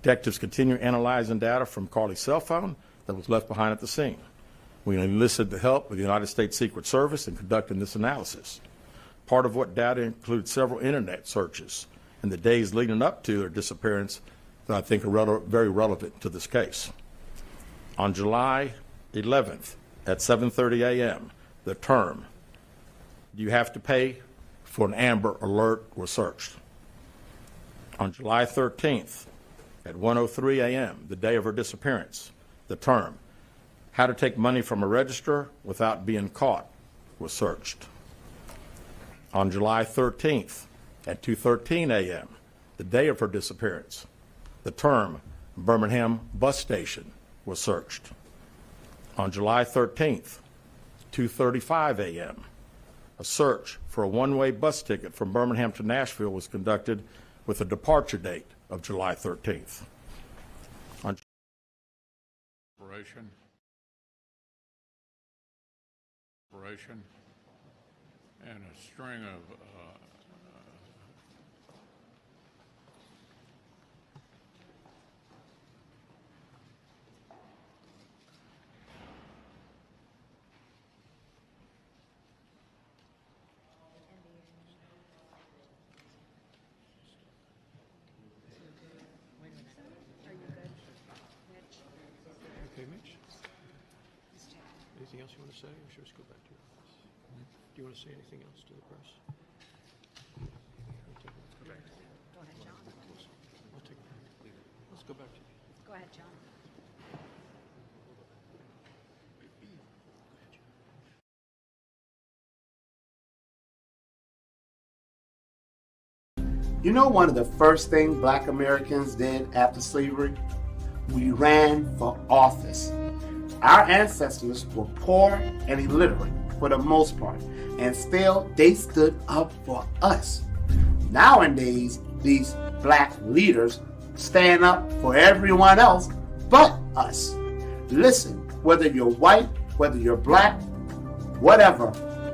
Detectives continue analyzing data from Carlee's cell phone that was left behind at the scene. We enlisted the help of the United States Secret Service in conducting this analysis. Part of what data includes several internet searches in the days leading up to her disappearance that I think are very relevant to this case. On July 11th at 7:30 a.m., the term, "You have to pay for an Amber Alert," was searched. On July 13th at 1:03 a.m., the day of her disappearance, the term, "How to take money from a register without being caught," was searched. On July 13th at 2:13 a.m., the day of her disappearance, the term Birmingham bus station was searched. On July 13th, 2:35 a.m., a search for a one-way bus ticket from Birmingham to Nashville was conducted with a departure date of July 13th. On operation and a string of anything else you want to say, or should we just go back to your office? Do you want to say anything else to the press? Go ahead, John. Let's go back to you. Go ahead, John. You know, one of the first things Black Americans did after slavery? We ran for office. Our ancestors were poor and illiterate for the most part, and still they stood up for us. Nowadays, these Black leaders stand up for everyone else but us. Listen, whether you're white, whether you're Black, whatever,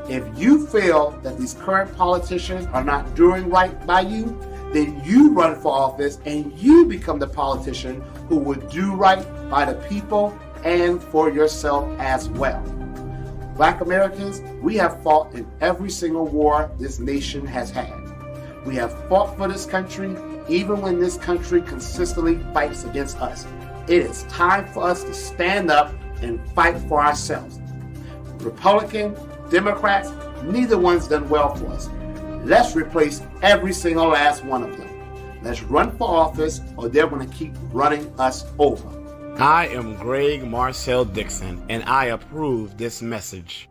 if you feel that these current politicians are not doing right by you, then you run for office and you become the politician who would do right by the people and for yourself as well. Black Americans, we have fought in every single war this nation has had. We have fought for this country even when this country consistently fights against us. It is time for us to stand up and fight for ourselves. Republican, Democrats, neither one's done well for us. Let's replace every single last one of them. Let's run for office or they're going to keep running us over. I am Greg Marcel Dixon, and I approve this message.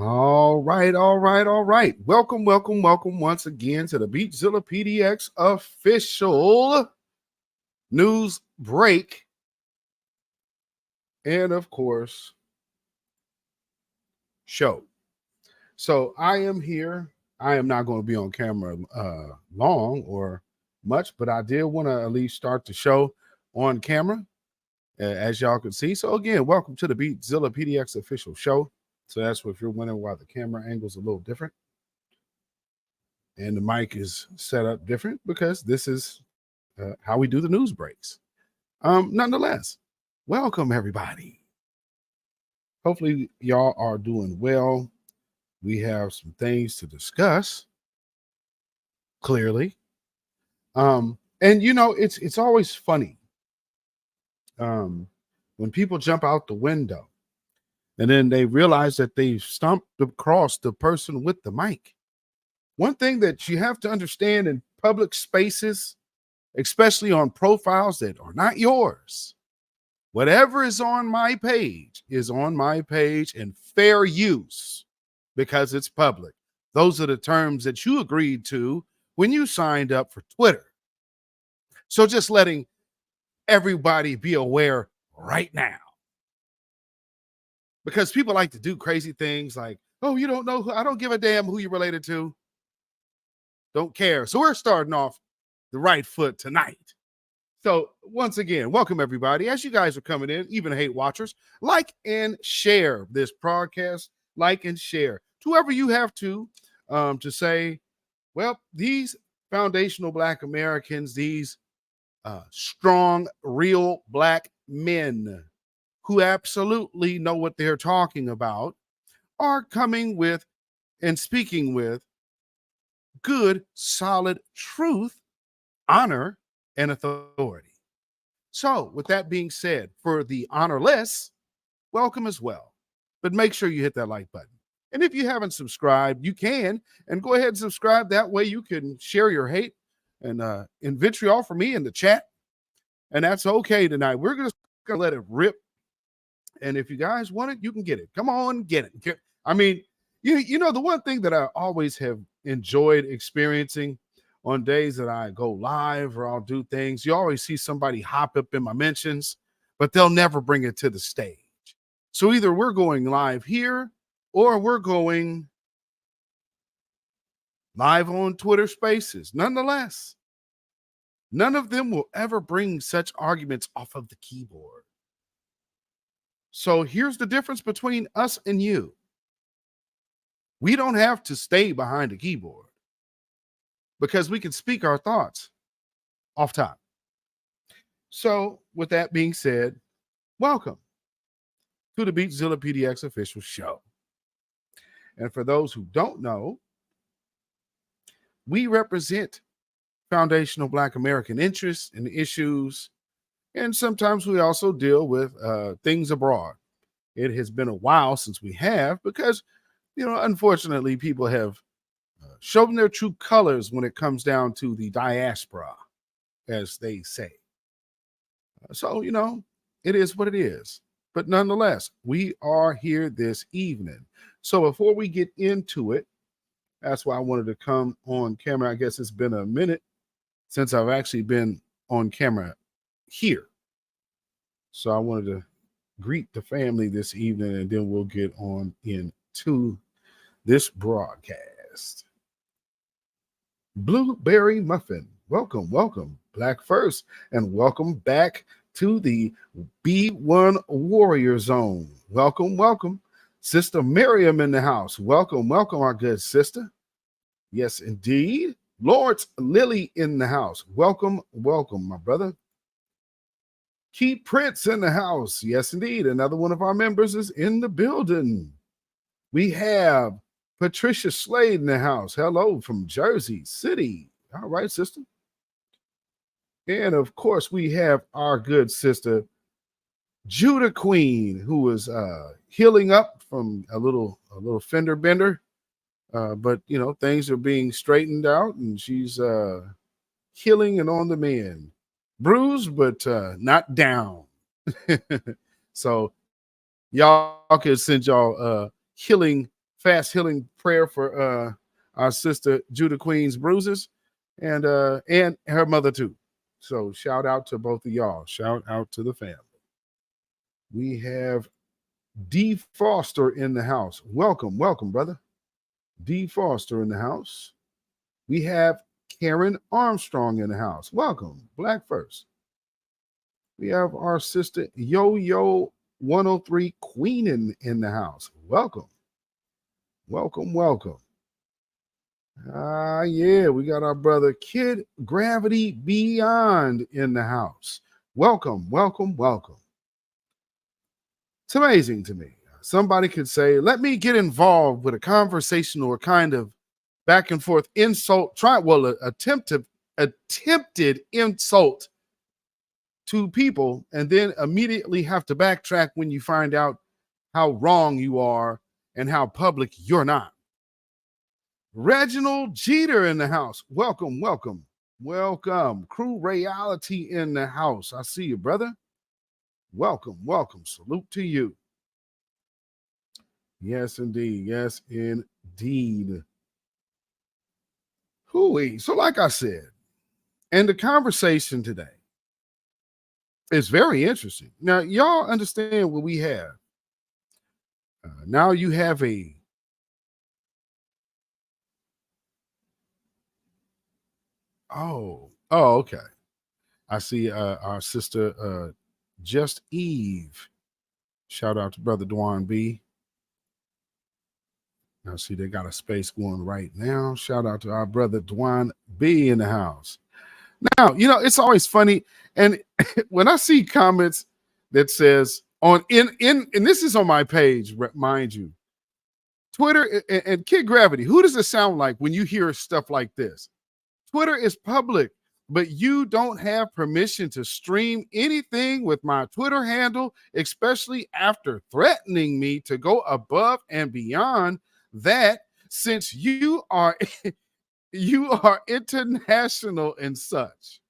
All right. Welcome once again to the beatzillapdx official news break. And of course, show. So I am here. I am not going to be on camera long or much, but I did want to at least start the show on camera, as y'all can see. So again, welcome to the beatzillapdx official show. So that's what, if you're wondering why the camera angle is a little different and the mic is set up different, because this is how we do the news breaks. Nonetheless, welcome everybody. Hopefully y'all are doing well. We have some things to discuss, clearly. And you know, it's always funny when people jump out the window and then they realize that they've stomped across the person with the mic. One thing that you have to understand in public spaces, especially on profiles that are not yours, whatever is on my page is on my page and fair use, because it's public. Those are the terms that you agreed to when you signed up for Twitter. So just letting everybody be aware right now. Because people like to do crazy things like, oh, you don't know who, I don't give a damn who you're related to. Don't care. So we're starting off the right foot tonight. So once again, welcome everybody. As you guys are coming in, even hate watchers, like and share this broadcast, like and share. To whoever you have to say, well, these foundational Black Americans, these strong, real Black men who absolutely know what they're talking about, are coming with and speaking with good, solid truth, honor, and authority. So with that being said, for the honorless, welcome as well. But make sure you hit that like button. And if you haven't subscribed, you can, and go ahead and subscribe. That way you can share your hate and vitriol for me in the chat. And that's okay tonight. We're going to let it rip. And if you guys want it, you can get it. Come on, get it. I mean, you know, the one thing that I always have enjoyed experiencing on days that I go live or I'll do things, you always see somebody hop up in my mentions, but they'll never bring it to the stage. So either we're going live here or we're going live on Twitter Spaces. Nonetheless, none of them will ever bring such arguments off of the keyboard. So here's the difference between us and you. We don't have to stay behind a keyboard because we can speak our thoughts off top. So with that being said, welcome to the beatzillapdx official show. And for those who don't know, we represent foundational Black American interests and issues. And sometimes we also deal with things abroad. It has been a while since we have, because, you know, unfortunately, people have shown their true colors when it comes down to the diaspora, as they say. So, you know, it is what it is. But nonetheless, we are here this evening. So before we get into it, that's why I wanted to come on camera. I guess it's been a minute since I've actually been on camera here. So I wanted to greet the family this evening, and then we'll get on into this broadcast. Blueberry Muffin, welcome, welcome. Black First, and welcome back to the B1 Warrior Zone. Welcome, welcome. Sister Miriam in the house. Welcome, welcome, our good sister. Yes, indeed. Lawrence Lilly in the house. Welcome, welcome, my brother. Keith Prince in the house. Yes, indeed. Another one of our members is in the building. We have Patricia Slade in the house. Hello from Jersey City. All right, sister. And of course, we have our good sister, Judah Queen, who is healing up from a little fender bender. But, you know, things are being straightened out, and she's healing and on the mend. Bruised, but not down. So y'all can send y'all healing fast healing prayer for our sister Judah Queen's bruises and her mother too. So shout out to both of y'all. Shout out to the family. We have D. Foster in the house. Welcome, brother. D. Foster in the house. We have Karen Armstrong in the house. Welcome, Black First. We have our sister Yo 103 Queen in the house. Welcome. Yeah, we got our brother Kid Gravity Beyond in the house. Welcome. It's amazing to me. Somebody could say, let me get involved with a conversation or kind of back and forth insult, attempted insult to people, and then immediately have to backtrack when you find out how wrong you are and how public you're not. Reginald Jeter in the house. Welcome. Crew Reality in the house. I see you, brother. Welcome. Salute to you. Yes, indeed. Hooey. So like I said, and the conversation today is very interesting. Now, y'all understand what we have. Now you have okay. I see our sister Just Eve. Shout out to Brother Dwan B. Now, see, they got a space going right now. Shout out to our brother Dwan B in the house. Now, it's always funny. And when I see comments that says and this is on my page, mind you, Twitter and Kid Gravity, who does it sound like when you hear stuff like this? Twitter is public, but you don't have permission to stream anything with my Twitter handle, especially after threatening me to go above and beyond that, since you are international and such,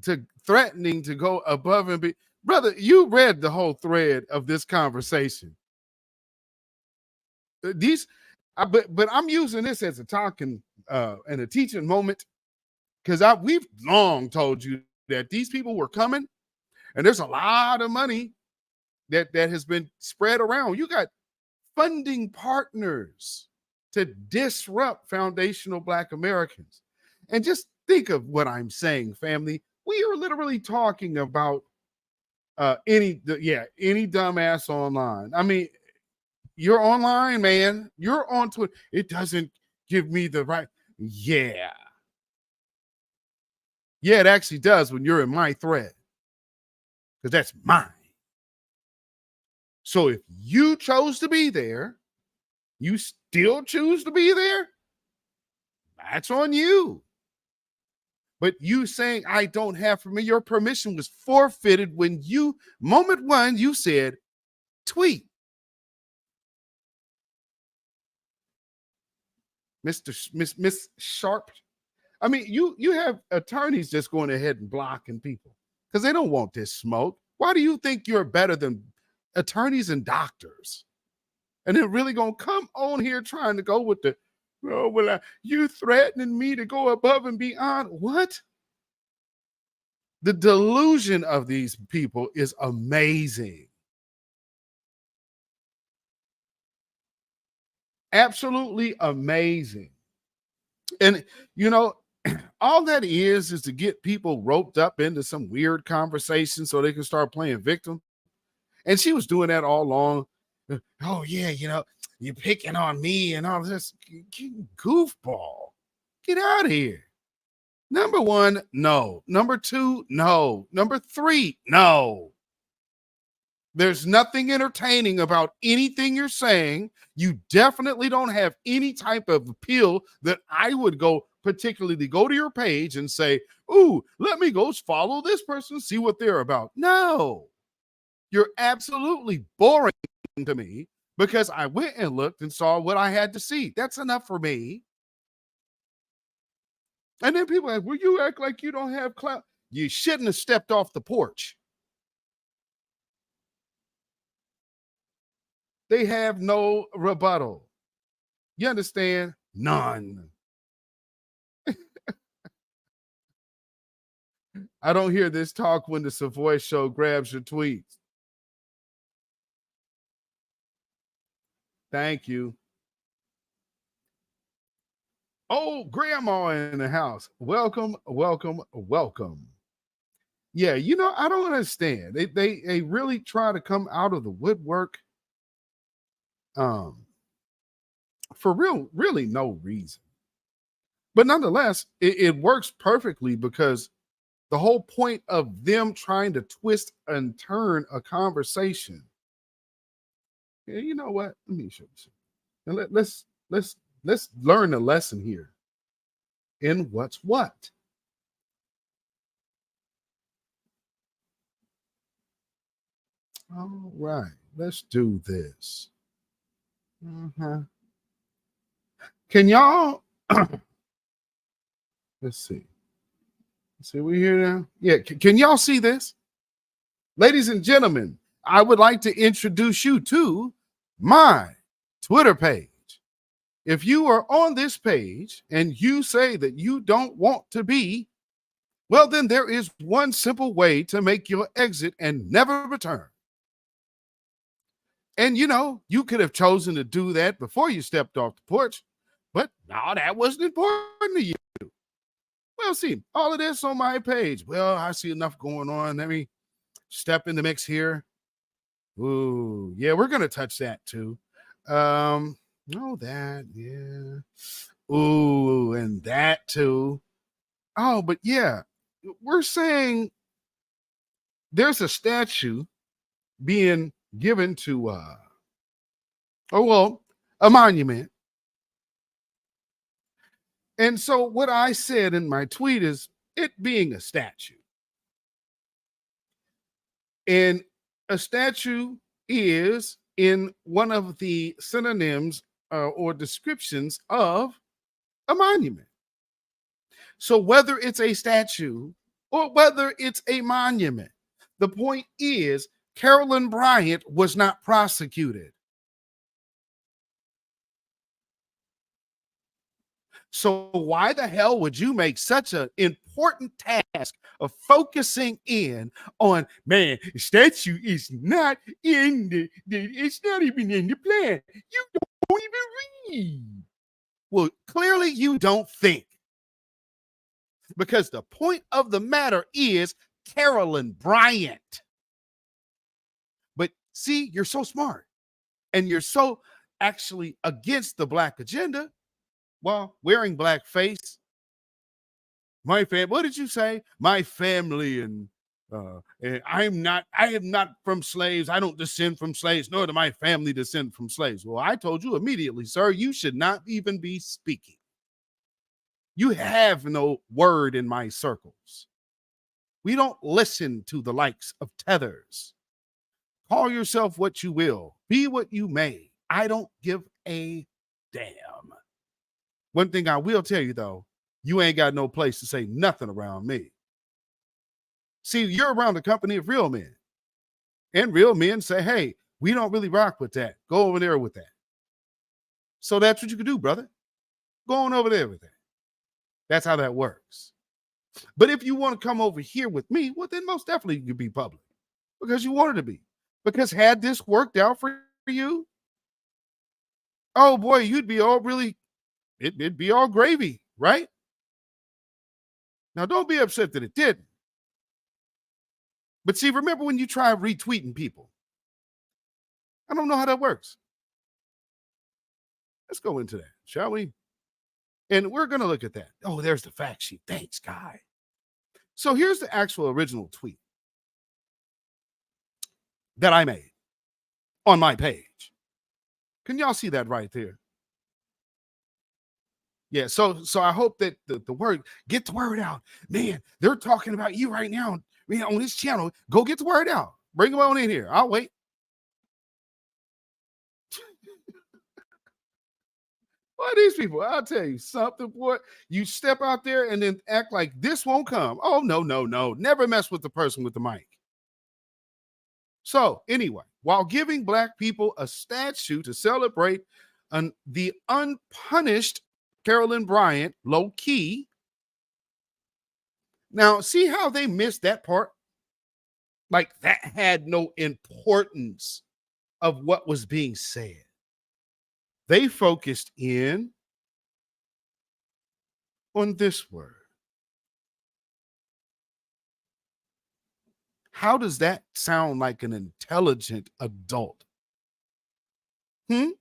to threatening to go above and be. Brother, you read the whole thread of this conversation. But I'm using this as a talking and a teaching moment, because we've long told you that these people were coming, and there's a lot of money that has been spread around. You got funding partners to disrupt foundational Black Americans. And just think of what I'm saying, family. We are literally talking about any dumbass online. I mean, you're online, man. You're on Twitter. It doesn't give me the right. Yeah, it actually does when you're in my thread, because that's mine. So if you chose to be there, you still choose to be there, that's on you. But you saying I don't have permission, your permission was forfeited when moment one, you said, tweet. Miss Sharp. I mean, you have attorneys just going ahead and blocking people because they don't want this smoke. Why do you think you're better than attorneys and doctors? And they're really going to come on here trying to go with you threatening me to go above and beyond. What? The delusion of these people is amazing. Absolutely amazing. And, all that is to get people roped up into some weird conversation so they can start playing victim. And she was doing that all along. Oh, yeah, you're picking on me and all this. Goofball. Get out of here. Number one, no. Number two, no. Number three, no. There's nothing entertaining about anything you're saying. You definitely don't have any type of appeal that I would particularly go to your page and say, ooh, let me go follow this person, see what they're about. No, you're absolutely boring to me because I went and looked and saw what I had to see. That's enough for me. And then people are like, well, you act like you don't have clout. You shouldn't have stepped off the porch. They have no rebuttal. You understand? None. I don't hear this talk when the Savoy Show grabs your tweets. Thank you. Oh, grandma in the house. Welcome, welcome, welcome. Yeah, you know, I don't understand. They really try to come out of the woodwork for really no reason. But nonetheless, it works perfectly because the whole point of them trying to twist and turn a conversation. Yeah, you know what? Let me show you something. And let's learn the lesson here in what's what. All right, let's do this. Can y'all let's see. See, we here now. Yeah, can y'all see this? Ladies and gentlemen, I would like to introduce you to my Twitter page. If you are on this page and you say that you don't want to be, well, then there is one simple way to make your exit and never return. And you know, you could have chosen to do that before you stepped off the porch, but no, that wasn't important to you. Well, see, all of this on my page. Well, I see enough going on. Let me step in the mix here. Ooh, yeah, we're gonna touch that too. No, that, yeah. Ooh, and that too. Oh, but yeah, we're saying there's a statue being given to a monument. And so what I said in my tweet is it being a statue. And a statue is in one of the synonyms or descriptions of a monument. So whether it's a statue or whether it's a monument, the point is Carolyn Bryant was not prosecuted. So why the hell would you make such an important task of focusing in on, man, the statue is not in it's not even in the plan. You don't even read. Well, clearly you don't think. Because the point of the matter is Carolyn Bryant. But see, you're so smart and you're so actually against the black agenda. Well, wearing blackface. My family, what did you say? My family and I am not from slaves. I don't descend from slaves, nor do my family descend from slaves. Well, I told you immediately, sir, you should not even be speaking. You have no word in my circles. We don't listen to the likes of tethers. Call yourself what you will. Be what you may. I don't give a damn. One thing I will tell you, though, you ain't got no place to say nothing around me. See, you're around a company of real men. And real men say, hey, we don't really rock with that. Go over there with that. So that's what you can do, brother. Go on over there with that. That's how that works. But if you want to come over here with me, well, then most definitely you can be public. Because you wanted to be. Because had this worked out for you, oh boy, you'd be all really... It'd be all gravy, right? Now, don't be upset that it didn't. But see, remember when you try retweeting people? I don't know how that works. Let's go into that, shall we? And we're going to look at that. Oh, there's the fact sheet. Thanks, Guy. So here's the actual original tweet that I made on my page. Can y'all see that right there? Yeah, so I hope that the word, get the word out. Man, they're talking about you right now on this channel. Go get the word out. Bring them on in here. I'll wait. Why these people? I'll tell you something, boy. You step out there and then act like this won't come. Oh, no. Never mess with the person with the mic. So anyway, while giving Black people a statue to celebrate the unpunished Carolyn Bryant, low key. Now, see how they missed that part? Like that had no importance of what was being said. They focused in on this word. How does that sound like an intelligent adult? But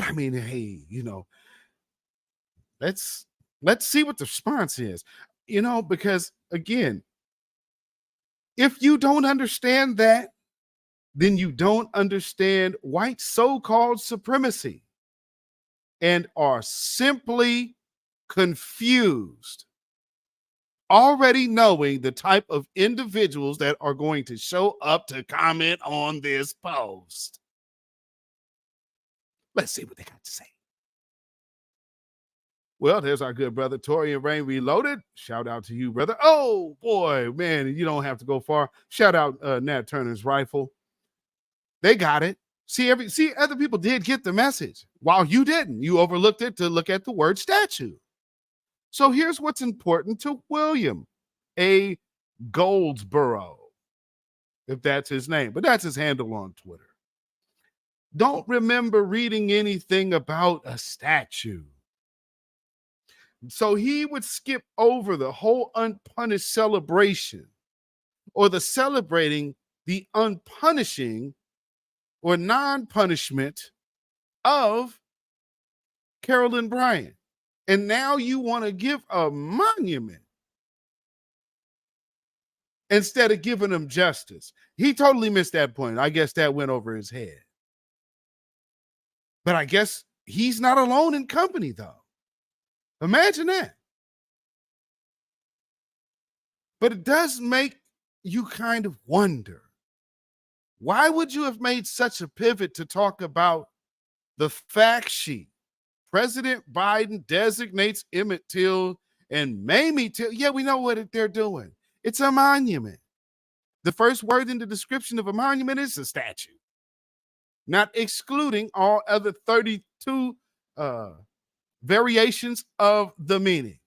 I mean, hey, let's see what the response is. Because again, if you don't understand that, then you don't understand white so-called supremacy and are simply confused, already knowing the type of individuals that are going to show up to comment on this post. Let's see what they got to say. Well, there's our good brother, Torian Rain Reloaded. Shout out to you, brother. Oh, boy, man, you don't have to go far. Shout out Nat Turner's Rifle. They got it. See, other people did get the message, while you didn't. You overlooked it to look at the word statue. So here's what's important to William A. Goldsboro, if that's his name, but that's his handle on Twitter. Don't remember reading anything about a statue. So he would skip over the whole unpunished celebration or the celebrating the unpunishing or non-punishment of Carolyn Bryant. And now you want to give a monument instead of giving him justice. He totally missed that point. I guess that went over his head. But I guess he's not alone in company, though. Imagine that. But it does make you kind of wonder, why would you have made such a pivot to talk about the fact sheet? President Biden designates Emmett Till and Mamie Till. Yeah, we know what they're doing. It's a monument. The first word in the description of a monument is a statue, not excluding all other 32 variations of the meaning.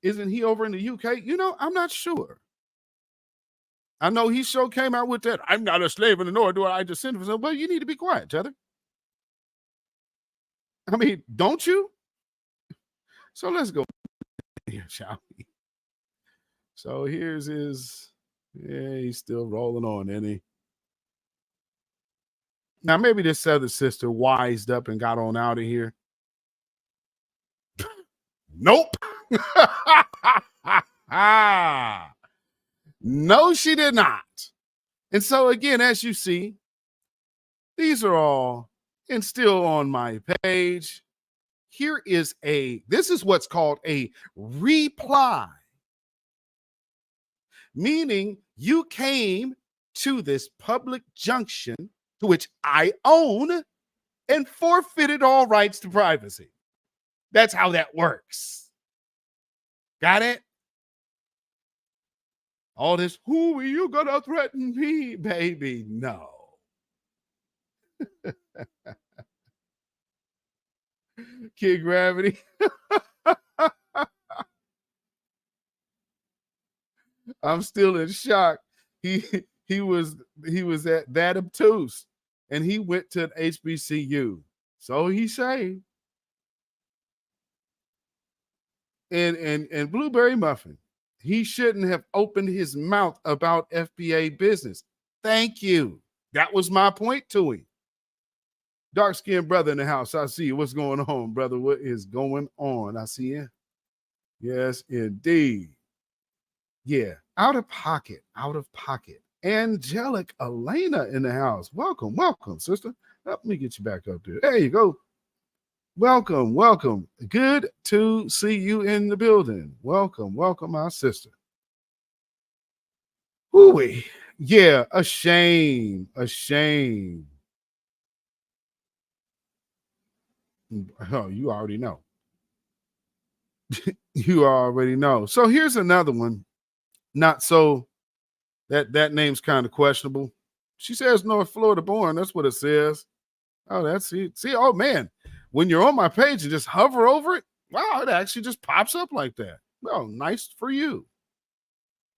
Isn't he over in the UK? I'm not sure. I know he sure came out with that. I'm not a slave in the North, do I descend from some? But you need to be quiet, Tether. I mean, don't you? So let's go here, shall we? So here's his. Yeah, he's still rolling on, isn't he? Now, maybe this other sister wised up and got on out of here. Nope. No, she did not. And so again, as you see, these are all and still on my page. Here is this is what's called a reply, meaning you came to this public junction to which I own and forfeited all rights to privacy. That's how that works. Got it? All this, who are you gonna threaten me, baby? No. Kid Gravity. I'm still in shock. He was that obtuse, and he went to an HBCU. So he say. And Blueberry Muffin, he shouldn't have opened his mouth about FBA business. Thank you. That was my point to him. Dark-skinned brother in the house. I see you. What's going on, brother? What is going on? I see you. Yes, indeed. Yeah. Out of pocket. Angelic Elena in the house. Welcome, sister. Let me get you back up there. There you go. Welcome. Good to see you in the building. Welcome, my sister. Ooh, yeah, a shame. Oh, you already know. You already know. So here's another one. Not so that name's kind of questionable. She says North Florida born. That's what it says. Oh, that's it. See, oh man, when you're on my page and just hover over it, wow, it actually just pops up like that. Well, nice for you.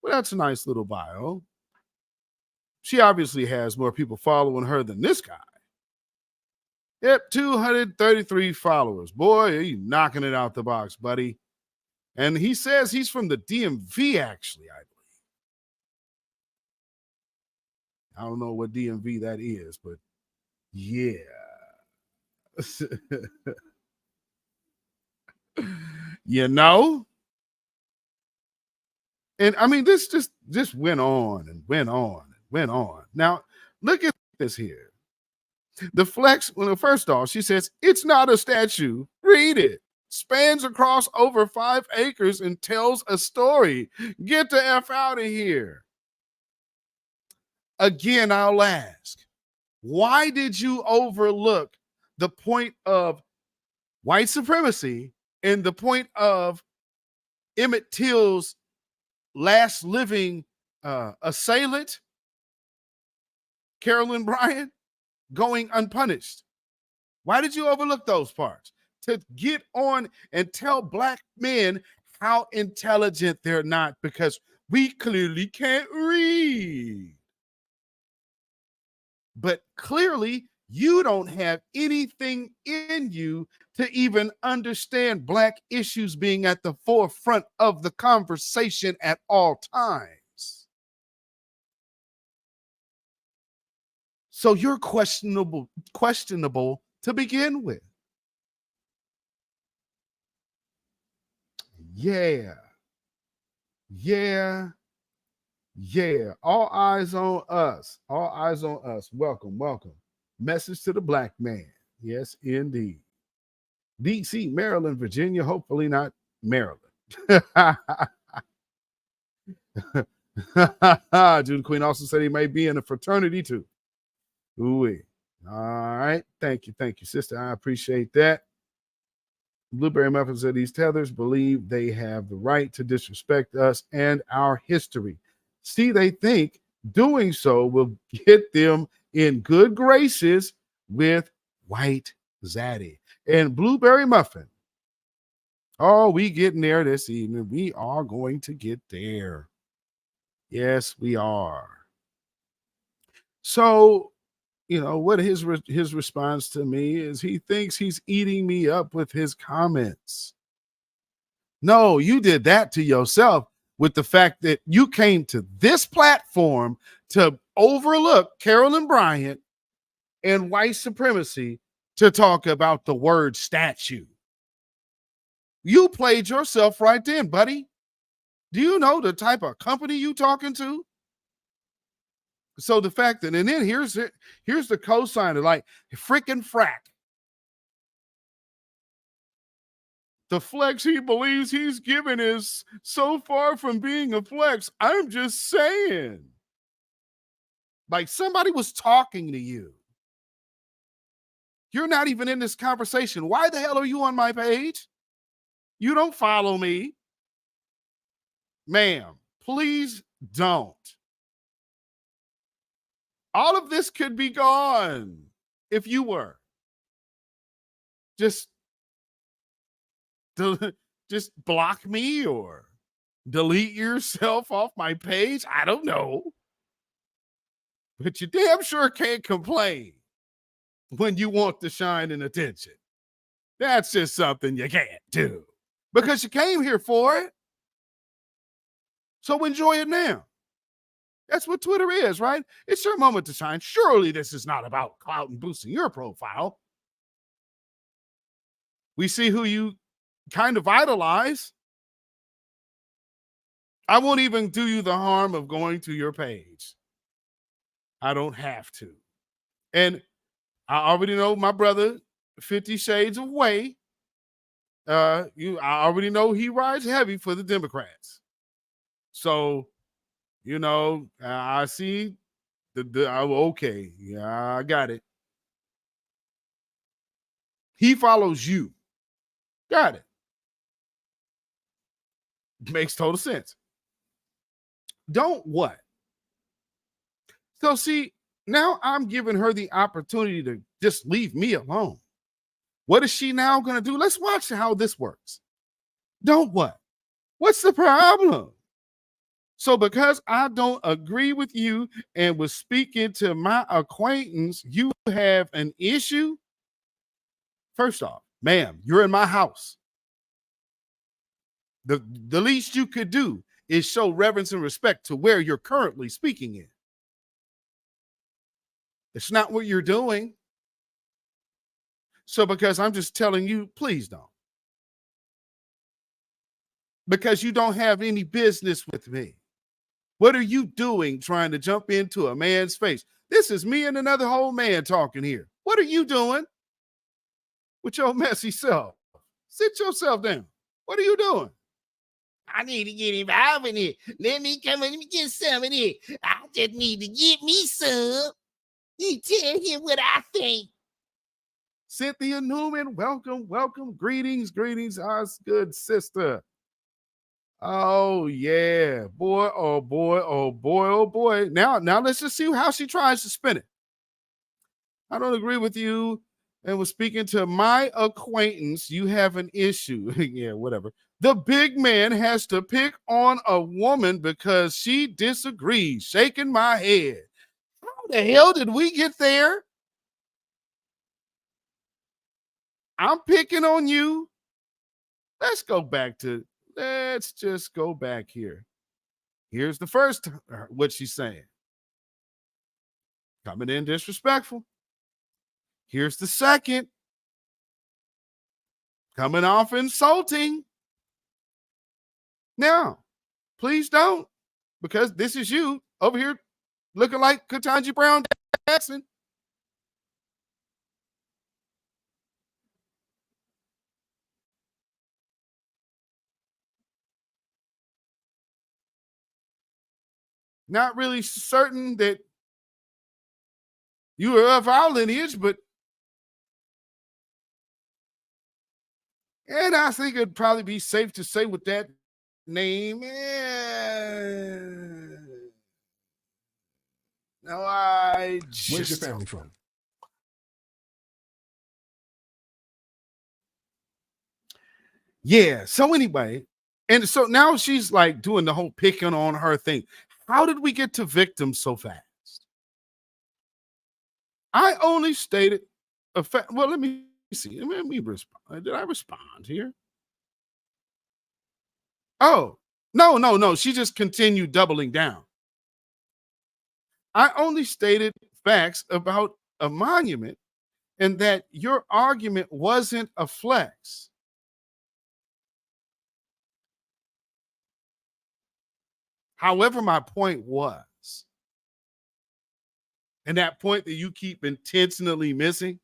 Well, that's a nice little bio. She obviously has more people following her than this guy. Yep, 233 followers. Boy, are you knocking it out the box, buddy. And he says he's from the DMV, actually, I believe. I don't know what DMV that is, but yeah. You know? And I mean, this just went on and went on and went on. Now, look at this here. The flex, well, first off, she says, it's not a statue. Read it. Spans across over 5 acres and tells a story. Get the F out of here. Again, I'll ask, why did you overlook the point of white supremacy and the point of Emmett Till's last living assailant, Carolyn Bryant, going unpunished? Why did you overlook those parts? To get on and tell black men how intelligent they're not because we clearly can't read. But clearly, you don't have anything in you to even understand black issues being at the forefront of the conversation at all times. So you're questionable to begin with. Yeah. All eyes on us. All eyes on us. Welcome. Message to the black man. Yes, indeed. DC, Maryland, Virginia, hopefully not Maryland. Judah Queen also said he may be in a fraternity too. Ooh-wee. All right. Thank you, sister. I appreciate that. Blueberry Muffin said these tethers believe they have the right to disrespect us and our history. See, they think doing so will get them in good graces with white zaddy. And Blueberry Muffin, oh, we getting there this evening. We are going to get there. Yes, we are. So, you know, what his response to me is he thinks he's eating me up with his comments. No, you did that to yourself with the fact that you came to this platform to overlook Carolyn Bryant and white supremacy to talk about the word statue. You played yourself right then, buddy. Do you know the type of company you talking to? So the fact that, and then here's the cosigner, like freaking frack. The flex he believes he's given is so far from being a flex. I'm just saying. Like somebody was talking to you. You're not even in this conversation. Why the hell are you on my page? You don't follow me. Ma'am, please don't. All of this could be gone if you were. Just block me or delete yourself off my page. I don't know. But you damn sure can't complain when you want the shine and attention. That's just something you can't do because you came here for it. So enjoy it now. That's what Twitter is, right? It's your moment to shine. Surely this is not about clout and boosting your profile. We see who you kind of idolize. I won't even do you the harm of going to your page. I don't have to. And I already know my brother, 50 Shades of Way. I already know he rides heavy for the Democrats. So, you know, I see okay. Yeah, I got it. He follows you. Got it. Makes total sense. Don't what? So see, now I'm giving her the opportunity to just leave me alone. What is she now going to do? Let's watch how this works. Don't what? What's the problem? So because I don't agree with you and was speaking to my acquaintance, you have an issue? First off, ma'am, you're in my house. The least you could do is show reverence and respect to where you're currently speaking in. It's not what you're doing. So because I'm just telling you, please don't. Because you don't have any business with me. What are you doing trying to jump into a man's face? This is me and another whole man talking here. What are you doing with your messy self? Sit yourself down. What are you doing? I need to get involved in it. Let me get some of it. I just need to get me some. You tell him what I think. Cynthia Newman, welcome. Greetings, our good sister. Oh yeah, boy, oh boy. Now let's just see how she tries to spin it. I don't agree with you and was speaking to my acquaintance. You have an issue. Yeah, whatever. The big man has to pick on a woman because she disagrees. Shaking my head. How the hell did we get there? I'm picking on you. Let's just go back here. Here's the first, what she's saying. Coming in disrespectful. Here's the second. Coming off insulting. Now, please don't, because this is you over here looking like Ketanji Brown Jackson. Not really certain that you are of our lineage, but and I think it'd probably be safe to say with that name. No, Where's your family from? Yeah. So anyway, and so now she's like doing the whole picking on her thing. How did we get to victims so fast? I only stated a fact. Well, let me see. Let me respond. Did I respond here? Oh, no. She just continued doubling down. I only stated facts about a monument and that your argument wasn't a flex. However, my point was, and that point that you keep intentionally missing,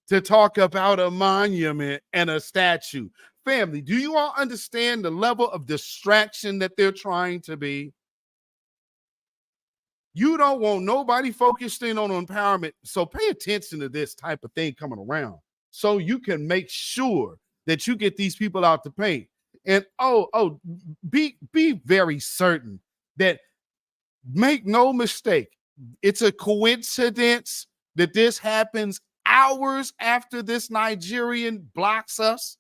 to talk about a monument and a statue. Family, do you all understand the level of distraction that they're trying to be? You don't want nobody focused in on empowerment. So pay attention to this type of thing coming around so you can make sure that you get these people out to paint. And be very certain that, make no mistake, it's a coincidence that this happens hours after this Nigerian blocks us.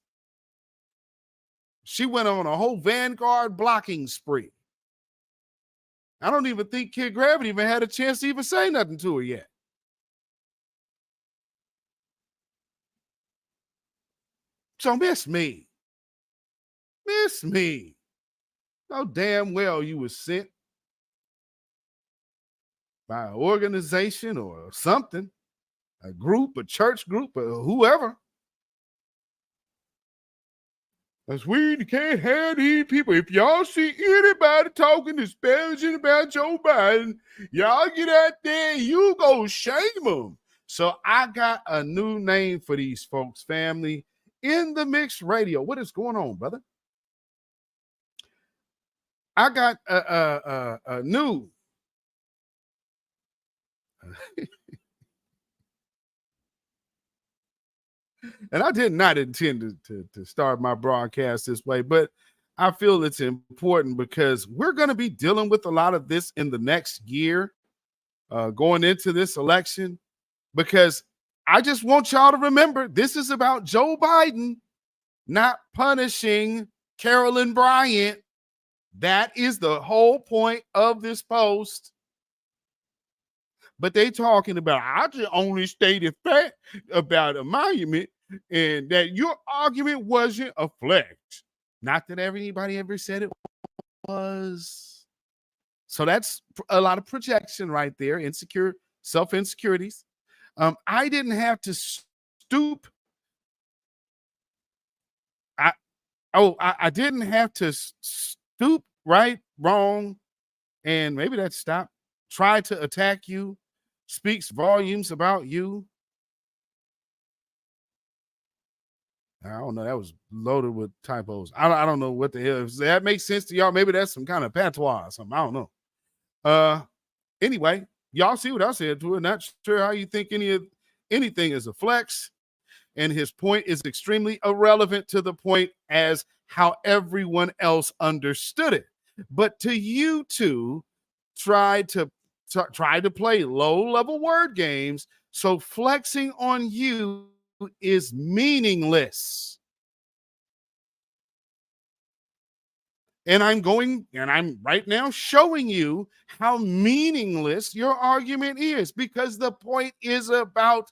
She went on a whole Vanguard blocking spree. I don't even think Kid Gravity even had a chance to even say nothing to her yet. So miss me. Know damn well you was sent by an organization or something, a group, a church group, or whoever. Because we can't have these people. If y'all see anybody talking disparaging about Joe Biden, y'all get out there and you go shame them. So I got a new name for these folks, family. In the Mix Radio. What is going on, brother? I got a new And I did not intend to start my broadcast this way, but I feel it's important because we're going to be dealing with a lot of this in the next year, going into this election, because I just want y'all to remember this is about Joe Biden not punishing Carolyn Bryant. That is the whole point of this post. But they talking about, I just only stated fact about a monument and that your argument wasn't a flex. Not that anybody ever said it was. So that's a lot of projection right there, insecure, self-insecurities. I didn't have to stoop. I didn't have to stoop, right, wrong, and maybe that stop. Try to attack you, speaks volumes about you. I don't know. That was loaded with typos. I don't know what the hell. If that makes sense to y'all, maybe that's some kind of patois or something. I don't know. Anyway, y'all see what I said to it. Not sure how you think anything is a flex. And his point is extremely irrelevant to the point as how everyone else understood it. But to you two, try to play low-level word games, so flexing on you is meaningless. And I'm right now showing you how meaningless your argument is, because the point is about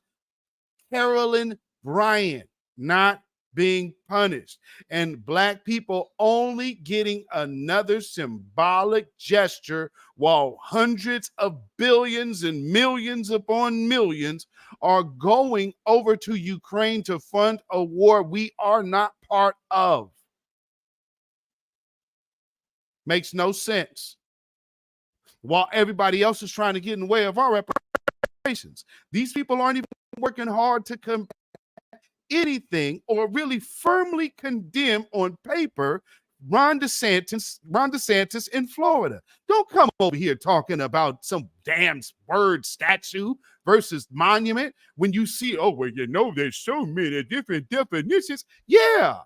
Carolyn Bryant not being punished and Black people only getting another symbolic gesture while hundreds of billions and millions upon millions are going over to Ukraine to fund a war we are not part of. Makes no sense. While everybody else is trying to get in the way of our reparations, these people aren't even working hard to combat anything or really firmly condemn on paper Ron DeSantis in Florida. Don't come over here talking about some damn word statue versus monument when you see, oh, well, you know, there's so many different definitions. Yeah,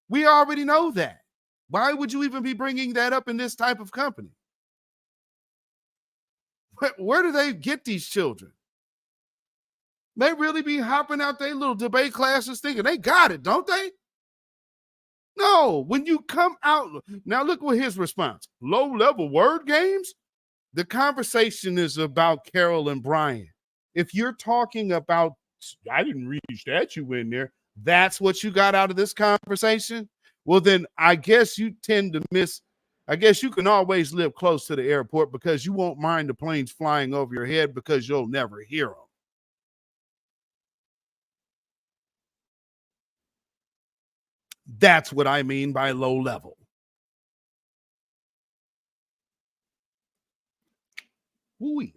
we already know that. Why would you even be bringing that up in this type of company? Where do they get these children? They really be hopping out their little debate classes thinking they got it, don't they? No, when you come out, now look what his response. Low-level word games? The conversation is about Carolyn Bryant. If you're talking about, I didn't read statue in there, that's what you got out of this conversation? Well, then I guess you tend to miss, I guess you can always live close to the airport because you won't mind the planes flying over your head because you'll never hear them. That's what I mean by low level. Ooh. I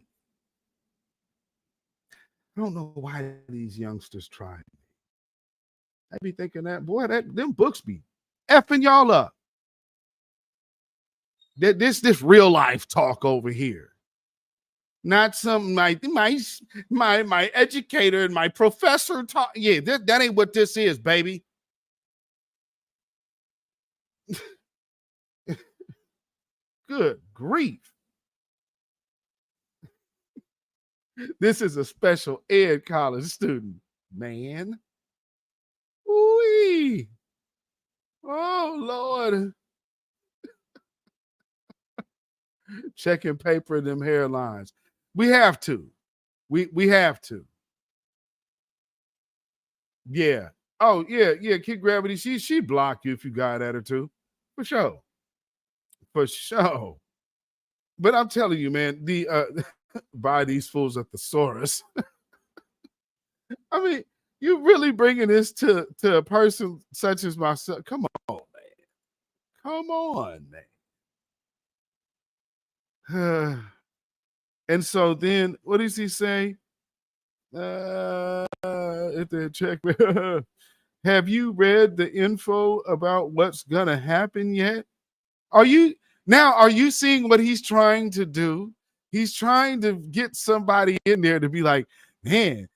don't know why these youngsters try. I be thinking that, boy, them books be effing y'all up. This real life talk over here. Not something like my educator and my professor talk. Yeah, that ain't what this is, baby. Good grief. This is a special ed college student, man. Ooh-wee. Oh, Lord. Checking paper in them hairlines. We have to. We have to. Yeah. Oh, yeah. Kid Gravity, she blocked you if you got at her too. For sure. For sure. But I'm telling you, man, buy these fools a thesaurus. I mean, you really bringing this to a person such as myself. Come on, man. Come on, man. And so then, what does he say? If they check, have you read the info about what's gonna happen yet? Are you seeing what he's trying to do? He's trying to get somebody in there to be like, man,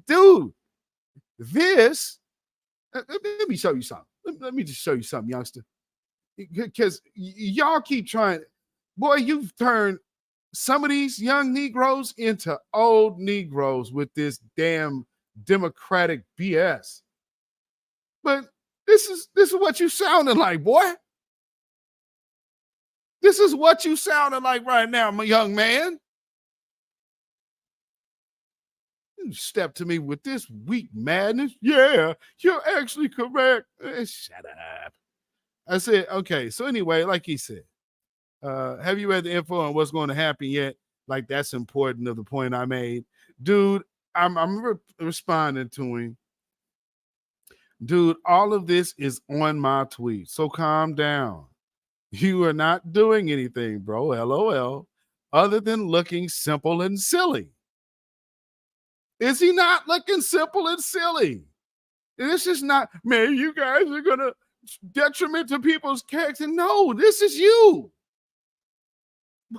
dude, this, let me show you something. Let me just show you something, youngster. Because y'all keep trying. Boy, you've turned some of these young Negroes into old Negroes with this damn Democratic BS. But this is what you sounding like, boy. This is what you sounding like right now, my young man. You step to me with this weak madness. Yeah, you're actually correct. Shut up. I said, okay. So anyway, like he said, have you read the info on what's going to happen yet? Like, that's important of the point I made. Dude, I'm responding to him. Dude, all of this is on my tweet. So calm down. You are not doing anything, bro, LOL, other than looking simple and silly. Is he not looking simple and silly? This is not, man, you guys are going to detriment to people's character. No, this is you.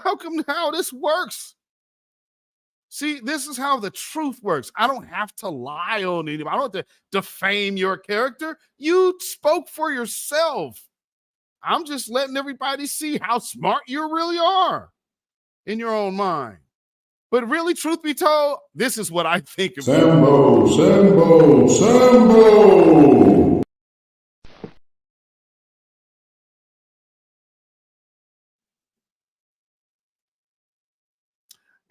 Welcome to how this works. See, this is how the truth works. I don't have to lie on anybody. I don't have to defame your character. You spoke for yourself. I'm just letting everybody see how smart you really are in your own mind. But really, truth be told, this is what I think of Sambo, Sambo, Sambo.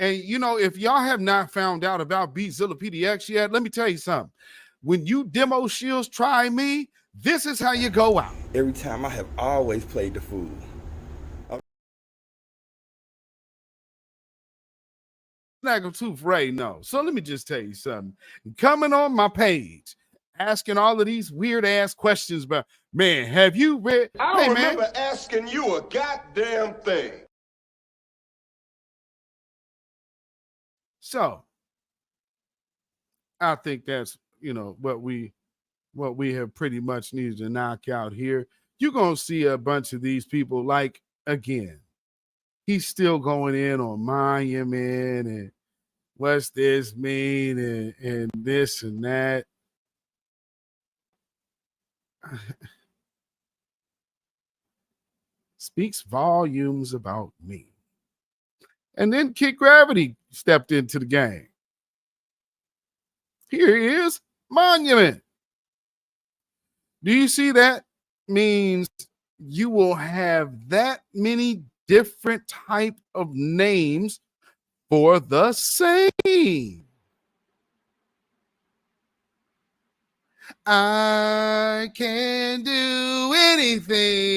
And, you know, if y'all have not found out about beatzillapdx yet, let me tell you something. When you demo shields try me, this is how you go out. Every time I have always played the fool. Snaggletooth Ray, no. So let me just tell you something. Coming on my page, asking all of these weird ass questions about, man, have you read? I don't Hey, remember man. asking you a goddamn thing. So I think that's, you know, what we have pretty much needed to knock out here. You're going to see a bunch of these people, like, again, he's still going in on monument and what's this mean and this and that. Speaks volumes about me. And then Kid Gravity stepped into the game. Here he is, monument. Do you see that? Means you will have that many different type of names for the same. I can do anything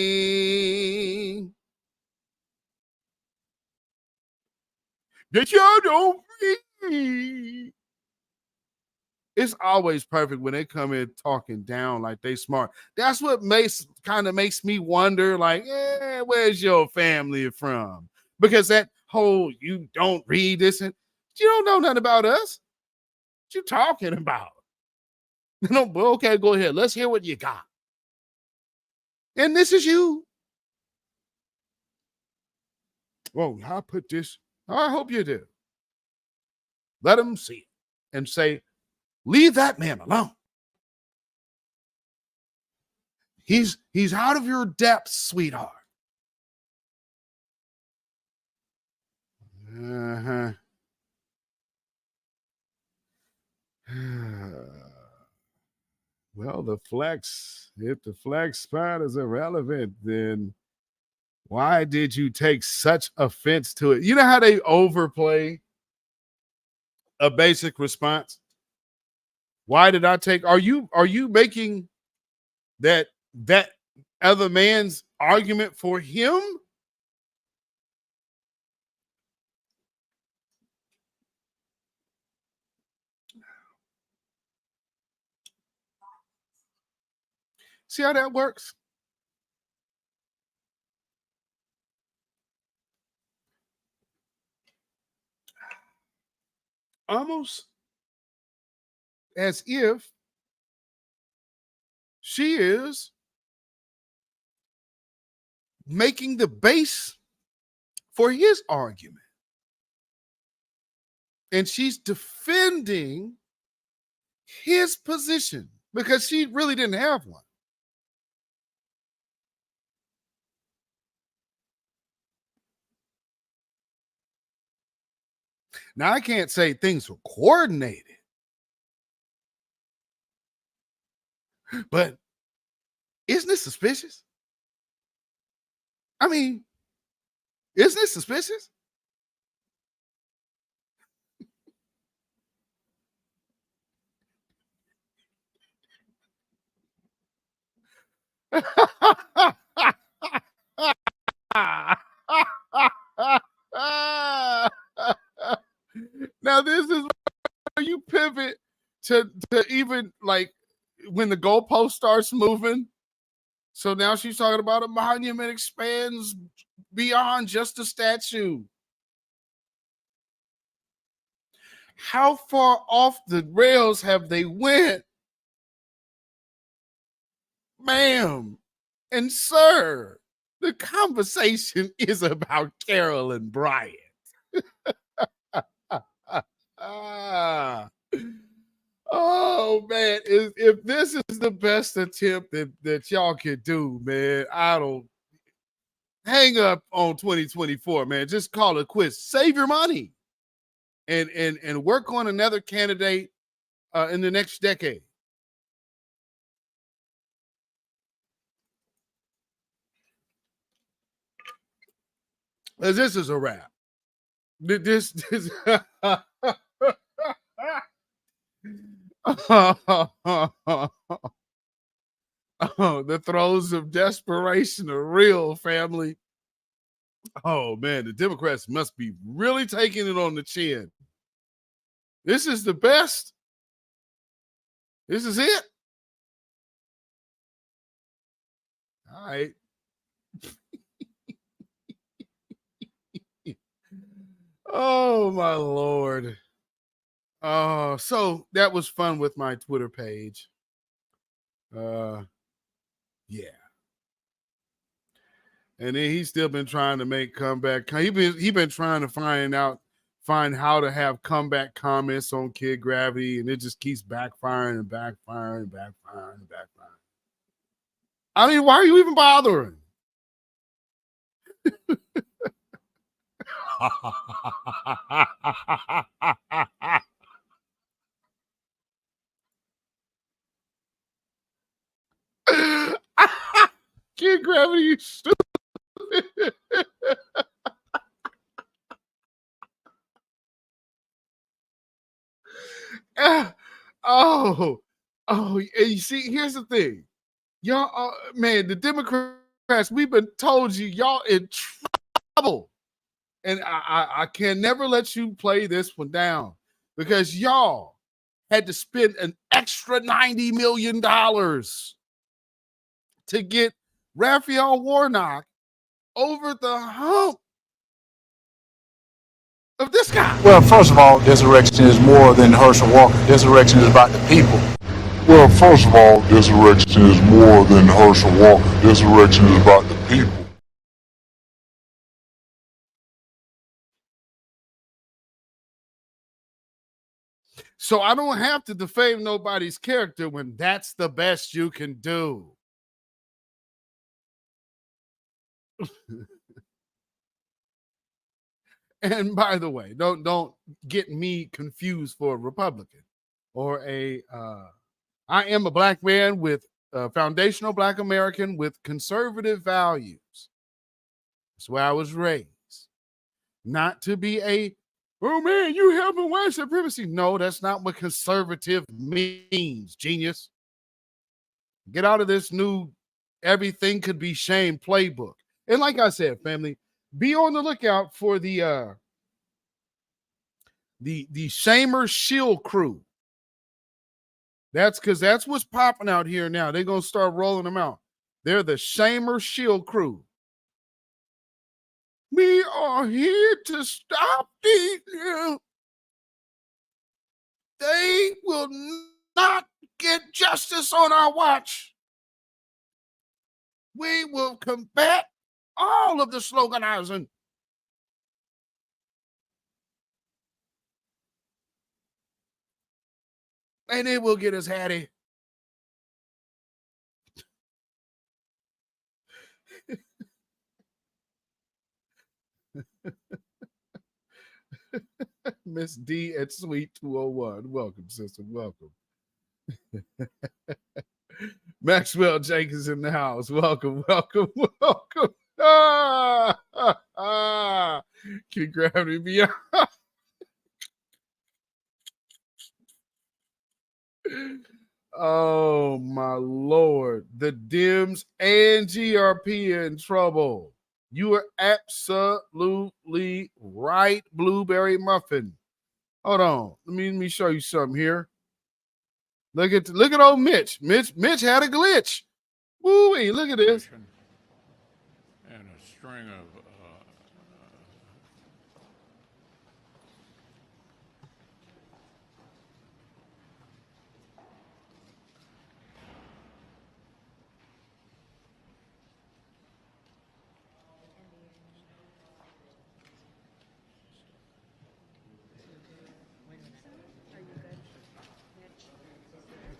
that you don't read. It's always perfect when they come in talking down like they smart. That's what makes me wonder, like, where's your family from? Because that whole you don't read this and you don't know nothing about us. What you talking about? No, okay, go ahead. Let's hear what you got. And this is you. Well, I'll put this. I hope you do. Let them see it and say, leave that man alone. He's out of your depths, sweetheart. Uh-huh. Well, if the flex spot is irrelevant, then why did you take such offense to it? You know how they overplay a basic response? Why did I take? Are you making that other man's argument for him? See how that works? Almost as if she is making the base for his argument. And she's defending his position because she really didn't have one. Now, I can't say things were coordinated, but isn't this suspicious? I mean, isn't this suspicious? Now, this is where you pivot to even like when the goalpost starts moving. So now she's talking about a monument expands beyond just a statue. How far off the rails have they went? Ma'am and sir, the conversation is about Carol and Bryant. Oh man, if this is the best attempt that y'all can do, man, I don't hang up on 2024, man. Just call it quits. Save your money and work on another candidate in the next decade. This is a wrap. This the throes of desperation are real, family. Oh man, the Democrats must be really taking it on the chin. This is the best. This is it. All right. Oh my Lord. Oh, so that was fun with my Twitter page. Yeah. And then he's still been trying to make comeback. He been trying to find how to have comeback comments on Kid Gravity, and it just keeps backfiring and backfiring and backfiring and backfiring. I mean, why are you even bothering? Kid Gravity, you stupid. Oh, and you see, here's the thing. Y'all, man, the Democrats, we've been told you, y'all in trouble. And I can never let you play this one down because y'all had to spend an extra $90 million to get Raphael Warnock over the hump of this guy. Well, first of all, Resurrection is more than Herschel Walker. Resurrection is about the people. Well, first of all, Resurrection is more than Herschel Walker. Resurrection is about the people. So I don't have to defame nobody's character when that's the best you can do. And by the way, don't get me confused for a Republican or I am a black man with foundational black American with conservative values. That's where I was raised. Not to be oh man, you helping white supremacy. No, that's not what conservative means, genius. Get out of this new everything could be shame playbook. And like I said, family, be on the lookout for the Shamer Shield crew. That's because that's what's popping out here now. They're gonna start rolling them out. They're the Shamer Shield crew. We are here to stop these. They will not get justice on our watch. We will combat all of the sloganizing. And it will get us Hattie. Miss D at Suite 201. Welcome, sister. Welcome. Maxwell Jenkins in the house. Welcome, welcome, welcome. Can grab me beyond. Oh my Lord. The Dems and GRP in trouble. You are absolutely right, Blueberry Muffin. Hold on. Let me show you something here. Look at old Mitch. Mitch had a glitch. Woo-wee, look at this. And a string of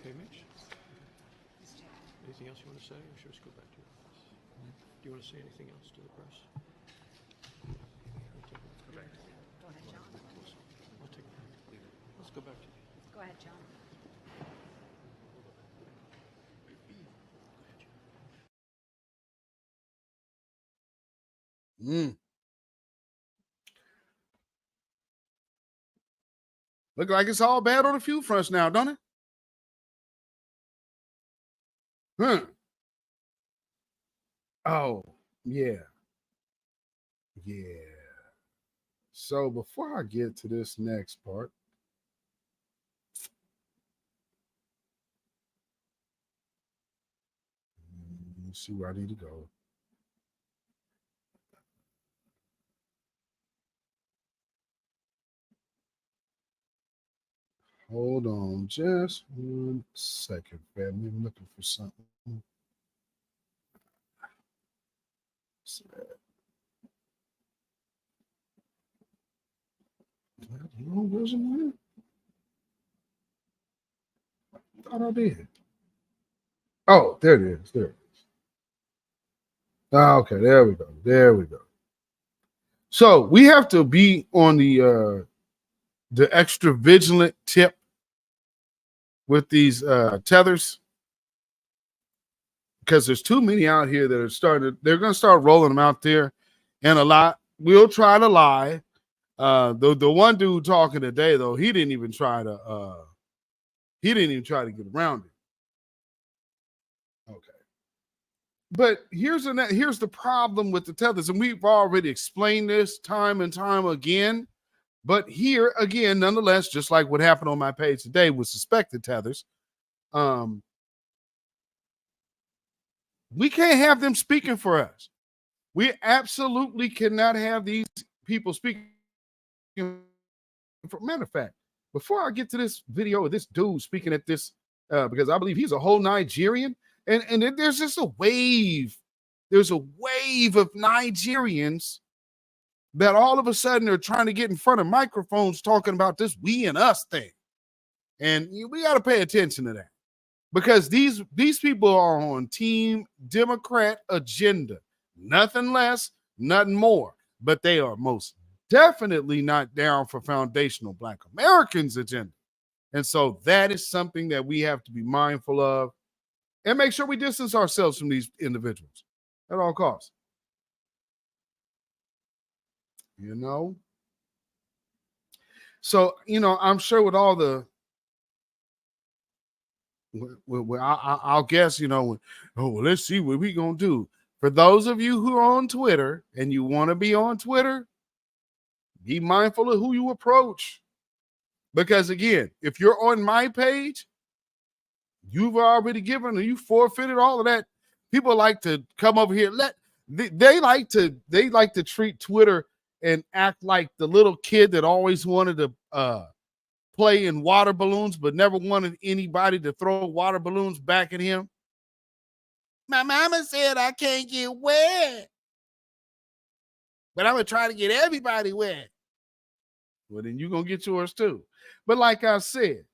Okay, Mitch? Anything else you want to say, or should we just go back to your office? Do you want to say anything else to the press? Go ahead, John. I'll take it. Let's go back to you. Go ahead, John. Look like it's all bad on a few fronts now, don't it? Oh, yeah. Yeah. So before I get to this next part, let's see where I need to go. Hold on just 1 second, family. I'm looking for something. The wrong version there? I thought I did. Oh, there it is. There it is. Okay, there we go. There we go. So we have to be on the extra vigilant tip with these tethers, because there's too many out here that are they're going to start rolling them out there, and a lot will try to lie. The one dude talking today, though, he didn't even try to get around it. Okay. But here's the problem with the tethers, and we've already explained this time and time again. But here again, nonetheless, just like what happened on my page today with suspected tethers, we can't have them speaking for us. We absolutely cannot have these people speaking. Matter of fact, before I get to this video of this dude speaking at this, because I believe he's a whole Nigerian, and there's just a wave. There's a wave of Nigerians that all of a sudden are trying to get in front of microphones talking about this we and us thing. And we got to pay attention to that, because these people are on Team Democrat agenda. Nothing less, nothing more. But they are most definitely not down for foundational Black Americans agenda. And so that is something that we have to be mindful of and make sure we distance ourselves from these individuals at all costs. You know? So, I'm sure with all the, I'll guess, let's see what we going to do. For those of you who are on Twitter and you want to be on Twitter, be mindful of who you approach. Because again, if you're on my page, you've already given, you forfeited all of that. People like to come over here. They like to treat Twitter and act like the little kid that always wanted to play in water balloons, but never wanted anybody to throw water balloons back at him. My mama said I can't get wet, but I'm going to try to get everybody wet. Well, then you're going to get yours too. But like I said,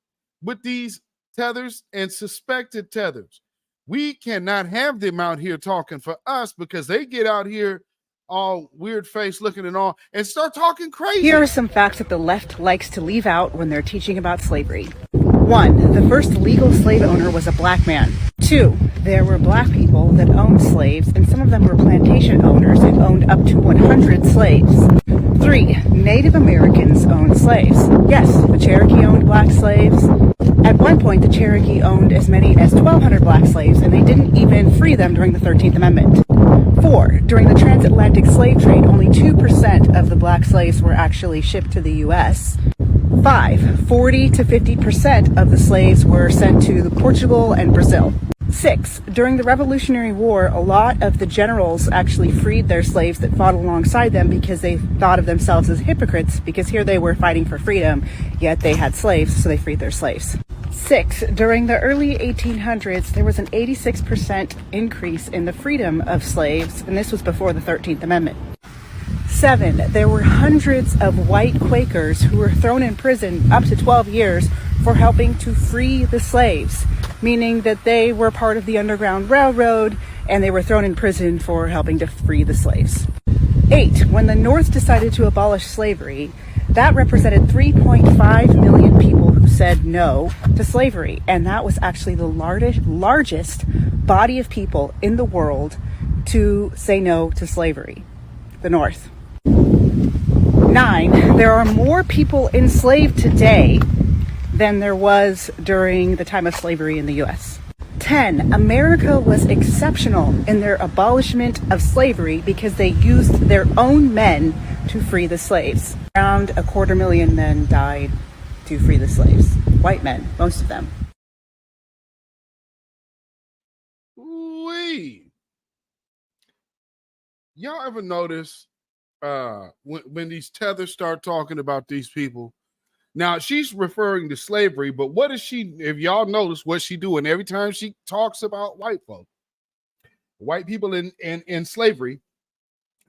with these tethers and suspected tethers. We cannot have them out here talking for us because they get out here all weird face looking and all and start talking crazy. Here are some facts that the left likes to leave out when they're teaching about slavery. 1. The first legal slave owner was a black man. 2. There were black people that owned slaves, and some of them were plantation owners and owned up to 100 slaves. 3. Native Americans owned slaves. Yes, the Cherokee owned black slaves. At one point, the Cherokee owned as many as 1,200 black slaves, and they didn't even free them during the 13th Amendment. 4. During the transatlantic slave trade, only 2% of the black slaves were actually shipped to the U.S. 5. 40 to 50% of the slaves were sent to Portugal and Brazil. 6. During the Revolutionary War, a lot of the generals actually freed their slaves that fought alongside them because they thought of themselves as hypocrites, because here they were fighting for freedom, yet they had slaves, so they freed their slaves. 6. During the early 1800s, there was an 86% increase in the freedom of slaves, and this was before the 13th Amendment. 7. There were hundreds of white Quakers who were thrown in prison up to 12 years for helping to free the slaves, meaning that they were part of the Underground Railroad and they were thrown in prison for helping to free the slaves. 8. When the North decided to abolish slavery, that represented 3.5 million people who said no to slavery, and that was actually the largest body of people in the world to say no to slavery, the North. 9. There are more people enslaved today than there was during the time of slavery in the U.S. 10. America was exceptional in their abolishment of slavery because they used their own men to free the slaves. Around 250,000 men died to free the slaves. White men, most of them. Ooh-wee. Y'all ever notice when these tethers start talking about these people? Now, she's referring to slavery, but what is she, if y'all notice what she doing every time she talks about white folk, white people in slavery,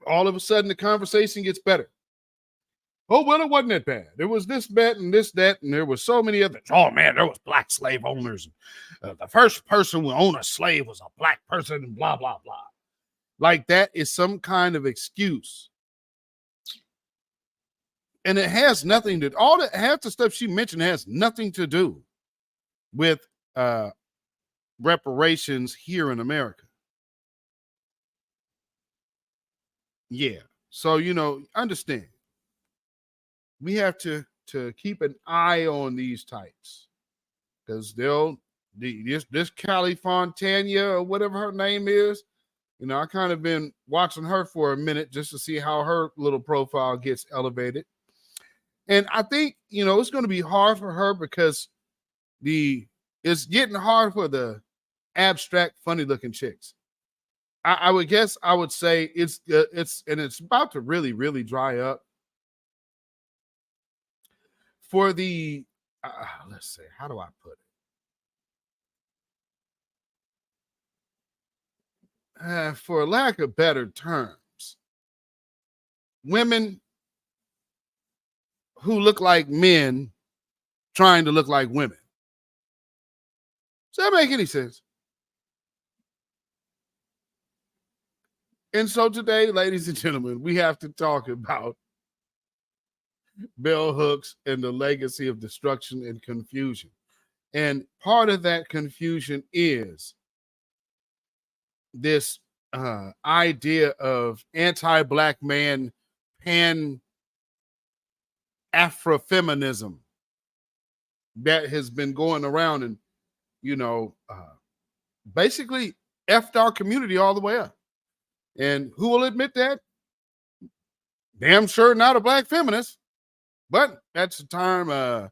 all of a sudden the conversation gets better. Oh, well, it wasn't that bad. There was this, that, and this, that, and there was so many others. Oh, man, there was black slave owners. The first person who owned a slave was a black person, and blah, blah, blah. Like that is some kind of excuse. And it has nothing to, half the stuff she mentioned has nothing to do with reparations here in America. Yeah. So, understand. We have to keep an eye on these types, because this Carlee Fontana or whatever her name is, I kind of been watching her for a minute just to see how her little profile gets elevated. And I think, it's going to be hard for her because it's getting hard for the abstract, funny looking chicks. I would guess I would say it's about to really, really dry up. For the, let's see, how do I put it? For lack of better terms, women who look like men trying to look like women. Does that make any sense? And so today, ladies and gentlemen, we have to talk about bell hooks and the legacy of destruction and confusion. And part of that confusion is this idea of anti-black man Afrofeminism that has been going around and, basically effed our community all the way up. And who will admit that? Damn sure not a black feminist. But that's a time, I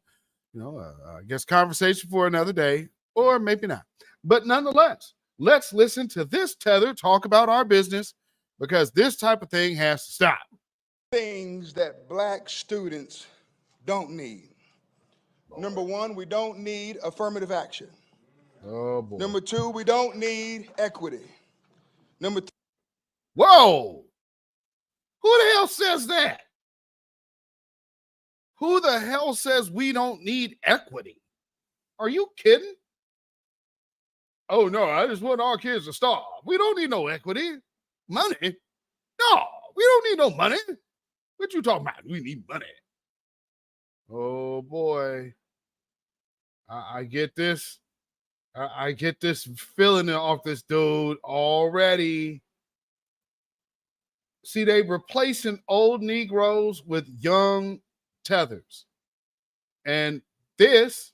guess conversation for another day, or maybe not. But nonetheless, let's listen to this tether talk about our business, because this type of thing has to stop. Things that black students don't need. Number one, we don't need affirmative action. Oh, boy. Number two, we don't need equity. Number three. Whoa! Who the hell says that? Who the hell says we don't need equity? Are you kidding? Oh, no, I just want our kids to starve. We don't need no equity. Money? No, we don't need no money. What you talking about? We need money. Oh, boy. I get this. I get this feeling off this dude already. See, they replacing old Negroes with young tethers. And this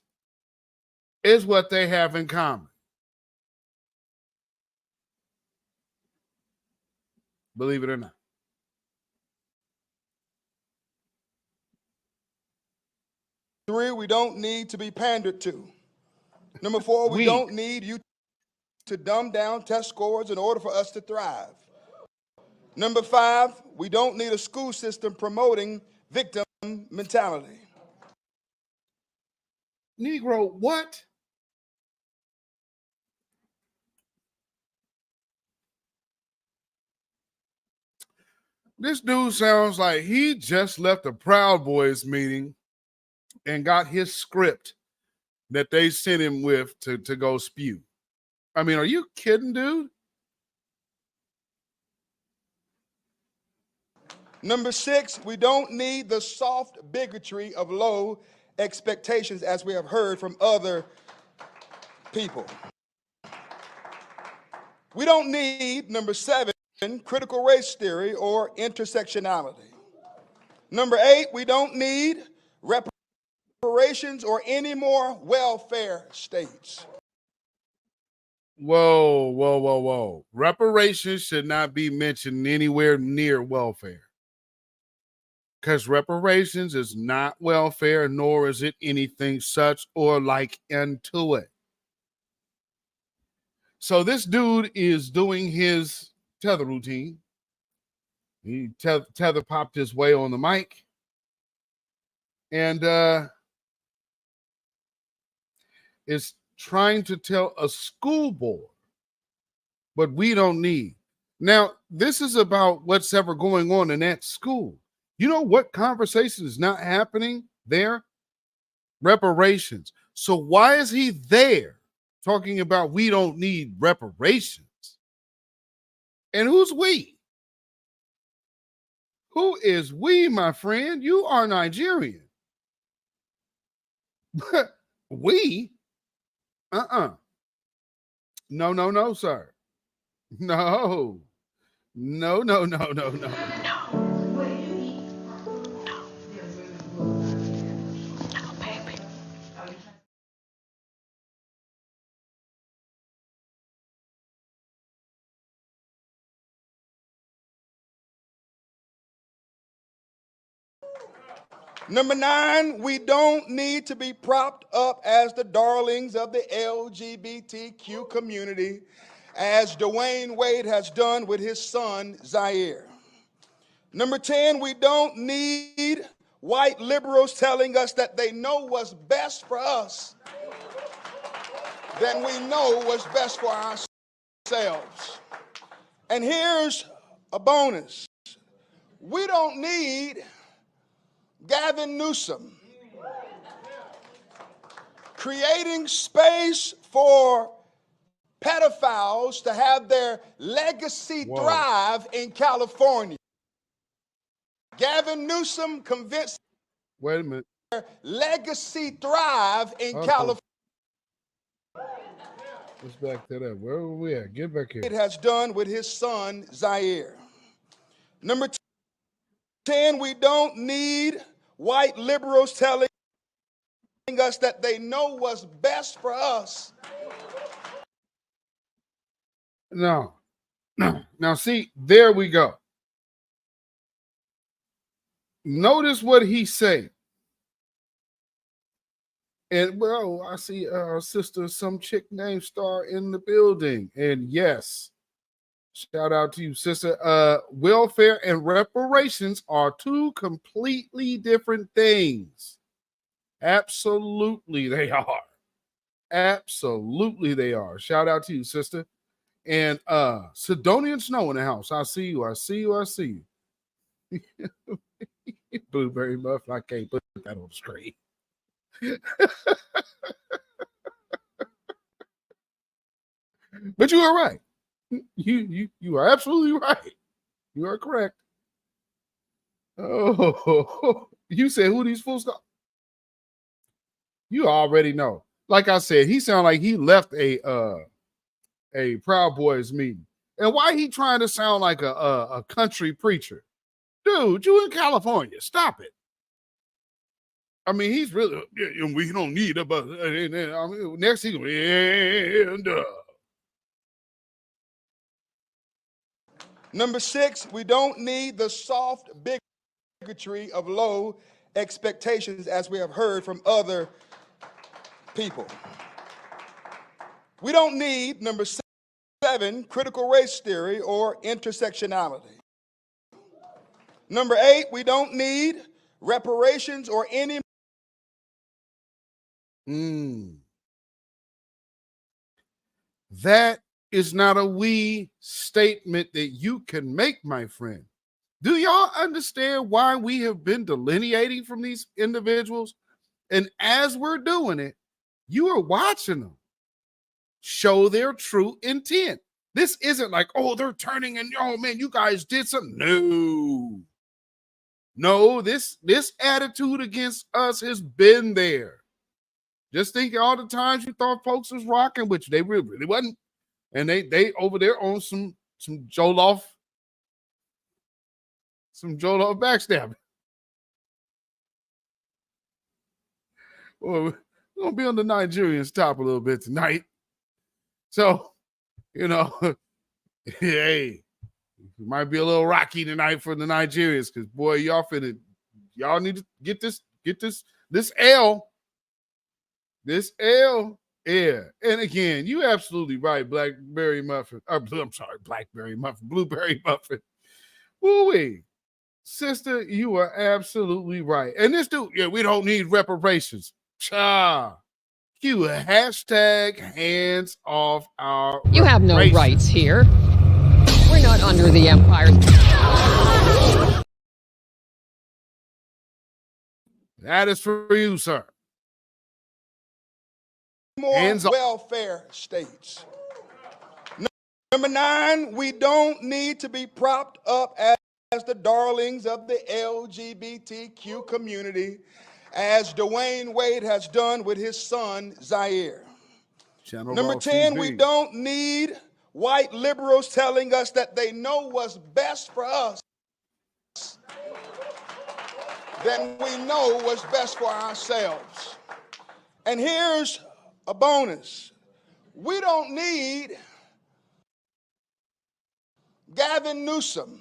is what they have in common. Believe it or not. Three, we don't need to be pandered to. Number four, we don't need you to dumb down test scores in order for us to thrive. Number five, we don't need a school system promoting victim mentality. Negro, what? This dude sounds like he just left a Proud Boys meeting and got his script that they sent him with to go spew. I mean, are you kidding, dude? Number six, we don't need the soft bigotry of low expectations as we have heard from other people. We don't need, number seven, critical race theory or intersectionality. Number eight, we don't need reparations or any more welfare states. Whoa, whoa, whoa, whoa. Reparations should not be mentioned anywhere near welfare. Because reparations is not welfare, nor is it anything such or like unto it. So this dude is doing his tether routine. He tether popped his way on the mic. And is trying to tell a school board what we don't need. Now, this is about what's ever going on in that school. You know what conversation is not happening there? Reparations. So why is he there talking about we don't need reparations? And who's we? Who is we, my friend? You are Nigerian. We? No, no, no, sir. No. No, no, no, no, no. Number nine, we don't need to be propped up as the darlings of the LGBTQ community, as Dwayne Wade has done with his son, Zaire. Number 10, we don't need white liberals telling us that they know what's best for us than we know what's best for ourselves. And here's a bonus. We don't need Gavin Newsom creating space for pedophiles to have their legacy thrive in California. Gavin Newsom convinced their legacy thrive in California. Let's back that up. Where were we at? Get back here. It has done with his son, Zaire. Number 10, we don't need white liberals telling us that they know what's best for us. No. Now, see, there we go. Notice what he said. And, well, I see our sister, some chick named Star in the building. And yes, shout out to you, sister. Welfare and reparations are two completely different things. Absolutely, they are. Absolutely, they are. Shout out to you, sister. And Sidonian Snow in the house. I see you. I see you. I see you. Blueberry muffin. I can't put that on the screen. But you are right. You are absolutely right. You are correct. Oh, you said who these fools got? You already know. Like I said, he sounded like he left a Proud Boys meeting. And why he trying to sound like a country preacher? Dude, you in California. Stop it. I mean, he's really, we don't need it, but next he and Number 6, we don't need the soft bigotry of low expectations as we have heard from other people. We don't need, number 7, critical race theory or intersectionality. Number 8, we don't need reparations or any. That is not a we statement that you can make, my friend. Do y'all understand why we have been delineating from these individuals? And as we're doing it, you are watching them show their true intent. This isn't like, oh, they're turning and, oh man, you guys did something. No, this attitude against us has been there. Just think all the times you thought folks was rocking with you. They really wasn't. And they over there on some Joloff backstabbing. Well, we're going to be on the Nigerians top a little bit tonight. So, hey, it might be a little rocky tonight for the Nigerians because, boy, y'all need to get this L. This L. Yeah. And again, you absolutely right, Blueberry Muffin. Woo-wee. Sister, you are absolutely right. And this dude, we don't need reparations. Cha. You hashtag hands off our You have no rights here. We're not under the empire. That is for you, sir. More welfare states. Number 9, we don't need to be propped up as the darlings of the LGBTQ community, as Dwayne Wade has done with his son, Zaire. Number 10, we don't need white liberals telling us that they know what's best for us than we know what's best for ourselves. And here's a bonus. We don't need Gavin Newsom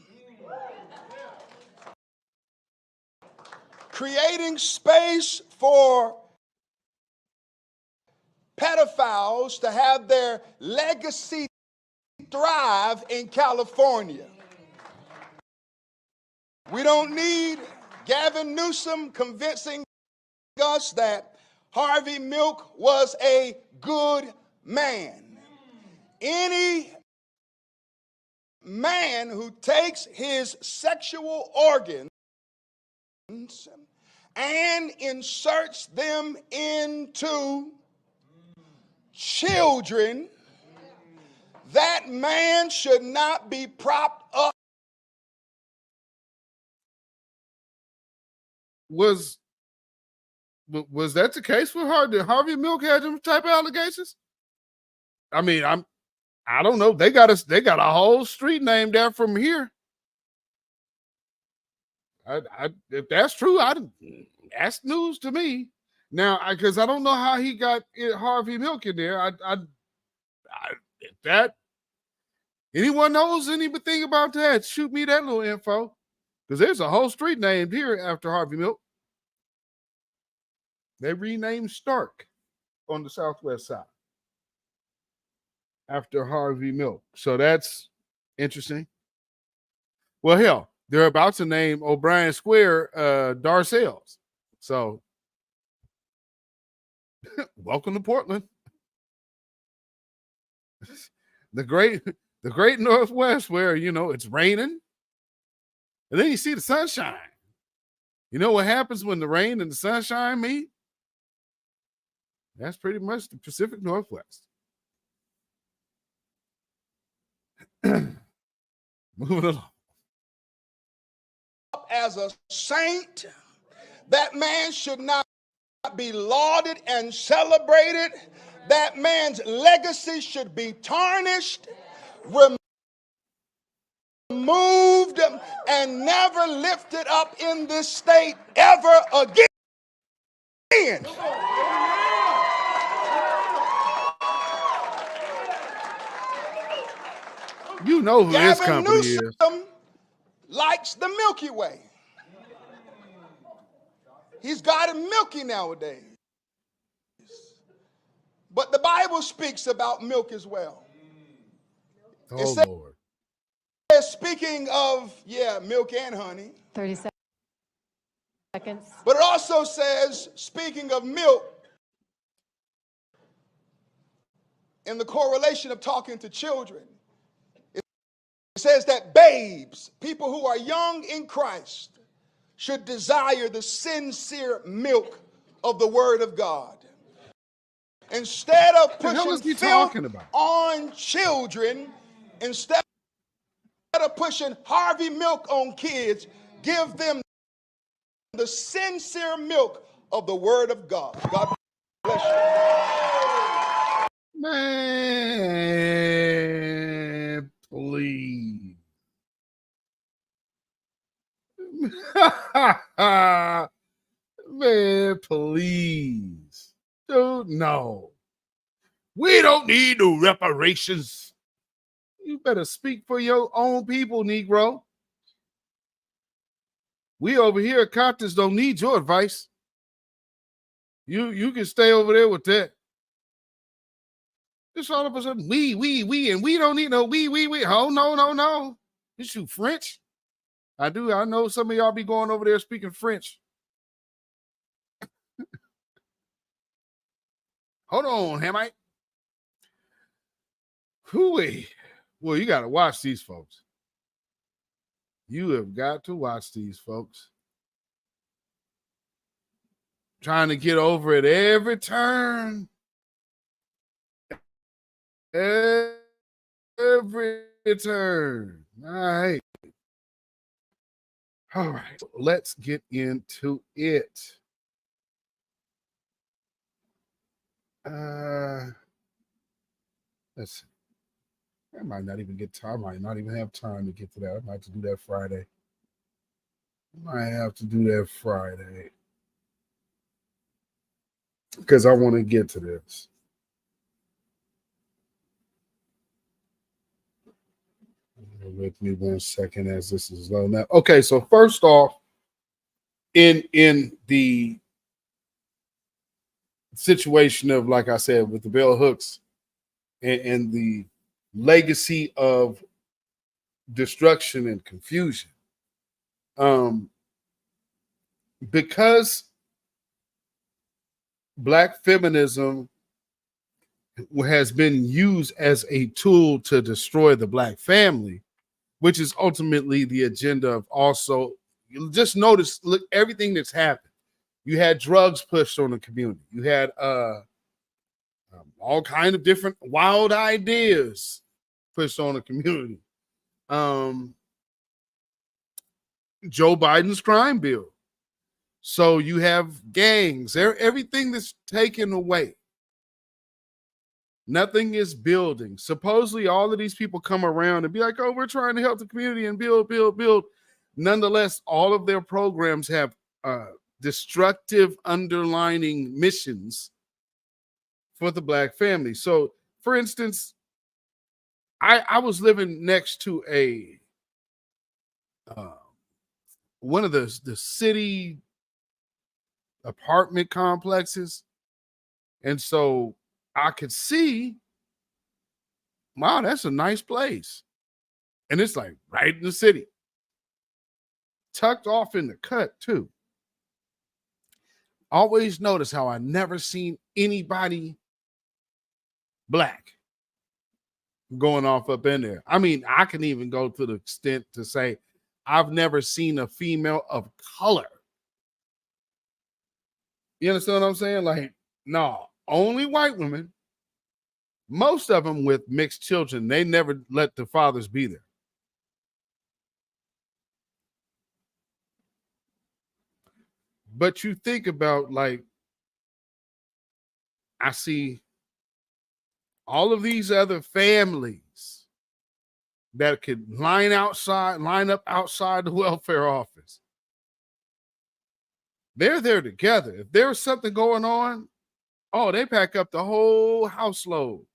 creating space for pedophiles to have their legacy thrive in California. We don't need Gavin Newsom convincing us that Harvey Milk was a good man. Any man who takes his sexual organs and inserts them into children, that man should not be propped up. Was that the case with her? Did Harvey Milk have them type of allegations? I mean, I don't know. They got a whole street named after from here. If that's true, that's news to me. Now, because I don't know how he got Harvey Milk in there. If that anyone knows anything about that, shoot me that little info. Because there's a whole street named here after Harvey Milk. They renamed Stark on the southwest side after Harvey Milk. So that's interesting. Well, hell, they're about to name O'Brien Square Darcells. So welcome to Portland. The great Northwest where, it's raining. And then you see the sunshine. You know what happens when the rain and the sunshine meet? That's pretty much the Pacific Northwest. Moving along. As a saint, that man should not be lauded and celebrated. That man's legacy should be tarnished, removed, and never lifted up in this state ever again. You know who this Gavin company is. Newsom likes the Milky Way. He's got it milky nowadays. But the Bible speaks about milk as well. Oh, says, Lord. Speaking of, milk and honey. 30 seconds. But it also says, speaking of milk, in the correlation of talking to children, it says that babes, people who are young in Christ, should desire the sincere milk of the Word of God. Instead of pushing filth on children, instead of pushing Harvey milk on kids, give them the sincere milk of the Word of God. God bless you. Man, please. Man, please. Dude, no. We don't need no reparations. You better speak for your own people, Negro. We over here at Copters don't need your advice. You can stay over there with that. Just all of a sudden, we, and we don't need no we. Oh, no. Is you French? I do. I know some of y'all be going over there speaking French. Hold on, Hamite. Hooey. Well, you got to watch these folks. You have got to watch these folks. Trying to get over it every turn. Every turn. All right. All right. Let's get into it. Let's see. I might not even get time. I might not even have time to get to that. I might have to do that Friday. Because I want to get to this. With me 1 second as this is low now. Okay, so first off, in the situation of, like I said, with the bell hooks and the legacy of destruction and confusion, because Black feminism has been used as a tool to destroy the Black family, which is ultimately the agenda of also, you just notice, look, everything that's happened. You had drugs pushed on the community. You had all kind of different wild ideas pushed on the community. Joe Biden's crime bill. So you have gangs, everything that's taken away. Nothing is building. Supposedly all of these people come around and be like, oh, we're trying to help the community and build. Nonetheless, all of their programs have destructive underlining missions for the Black family. So, for instance, I was living next to a one of the city apartment complexes, and so I could see, wow, that's a nice place, and it's like right in the city, tucked off in the cut too. Always notice how I never seen anybody Black going off up in there. I mean, I can even go to the extent to say I've never seen a female of color. You understand what I'm saying? Like, no, only white women Most of them with mixed children, they never let the fathers be there. But you think about, like, I see all of these other families that could line up outside the welfare office. They're there together. If there's something going on, oh, they pack up the whole house load.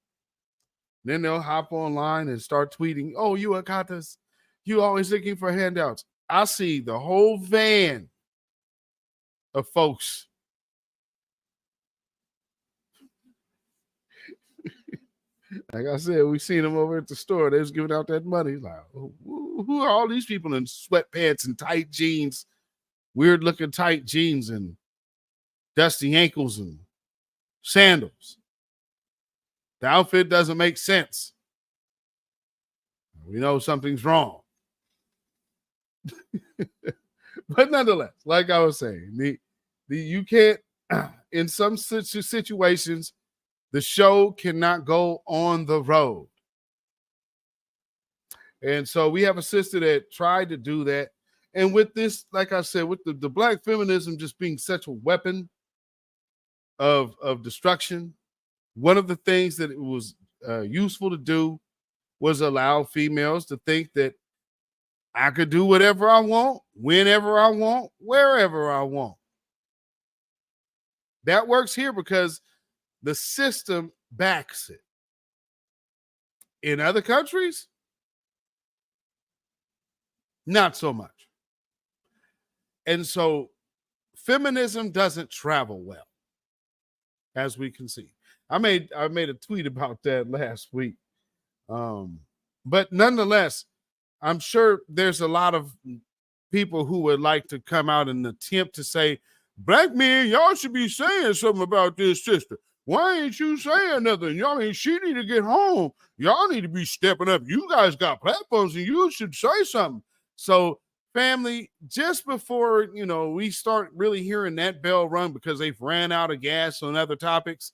Then they'll hop online and start tweeting, oh, you got this. You always looking for handouts. I see the whole van of folks. Like I said, we seen them over at the store. They was giving out that money. Like, who are all these people in sweatpants and tight jeans, weird looking tight jeans and dusty ankles and sandals? The outfit doesn't make sense. We know something's wrong. But nonetheless, like I was saying, you can't, in some situations, the show cannot go on the road. And so we have a sister that tried to do that. And with this, like I said, with the black feminism just being such a weapon of destruction, one of the things that it was useful to do was allow females to think that I could do whatever I want, whenever I want, wherever I want. That works here because the system backs it. In other countries, not so much. And so feminism doesn't travel well, as we can see. I made a tweet about that last week. But nonetheless, I'm sure there's a lot of people who would like to come out and attempt to say, black men, y'all should be saying something about this sister. Why ain't you saying nothing? Y'all mean she need to get home. Y'all need to be stepping up. You guys got platforms and you should say something. So, family, just before, we start really hearing that bell rung because they've ran out of gas on other topics,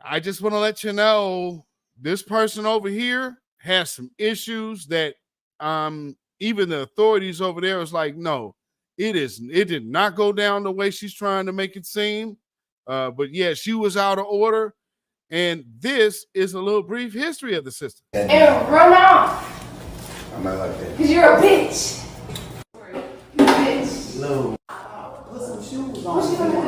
I just want to let you know this person over here has some issues that even the authorities over there is like, no, it did not go down the way she's trying to make it seem. But yeah, she was out of order. And this is a little brief history of the system. And run off. I'm not like that. Because you're a bitch. You bitch. No. Put some shoes on. What you gonna do?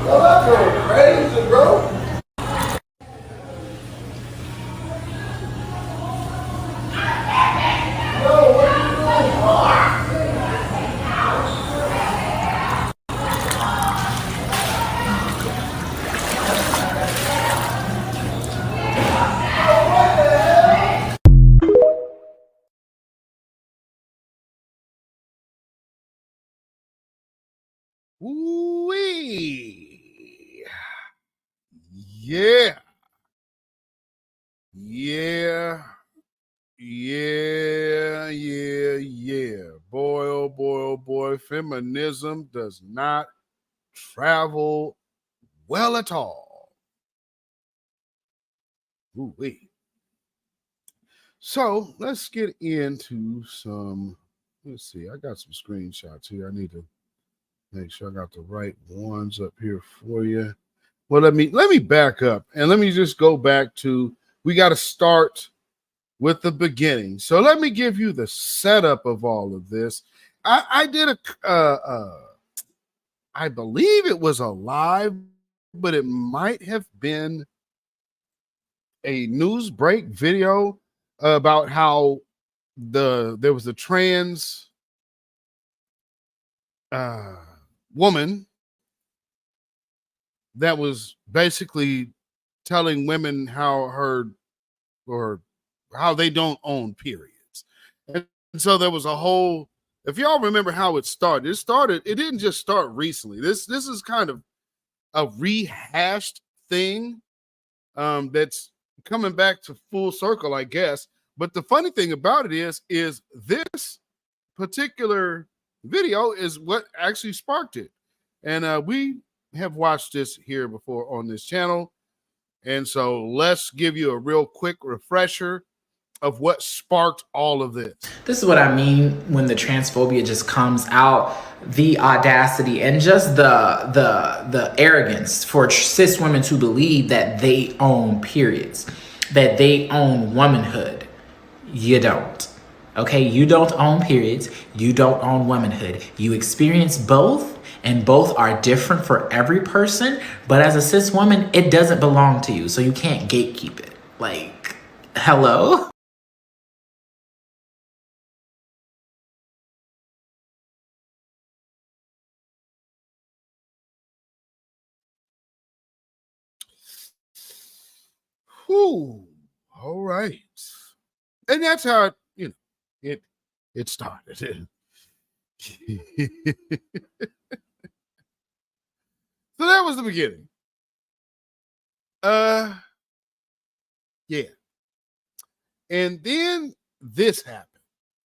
Yo, that girl crazy, bro. Wee. Yeah. Boy, oh boy, oh boy. Feminism does not travel well at all. Ooh-wee. So let's get into some. Let's see. I got some screenshots here. I need to make sure I got the right ones up here for you. Well, let me back up and let me just go back to, we got to start with the beginning. So let me give you the setup of all of this. I did I believe it was a live, but it might have been a news break video about how there was a trans woman that was basically telling women how they don't own periods. And so there was a whole, if y'all remember how it started, it didn't just start recently. This is kind of a rehashed thing that's coming back to full circle, I guess. But the funny thing about it is this particular video is what actually sparked it. And we have watched this here before on this channel. And so let's give you a real quick refresher of what sparked all of this. This is what I mean when the transphobia just comes out, the audacity and just the arrogance for cis women to believe that they own periods, that they own womanhood. You don't. Okay, you don't own periods, you don't own womanhood. You experience both, and both are different for every person, but as a cis woman, it doesn't belong to you, so you can't gatekeep it. Like, hello? Whew. All right. And that's how it started. So that was the beginning. Yeah. And then this happened.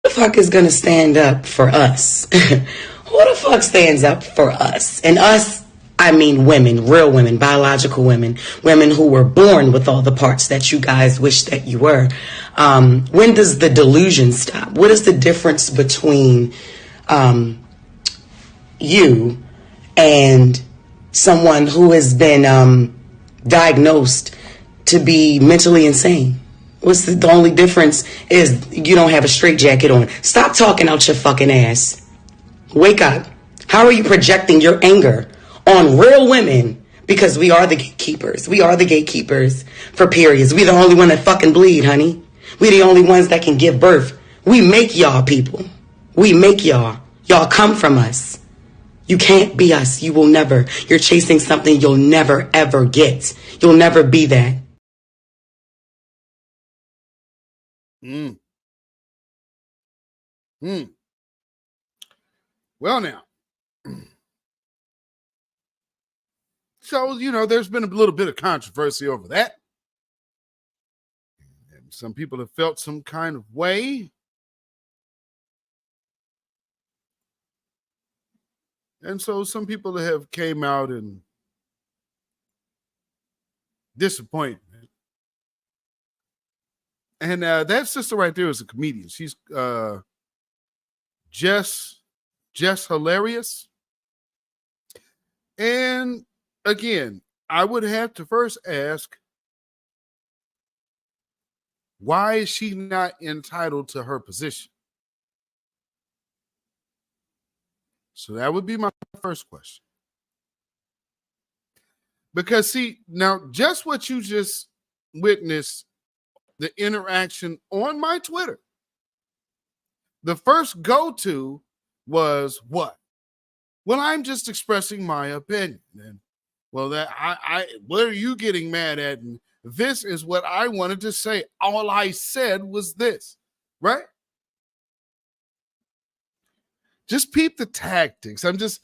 Who the fuck is gonna stand up for us? Who the fuck stands up for us? And us, I mean women, real women, biological women, women who were born with all the parts that you guys wish that you were. When does the delusion stop? What is the difference between you and someone who has been diagnosed to be mentally insane? What's the only difference is you don't have a straitjacket on. Stop talking out your fucking ass. Wake up. How are you projecting your anger on real women? Because we are the gatekeepers. We are the gatekeepers for periods. We the only one that fucking bleed, honey. We the only ones that can give birth. We make y'all people. We make y'all. Y'all come from us. You can't be us. You will never. You're chasing something you'll never, ever get. You'll never be that. Well, now, so, there's been a little bit of controversy over that. And some people have felt some kind of way. And so some people have came out and disappointment. And that sister right there is a comedian. She's Jess Hilarious. And again, I would have to first ask, why is she not entitled to her position? So that would be my first question. Because see, now just what you just witnessed, the interaction on my Twitter, the first go-to was what? Well, I'm just expressing my opinion. And well, that what are you getting mad at? And this is what I wanted to say. All I said was this, right? Just peep the tactics. I'm just,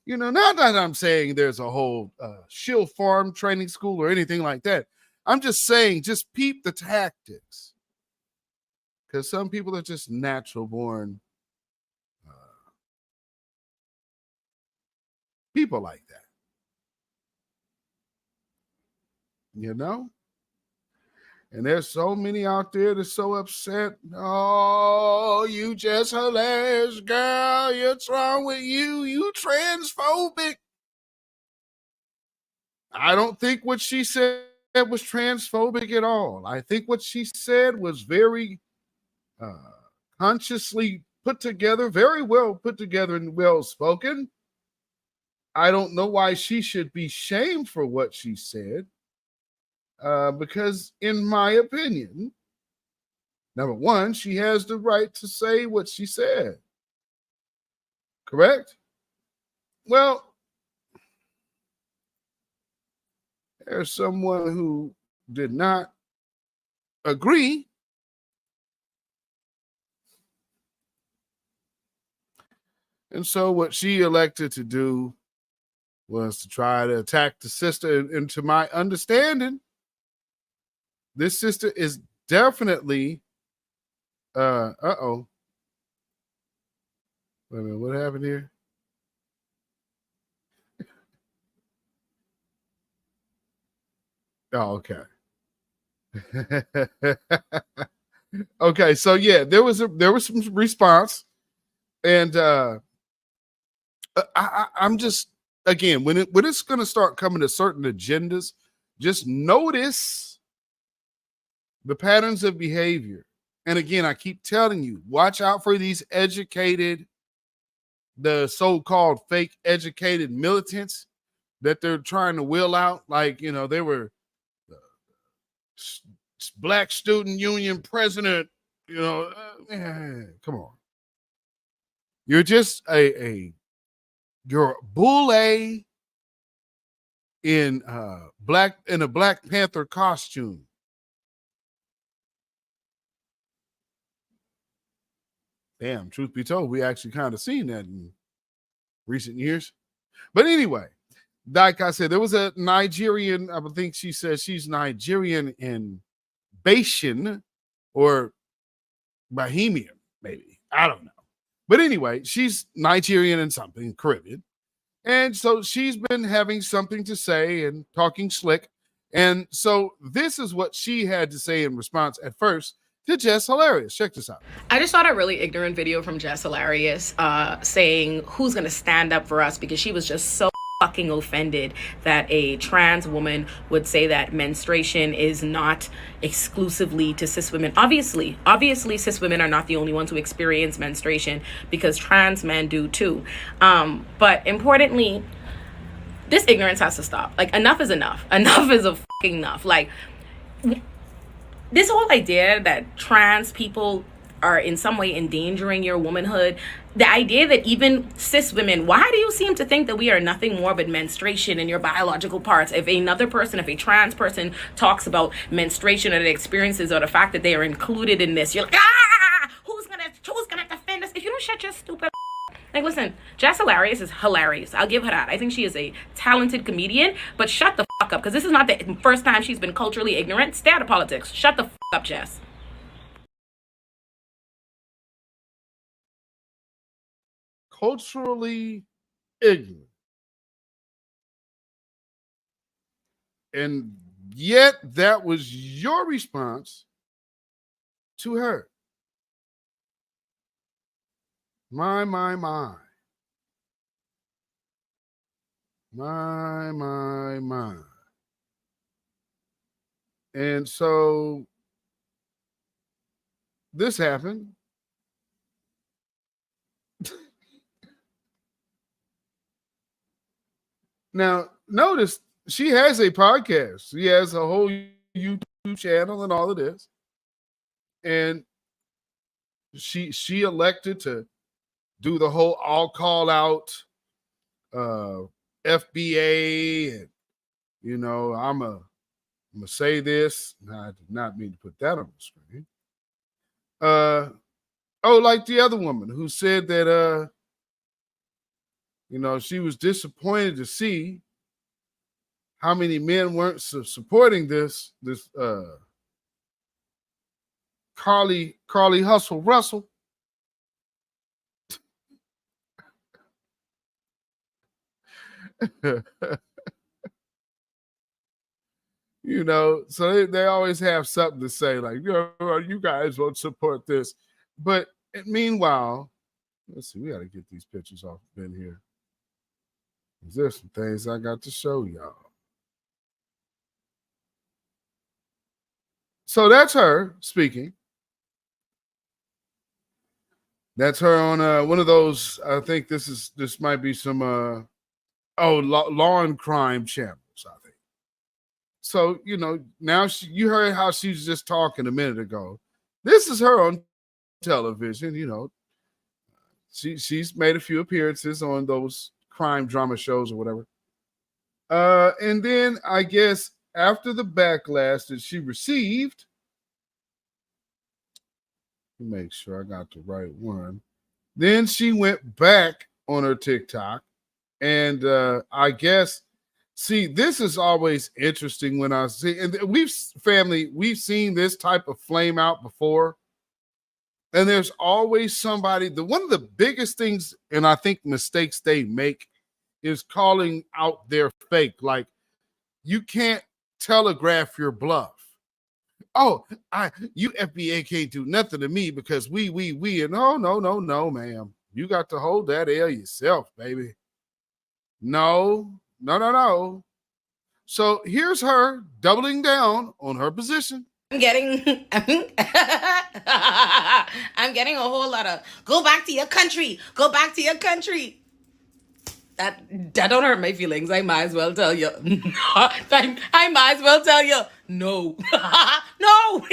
not that I'm saying there's a whole shield farm training school or anything like that. I'm just saying, just peep the tactics. Because some people are just natural born people like that. And there's so many out there that's so upset. Oh, you just hilarious, girl. What's wrong with you? You transphobic. I don't think what she said was transphobic at all. I think what she said was very consciously put together, very well put together and well spoken. I don't know why she should be shamed for what she said. Because in my opinion, number one, she has the right to say what she said. Correct? Well, there's someone who did not agree. And so what she elected to do was to try to attack the sister. And to my understanding, this sister is definitely Uh-oh. Wait a minute, what happened here? Oh, okay. Okay, so yeah, there was some response, and I'm just, again, when it's going to start coming to certain agendas, just notice the patterns of behavior. And again, I keep telling you, watch out for these educated, the so-called fake educated militants that they're trying to wheel out. Like, you know, they were Black Student Union president, you know, come on. You're just you're a bull in a Black Panther costume. Damn, truth be told, we actually kind of seen that in recent years. But anyway, like I said, there was a Nigerian, I think she says she's Nigerian and Bayesian or Bahamian, maybe. I don't know. But anyway, she's Nigerian and something, Caribbean. And so she's been having something to say and talking slick. And so this is what she had to say in response at first to Jess Hilarious. Check this out. I just saw a really ignorant video from Jess Hilarious saying who's going to stand up for us, because she was just so fucking offended that a trans woman would say that menstruation is not exclusively to cis women. Obviously cis women are not the only ones who experience menstruation, because trans men do too. But importantly, this ignorance has to stop. Like, enough is enough. Enough is a fucking enough. Like, this whole idea that trans people are in some way endangering your womanhood, the idea that even cis women, why do you seem to think that we are nothing more but menstruation in your biological parts? If a trans person talks about menstruation or their experiences or the fact that they are included in this, you're like, who's gonna defend us? If you don't shut your stupid like, listen, Jess Hilarious is hilarious. I'll give her that. I think she is a talented comedian, but shut the fuck up, because this is not the first time she's been culturally ignorant. Stay out of politics. Shut the fuck up, Jess. Culturally ignorant. And yet that was your response to her. My. My. And so this happened. Now, notice she has a podcast. She has a whole YouTube channel and all of this. And she elected to do the whole all call out FBA, and you know, I'm gonna say this. I did not mean to put that on the screen. Like the other woman who said that you know, she was disappointed to see how many men weren't supporting this Carlee Hustle Russell. You know, so they always have something to say, like, you know, you guys won't support this. But meanwhile, let's see, we got to get these pictures off in here. There's some things I got to show y'all. So that's her speaking. That's her on one of those. I think this might be some law and crime channels, I think. So, you know, now you heard how she was just talking a minute ago. This is her on television. You know, she's made a few appearances on those crime drama shows or whatever. And then I guess after the backlash that she received, make sure I got the right one. Then she went back on her TikTok, and I guess, see, this is always interesting when I see, and we've seen this type of flame out before. And there's always somebody. One of the biggest things, and I think mistakes they make, is calling out their fake. Like, you can't telegraph your bluff. Oh, you FBA can't do nothing to me because we. And no, ma'am. You got to hold that L yourself, baby. No. So here's her doubling down on her position. I'm getting a whole lot of go back to your country. That don't hurt my feelings. I might as well tell you. I might as well tell you. No. No.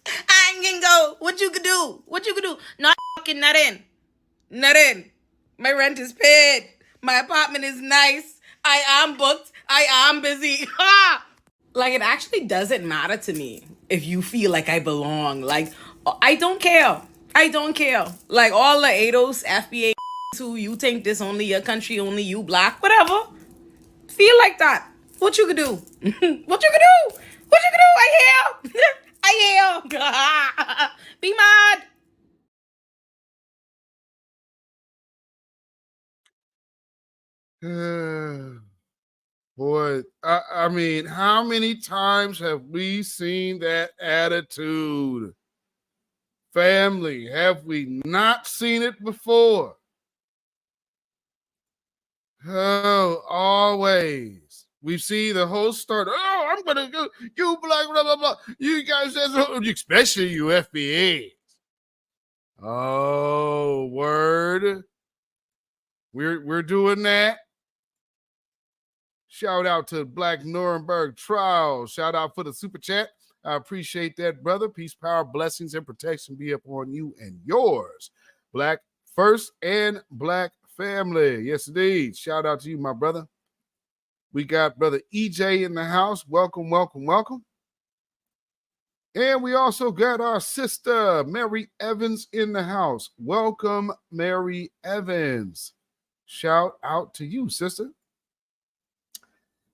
I ain't gonna go. What you could do? Not fucking nothing. My rent is paid. My apartment is nice. I am booked. I am busy. Like, it actually doesn't matter to me if you feel like I belong. Like, I don't care. Like, all the ADOS, FBA who you think this only your country, only you black, whatever. Feel like that. What you could do? I hear. Be mad. Boy, I mean, how many times have we seen that attitude? Family, have we not seen it before? Oh, always. We see the host start, oh, I'm going to go, you black, blah, blah, blah. You guys, especially you FBAs. Oh, word. We're doing that. Shout out to Black Nuremberg Trial. Shout out for the super chat. I appreciate that, brother. Peace, power, blessings, and protection be upon you and yours. Black first and black family. Yes, indeed. Shout out to you, my brother. We got brother EJ in the house. Welcome. And we also got our sister, Mary Evans, in the house. Welcome, Mary Evans. Shout out to you, sister.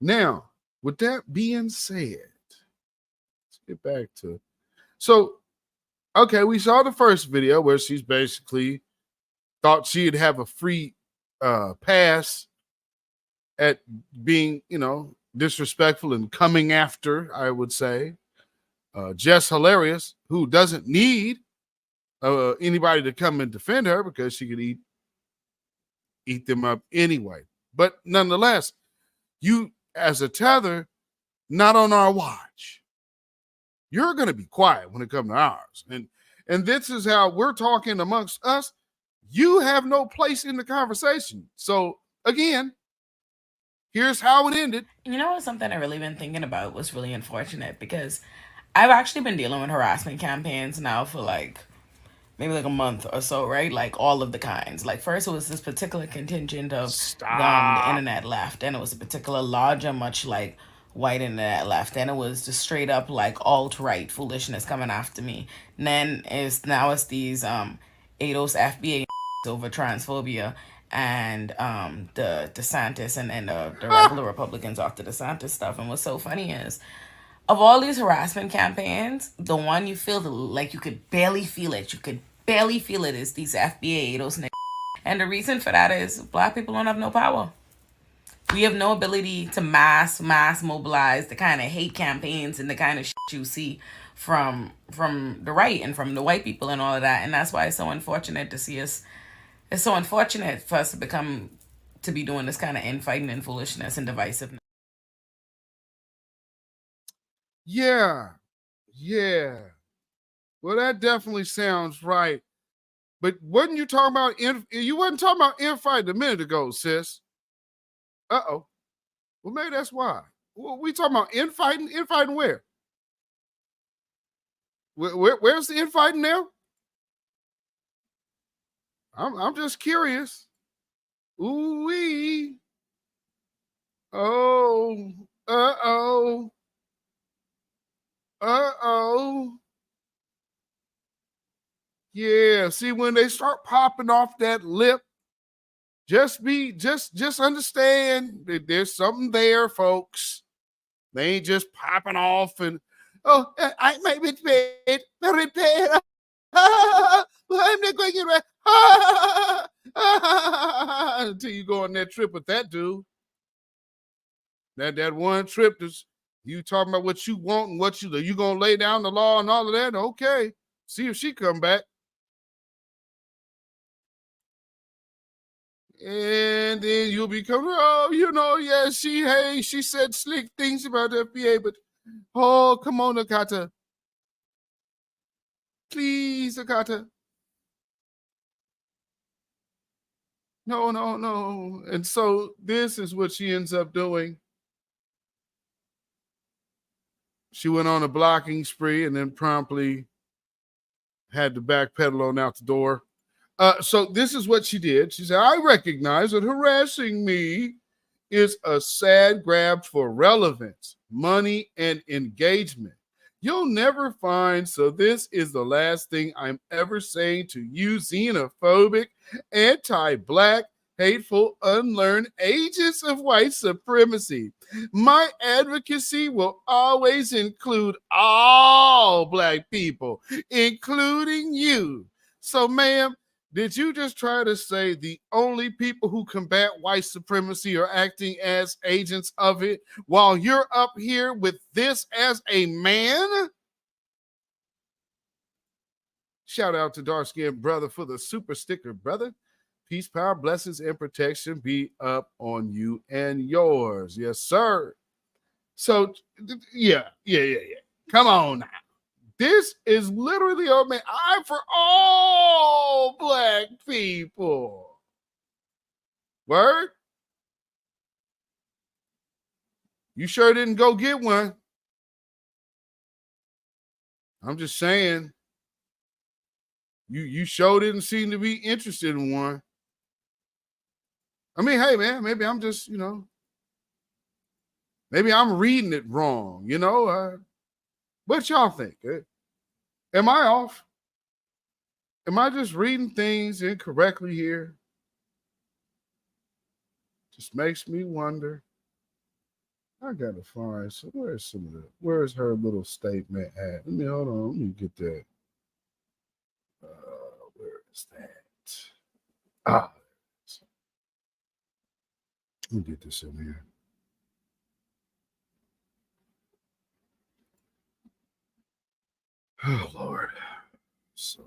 Now, with that being said, let's get back to. So, okay, we saw the first video where she's basically thought she'd have a free pass at being, disrespectful and coming after, I would say, Jess Hilarious, who doesn't need anybody to come and defend her because she could eat them up anyway. But nonetheless, you as a tether, not on our watch. You're going to be quiet when it comes to ours. And this is how we're talking amongst us. You have no place in the conversation. So again, here's how it ended. You know what? Something I've really been thinking about was really unfortunate because I've actually been dealing with harassment campaigns now for maybe a month or so, right? Like all of the kinds. Like first it was this particular contingent of the internet left, and it was a particular larger, much like white internet left, and it was just straight up like alt-right foolishness coming after me. And then it's these ADOS FBA over transphobia and the DeSantis and the regular Republicans after DeSantis stuff. And what's so funny is, of all these harassment campaigns, the one you feel like you could barely feel it. Is these FBA ADOS. And the reason for that is black people don't have no power. We have no ability to mass mobilize the kind of hate campaigns and the kind of shit you see from the right and from the white people and all of that. And that's why it's so unfortunate to see us. It's so unfortunate for us to be doing this kind of infighting and foolishness and divisiveness. Yeah. Well, that definitely sounds right. But wasn't you talking about you wasn't talking about infighting a minute ago, sis? Uh-oh. Well, maybe that's why. Well, we talking about infighting? Infighting where? Where's the infighting now? I'm just curious. Ooh-wee. Oh. Uh-oh. Yeah, see, when they start popping off that lip, just understand that there's something there, folks. They ain't just popping off and Oh, I may be paid. I'm not going to get right. Until you go on that trip with that dude. That one trip, you talking about what you want and what you gonna lay down the law and all of that. Okay, see if she come back. And then you'll be coming, yeah, she said slick things about FBA, but come on, Akata. Please, Akata. No. And so this is what she ends up doing. She went on a blocking spree and then promptly had to backpedal on out the door. So this is what she did. She said, I recognize that harassing me is a sad grab for relevance, money, and engagement. You'll never find, so this is the last thing I'm ever saying to you, xenophobic, anti-Black, hateful, unlearned agents of white supremacy. My advocacy will always include all Black people, including you. So, ma'am, did you just try to say the only people who combat white supremacy are acting as agents of it while you're up here with this as a man? Shout out to Dark Skin Brother for the super sticker, brother. Peace, power, blessings, and protection be up on you and yours. Yes, sir. So, yeah. Come on now. This is literally, oh man, I'm for all Black people. Word? You sure didn't go get one. I'm just saying. You sure didn't seem to be interested in one. I mean, hey man, maybe I'm just, maybe I'm reading it wrong, what y'all think? Am I off? Am I just reading things incorrectly here? Just makes me wonder. I gotta find where's her little statement at? Hold on, let me get that. Where is that? Let me get this in here. Oh Lord. So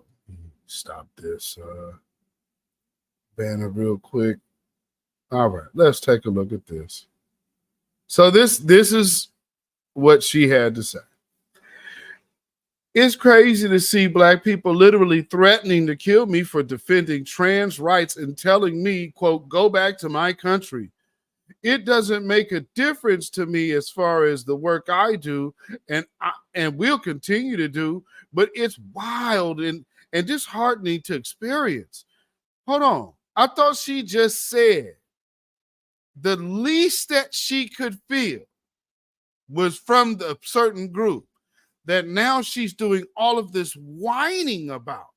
stop this banner real quick. All right, let's take a look at this. So this is what she had to say. It's crazy to see Black people literally threatening to kill me for defending trans rights and telling me, quote, go back to my country. It doesn't make a difference to me as far as the work I do and will continue to do, but it's wild and disheartening to experience. Hold on. I thought she just said the least that she could feel was from the certain group that now she's doing all of this whining about.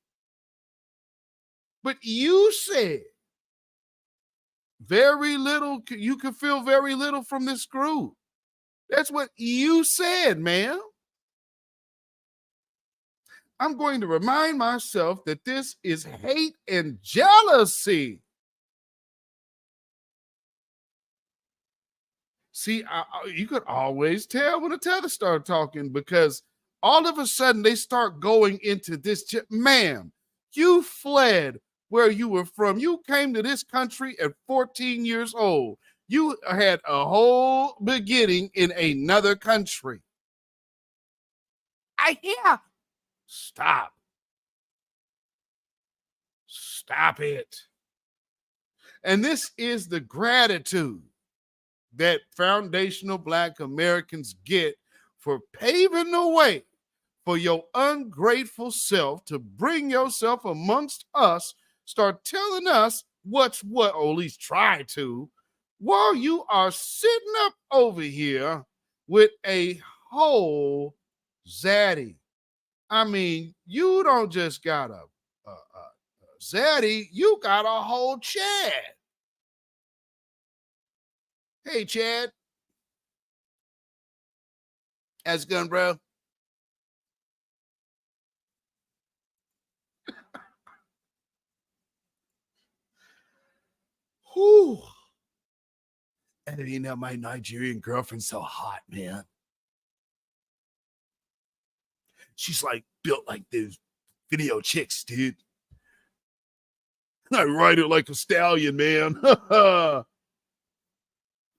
But you said very little, you could feel very little from this group. That's what you said, ma'am. I'm going to remind myself that this is hate and jealousy. See, you could always tell when the tether start talking because all of a sudden they start going into this. Ma'am, you fled where you were from. You came to this country at 14 years old. You had a whole beginning in another country. I hear. Stop. Stop it. And this is the gratitude that foundational Black Americans get for paving the way for your ungrateful self to bring yourself amongst us, start telling us what's what, or at least try to, while you are sitting up over here with a whole zaddy. I mean, you don't just got a zaddy, you got a whole Chad. Hey, Chad. How's it going, bro? Whew. And you know, my Nigerian girlfriend's so hot, man. She's like built like those video chicks, dude. I ride her like a stallion, man. I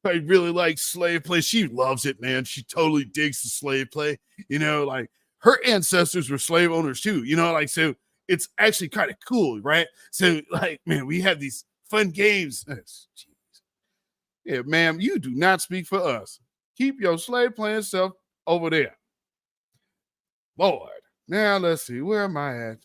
really like slave play. She loves it, man. She totally digs the slave play. You know, like her ancestors were slave owners too. You know, like, so it's actually kind of cool, right? So, like, man, we have these fun games. Yeah, ma'am, you do not speak for us. Keep your slave playing self over there. Lord. Now, let's see. Where am I at?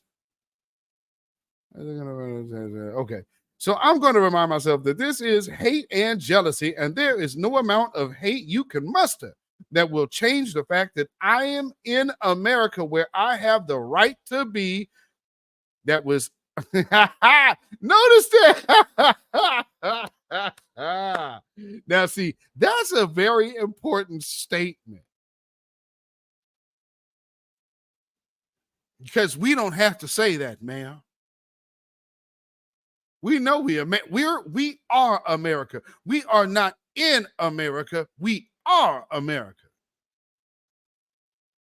Okay. So I'm going to remind myself that this is hate and jealousy, and there is no amount of hate you can muster that will change the fact that I am in America where I have the right to be. That was notice that. Now, see, that's a very important statement. Because we don't have to say that, ma'am. We know we are America. We are not in America. We are America.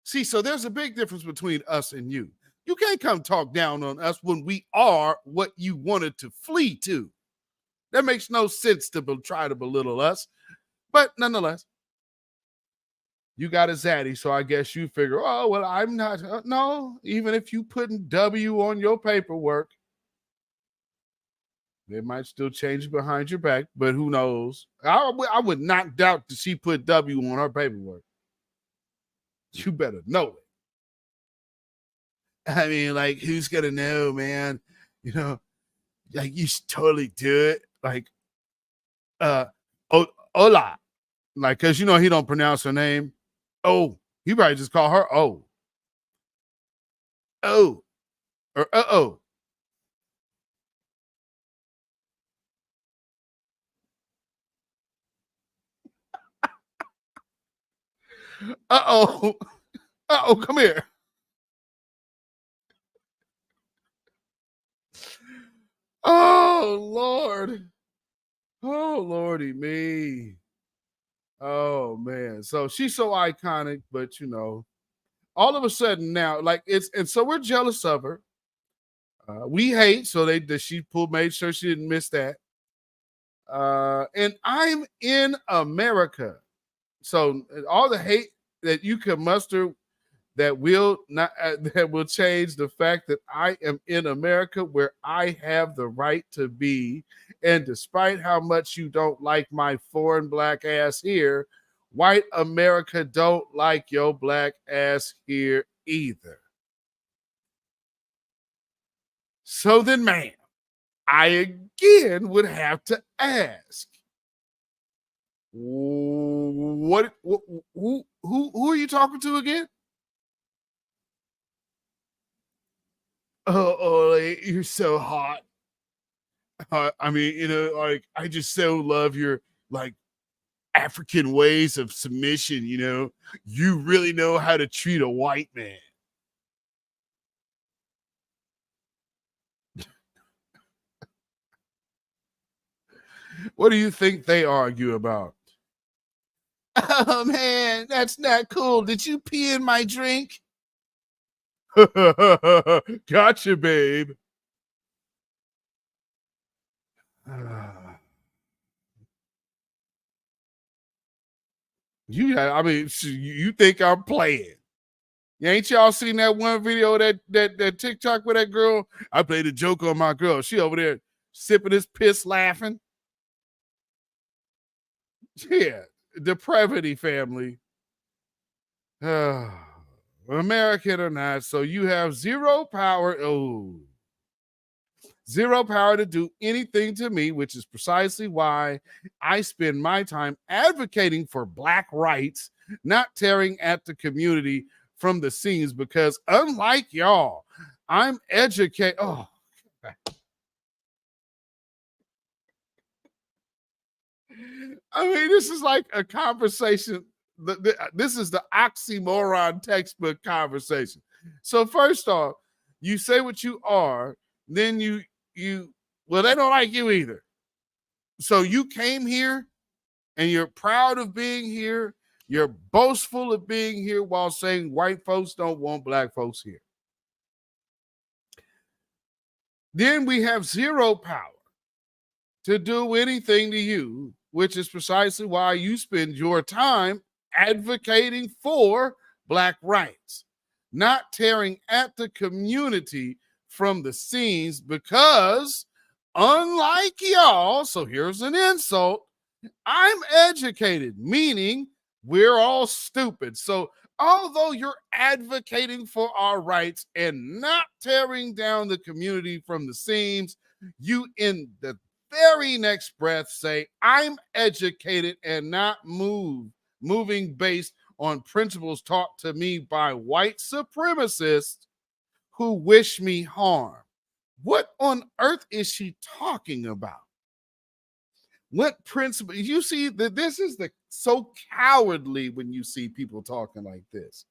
See, so there's a big difference between us and you. You can't come talk down on us when we are what you wanted to flee to. That makes no sense to try to belittle us. But nonetheless, you got a zaddy, so I guess you figure, oh, well, I'm not. No, even if you putting W on your paperwork, they might still change behind your back, but who knows? I would not doubt that she put W on her paperwork. You better know it. I mean, like, who's gonna know, man? You know, like, you should totally do it. Like, Ola, like, cause you know he don't pronounce her name. Oh, he probably just call her O. Oh, or uh-oh. Uh-oh. Uh-oh, come here. Oh, Lord. Oh, Lordy me. Oh, man. So she's so iconic, but, you know, all of a sudden now, like, and so we're jealous of her. We hate, so she made sure she didn't miss that. And I'm in America. So all the hate that you can muster that will change the fact that I am in America where I have the right to be. And despite how much you don't like my foreign black ass here, white America don't like your black ass here either. So then, ma'am, I again would have to ask, who are you talking to again? Oh, you're so hot. I mean, you know, like, I just so love your, like, African ways of submission, you know. You really know how to treat a white man. What do you think they argue about? Oh, man, that's not cool. Did you pee in my drink? Gotcha, babe. You think I'm playing? Ain't y'all seen that one video that TikTok with that girl? I played a joke on my girl. She over there sipping this piss laughing. Yeah, depravity family. American or not, so you have zero power. Oh, zero power to do anything to me, which is precisely why I spend my time advocating for black rights, not tearing at the community from the scenes, because unlike y'all, I'm educated. Oh, I mean, this is like a conversation. This is the oxymoron textbook conversation. So first off, you say what you are, then you well, they don't like you either. So you came here and you're proud of being here. You're boastful of being here while saying white folks don't want black folks here. Then we have zero power to do anything to you, which is precisely why you spend your time advocating for black rights, not tearing at the community from the scenes, because unlike y'all, so here's an insult, I'm educated, meaning we're all stupid. So although you're advocating for our rights and not tearing down the community from the seams, you in the very next breath say, I'm educated and not moving based on principles taught to me by white supremacists who wish me harm. What on earth is she talking about? What principle? You see that this is so cowardly when you see people talking like this.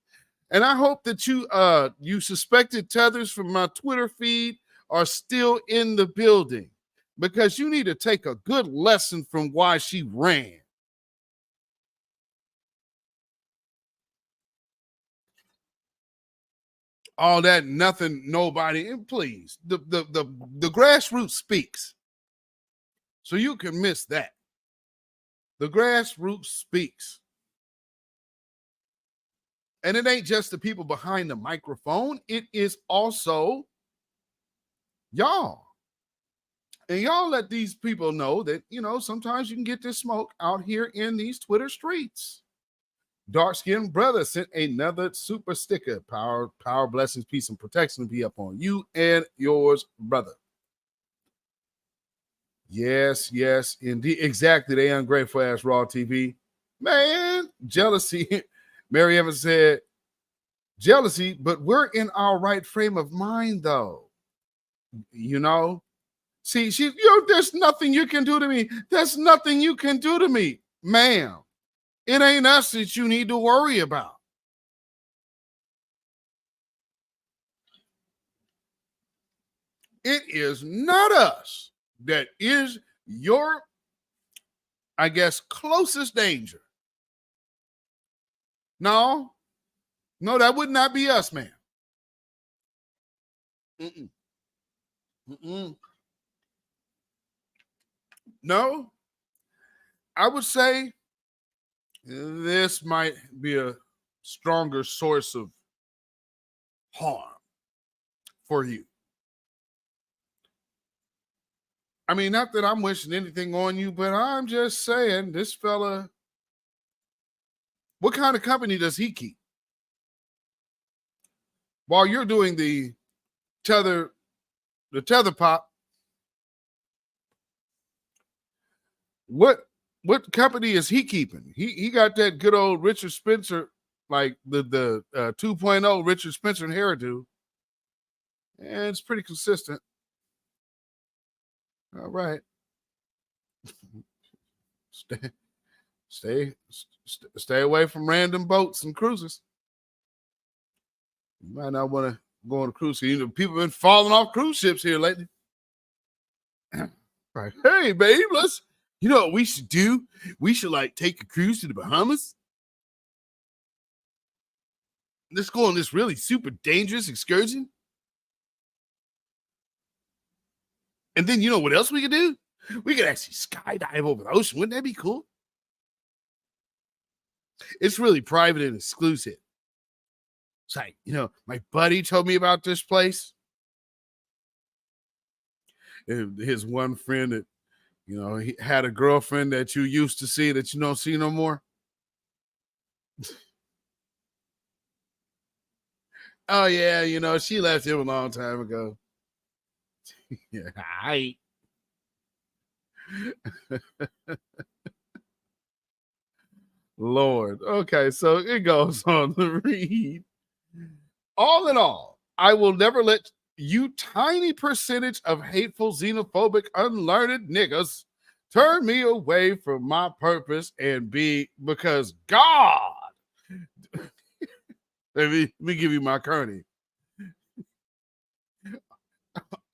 And I hope that you suspected tethers from my Twitter feed are still in the building, because you need to take a good lesson from why she ran. All that nothing, nobody, and please, the grassroots speaks. So you can miss that. The grassroots speaks. And it ain't just the people behind the microphone. It is also y'all. And y'all let these people know that, sometimes you can get this smoke out here in these Twitter streets. Dark-skinned brother sent another super sticker. Power, blessings, peace, and protection be up on you and yours, brother. Yes, indeed. Exactly. They ungrateful ass Raw TV. Man, jealousy. Mary Evans said, jealousy, but we're in our right frame of mind, though. See, there's nothing you can do to me. There's nothing you can do to me, ma'am. It ain't us that you need to worry about. It is not us that is your, I guess, closest danger. No, that would not be us, man. No, I would say this might be a stronger source of harm for you. I mean, not that I'm wishing anything on you, but I'm just saying, this fella, what kind of company does he keep? While you're doing the tether pop, what company is he keeping? He got that good old Richard Spencer, like the 2.0 Richard Spencer hairdo, and it's pretty consistent. All right. Stay away from random boats and cruises. You might not want to go on a cruise. People have been falling off cruise ships here lately. Right. Hey, babe, you know what we should do? We should take a cruise to the Bahamas. Let's go on this really super dangerous excursion. And then you know what else we could do? We could actually skydive over the ocean. Wouldn't that be cool? It's really private and exclusive. It's like, my buddy told me about this place. And his one friend that, he had a girlfriend that you used to see that you don't see no more. Oh, yeah, she left him a long time ago. Yeah, hi. Lord. Okay, so it goes on to read. All in all, I will never let you tiny percentage of hateful, xenophobic, unlearned niggas turn me away from my purpose and because God. let me give you my Kearney.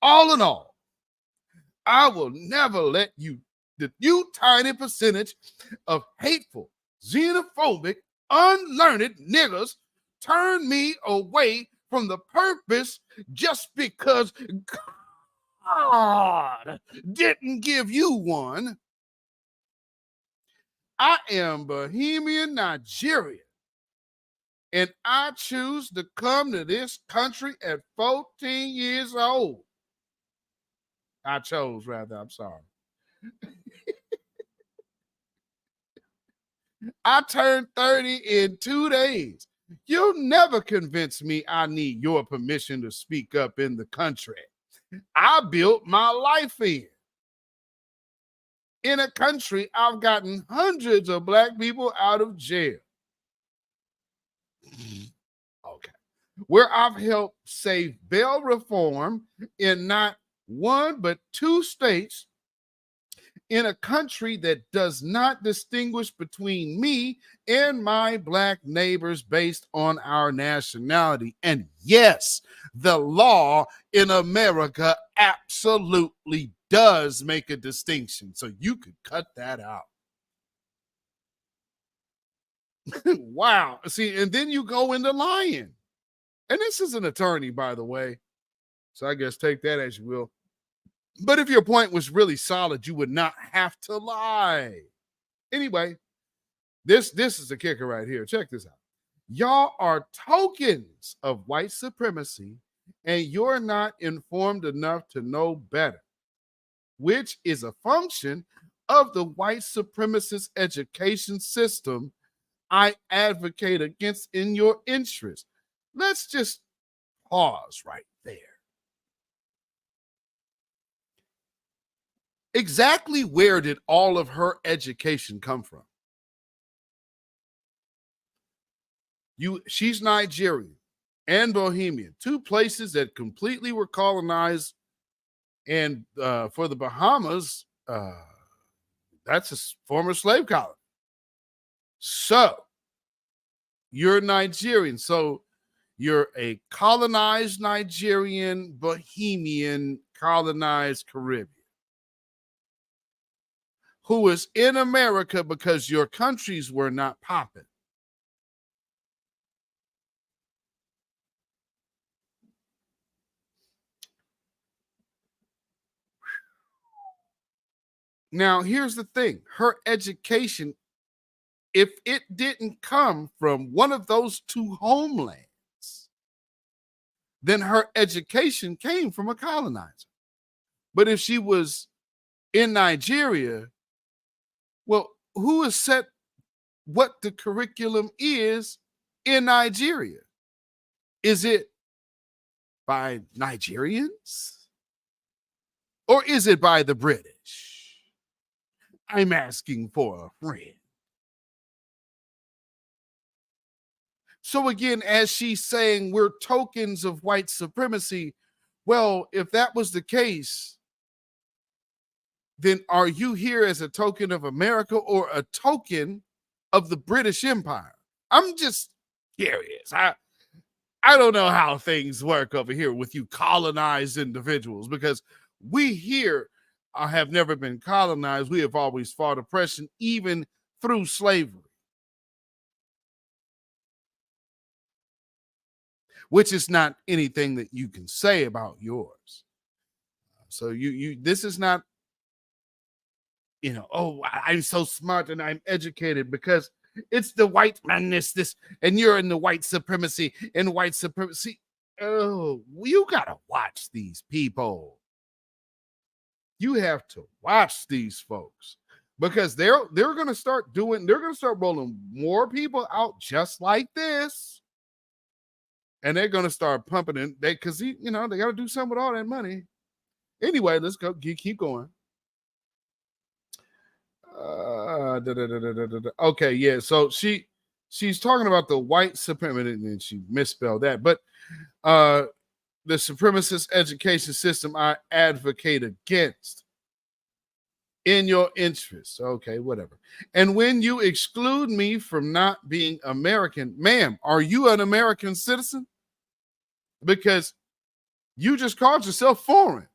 All in all, I will never let you the you tiny percentage of hateful, xenophobic, unlearned niggas turn me away from the purpose just because God didn't give you one. I am Bohemian Nigeria, and I choose to come to this country at 14 years old. I chose, rather, I'm sorry. I turned 30 in 2 days. You'll never convince me I need your permission to speak up in the country I built my life in a country I've gotten hundreds of black people out of jail. Okay. Where I've helped save bail reform in not one but 2 states, in a country that does not distinguish between me and my black neighbors based on our nationality. And yes, the law in America absolutely does make a distinction. So you could cut that out. Wow. See, and then you go into lying. And this is an attorney, by the way. So I guess take that as you will. But if your point was really solid, you would not have to lie. Anyway, this is the kicker right here. Check this out. Y'all are tokens of white supremacy, and you're not informed enough to know better, which is a function of the white supremacist education system I advocate against in your interest. Let's just pause right there. Exactly where did all of her education come from? She's Nigerian and Bohemian, 2 places that completely were colonized. And for the Bahamas, that's a former slave colony. So you're Nigerian. So you're a colonized Nigerian, Bohemian, colonized Caribbean, who was in America because your countries were not popping. Now, here's the thing. Her education, if it didn't come from one of those 2 homelands, then her education came from a colonizer. But if she was in Nigeria, well, who has set what the curriculum is in Nigeria? Is it by Nigerians? Or is it by the British? I'm asking for a friend. So again, as she's saying, we're tokens of white supremacy. Well, if that was the case, then are you here as a token of America or a token of the British Empire? I'm just curious. I don't know how things work over here with you colonized individuals, because we here have never been colonized. We have always fought oppression, even through slavery, which is not anything that you can say about yours. So this is not, oh, I'm so smart and I'm educated, because it's the white manness, this, and you're in the white supremacy and white supremacy. Oh, you gotta watch these people. You have to watch these folks, because they're going to start rolling more people out just like this. And they're going to start pumping in because they got to do something with all that money. Anyway, let's go. Keep going. Okay, yeah. So she's talking about the white supremacy, and she misspelled that. But the supremacist education system I advocate against in your interests. Okay, whatever. And when you exclude me from not being American, ma'am, are you an American citizen? Because you just called yourself foreign.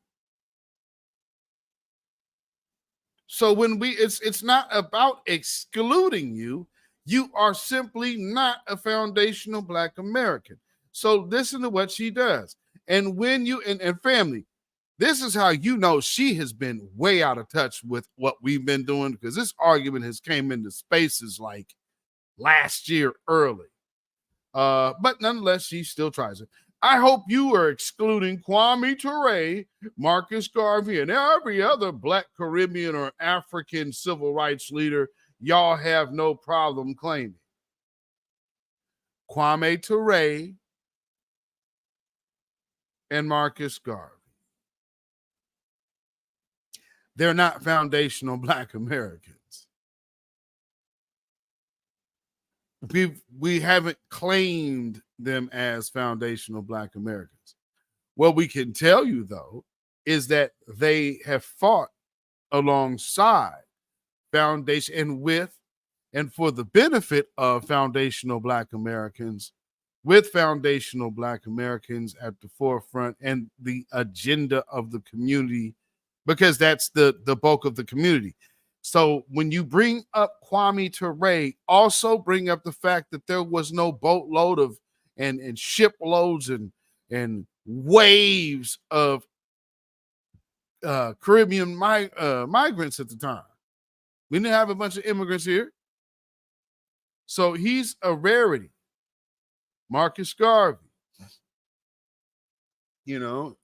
So when it's not about excluding you. You are simply not a foundational Black American. So listen to what she does. And when you, and family, this is how you know she has been way out of touch with what we've been doing, because this argument has came into spaces like last year early. But nonetheless, she still tries it. I hope you are excluding Kwame Ture, Marcus Garvey, and every other Black, Caribbean, or African civil rights leader y'all have no problem claiming. Kwame Ture and Marcus Garvey. They're not foundational Black Americans. We haven't claimed them as foundational Black Americans. What we can tell you, though, is that they have fought alongside foundation and with and for the benefit of foundational Black Americans, with foundational Black Americans at the forefront and the agenda of the community, because that's the bulk of the community. So when you bring up Kwame Ture, also bring up the fact that there was no boatload of and shiploads and waves of Caribbean migrants at the time. We didn't have a bunch of immigrants here. So he's a rarity. Marcus Garvey. You know,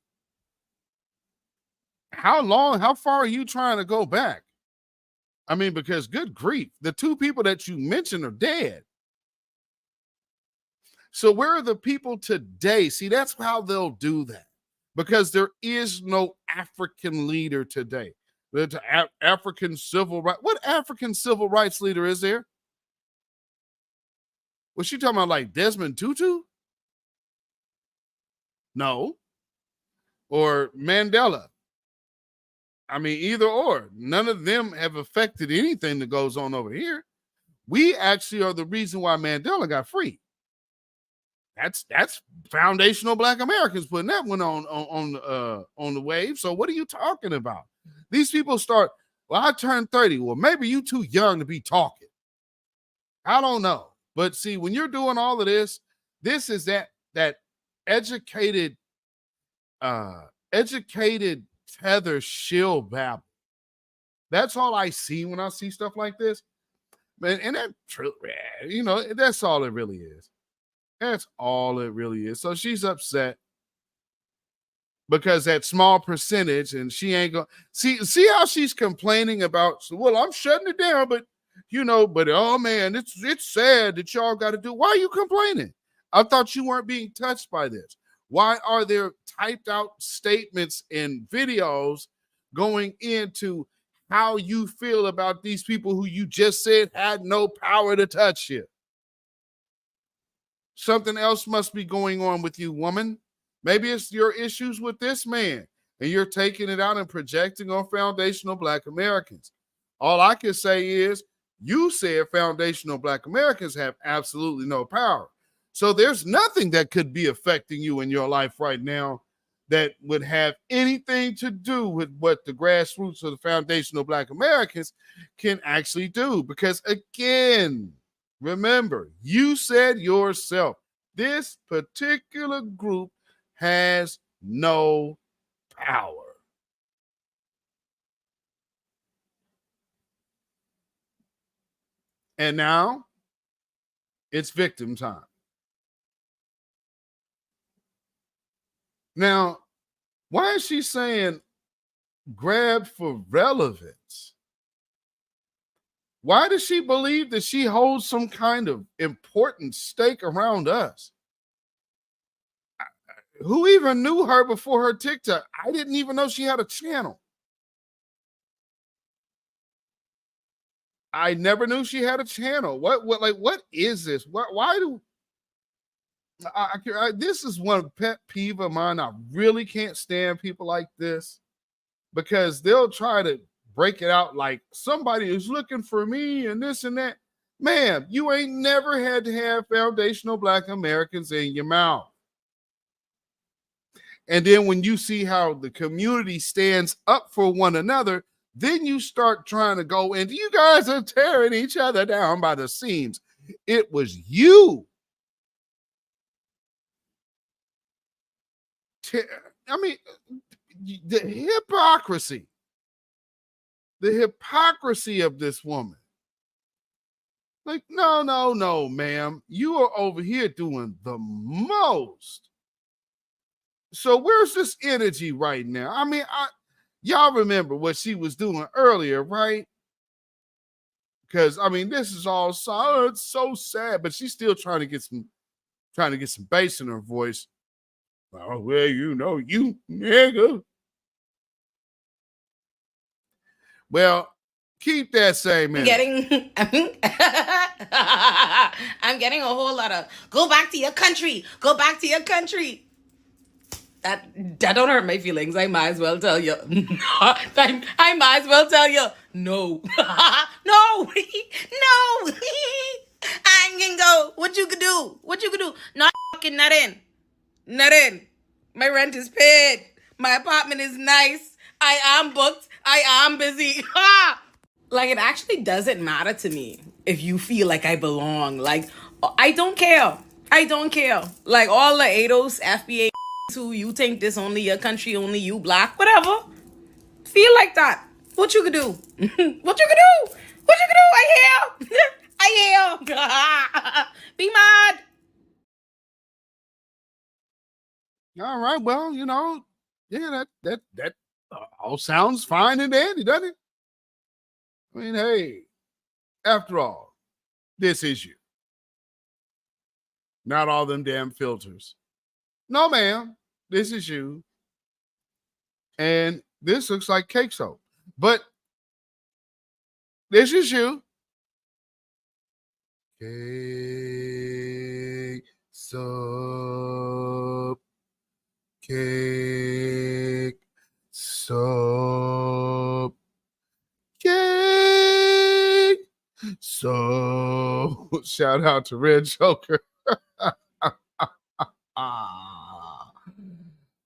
how far are you trying to go back? I mean, because good grief, the two people that you mentioned are dead. So where are the people today? See, that's how they'll do that, because there is no African leader today. There's African civil rights. What African civil rights leader is there? Was she talking about like Desmond Tutu? No. Or Mandela? I mean, either or. None of them have affected anything that goes on over here. We actually are the reason why Mandela got free. That's foundational Black Americans putting that one on the wave. So what are you talking about? These people start, well, I turned 30. Well, maybe you too young to be talking. I don't know. But see, when you're doing all of this is that educated tether shill babble. That's all I see when I see stuff like this. Man, and that, you know, that's all it really is. That's all it really is. So she's upset because that small percentage, and she ain't going to see how she's complaining about, well, I'm shutting it down, but you know, but oh man, it's sad that y'all got to do. Why are you complaining? I thought you weren't being touched by this. Why are there typed out statements and videos going into how you feel about these people who you just said had no power to touch you? Something else must be going on with you, woman. Maybe it's your issues with this man, and you're taking it out and projecting on foundational Black Americans. All I can say is, you said foundational Black Americans have absolutely no power. So there's nothing that could be affecting you in your life right now that would have anything to do with what the grassroots of the foundational Black Americans can actually do. Because again, remember, you said yourself, this particular group has no power. And now it's victim time. Now, why is she saying grabbed for relevance? Why does she believe that she holds some kind of important stake around us? Who even knew her before her TikTok? I didn't even know she had a channel. I never knew she had a channel. What is this? Why do this is one pet peeve of mine. I really can't stand people like this, because they'll try to break it out like somebody is looking for me and this and that. Ma'am, you ain't never had to have foundational Black Americans in your mouth. And then when you see how the community stands up for one another, Then you start trying to go into, you guys are tearing each other down by the seams. It was you. I mean, the hypocrisy of this woman. Like, no, ma'am. You are over here doing the most. So where's this energy right now? I mean, y'all remember what she was doing earlier, right? Because I mean, this is all it's so sad, but she's still trying to get some bass in her voice. Oh, well, you nigga. Well, keep that same energy. I'm getting a whole lot of go back to your country. Go back to your country. That don't hurt my feelings. I might as well tell you. I might as well tell you. No. No. No. I ain't gonna go. What you could do? Not fucking nothing. Nothing. My rent is paid. My apartment is nice. I am booked. I am busy. Like, it actually doesn't matter to me if you feel like I belong. Like, I don't care. Like, all the ADOS, FBA who you think this only your country, only you black, whatever. Feel like that. What you could do? I hear. Be mad. All right, well, yeah, that all sounds fine and dandy, doesn't it? I mean, hey, after all, this is you. Not all them damn filters. No, ma'am, this is you. And this looks like cake soap. But this is you. Cake soap. Cake soap. Cake soap. Shout out to Red Joker.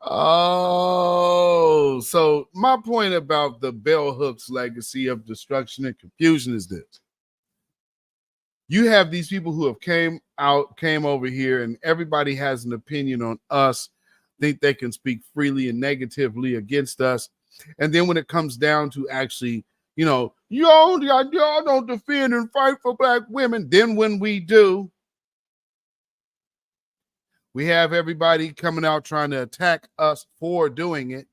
Oh, so my point about the bell hooks legacy of destruction and confusion is this. You have these people who have came over here, and everybody has an opinion on us, think they can speak freely and negatively against us. And then when it comes down to actually, y'all don't defend and fight for black women. Then when we do, we have everybody coming out trying to attack us for doing it.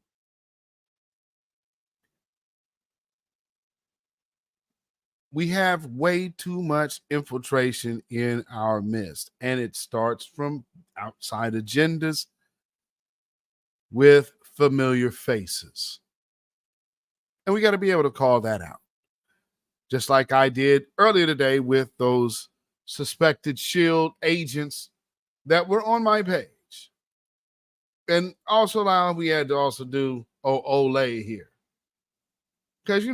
We have way too much infiltration in our midst, and it starts from outside agendas with familiar faces. And we got to be able to call that out. Just like I did earlier today with those suspected SHIELD agents that were on my page. And also now we had to also do Olay here. Because,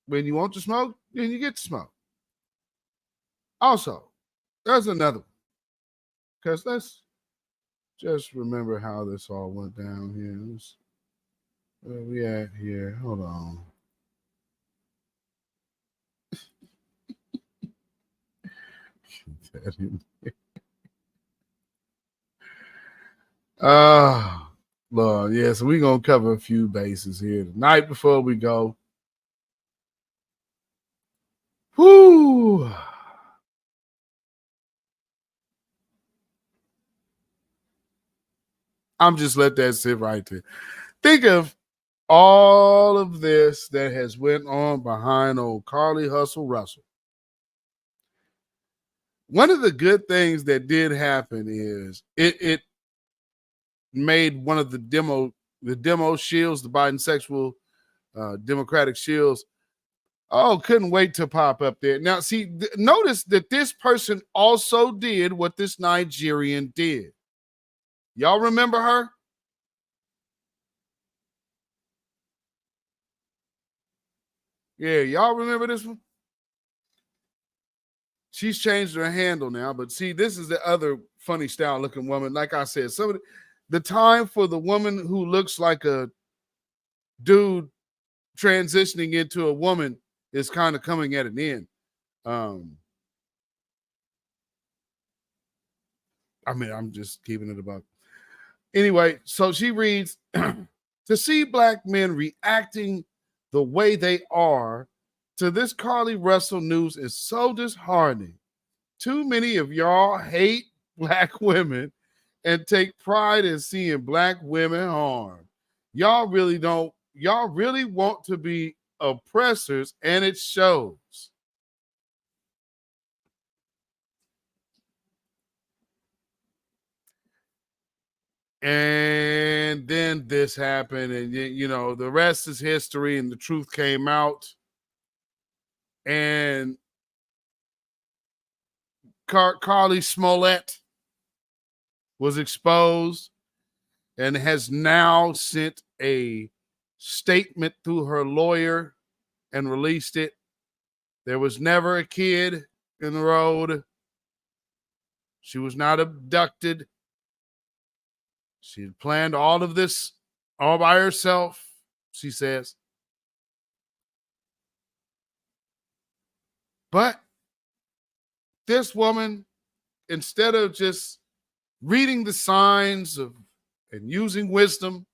when you want to smoke, then you get to smoke. Also, there's another one. Because let's just remember how this all went down here. Where we at here? Hold on. Lord, yeah, so we're going to cover a few bases here tonight before we go. Whoo! I'm just let that sit right there. Think of all of this that has went on behind old Carlee Hustle Russell. One of the good things that did happen is it made one of the demo shields, the bisexual Democratic shields. Oh, couldn't wait to pop up there. Now, see, notice that this person also did what this Nigerian did. Y'all remember her? Yeah, y'all remember this one? She's changed her handle now, but see, this is the other funny style looking woman. Like I said, the time for the woman who looks like a dude transitioning into a woman is kind of coming at an end. I mean, I'm just keeping it about. Anyway, so she reads, to see black men reacting the way they are to this Carlee Russell news is so disheartening. Too many of y'all hate black women and take pride in seeing black women harmed. Y'all really want to be oppressors, and it shows. And then this happened, and you know, the rest is history, and the truth came out. And Carlee Smollett was exposed and has now sent a statement through her lawyer and released it. There was never a kid in the road. She was not abducted. She had planned all of this all by herself, she says. But this woman, instead of just reading the signs of and using wisdom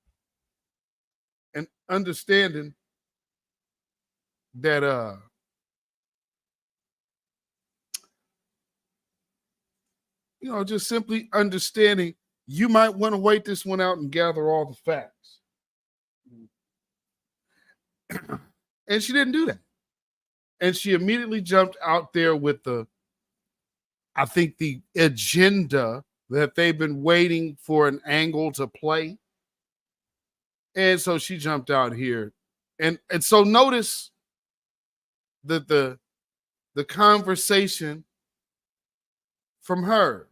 and understanding that you know, just simply understanding you might want to wait this one out and gather all the facts. And she didn't do that. And she immediately jumped out there with I think the agenda that they've been waiting for an angle to play. And so she jumped out here. And so notice that the conversation from her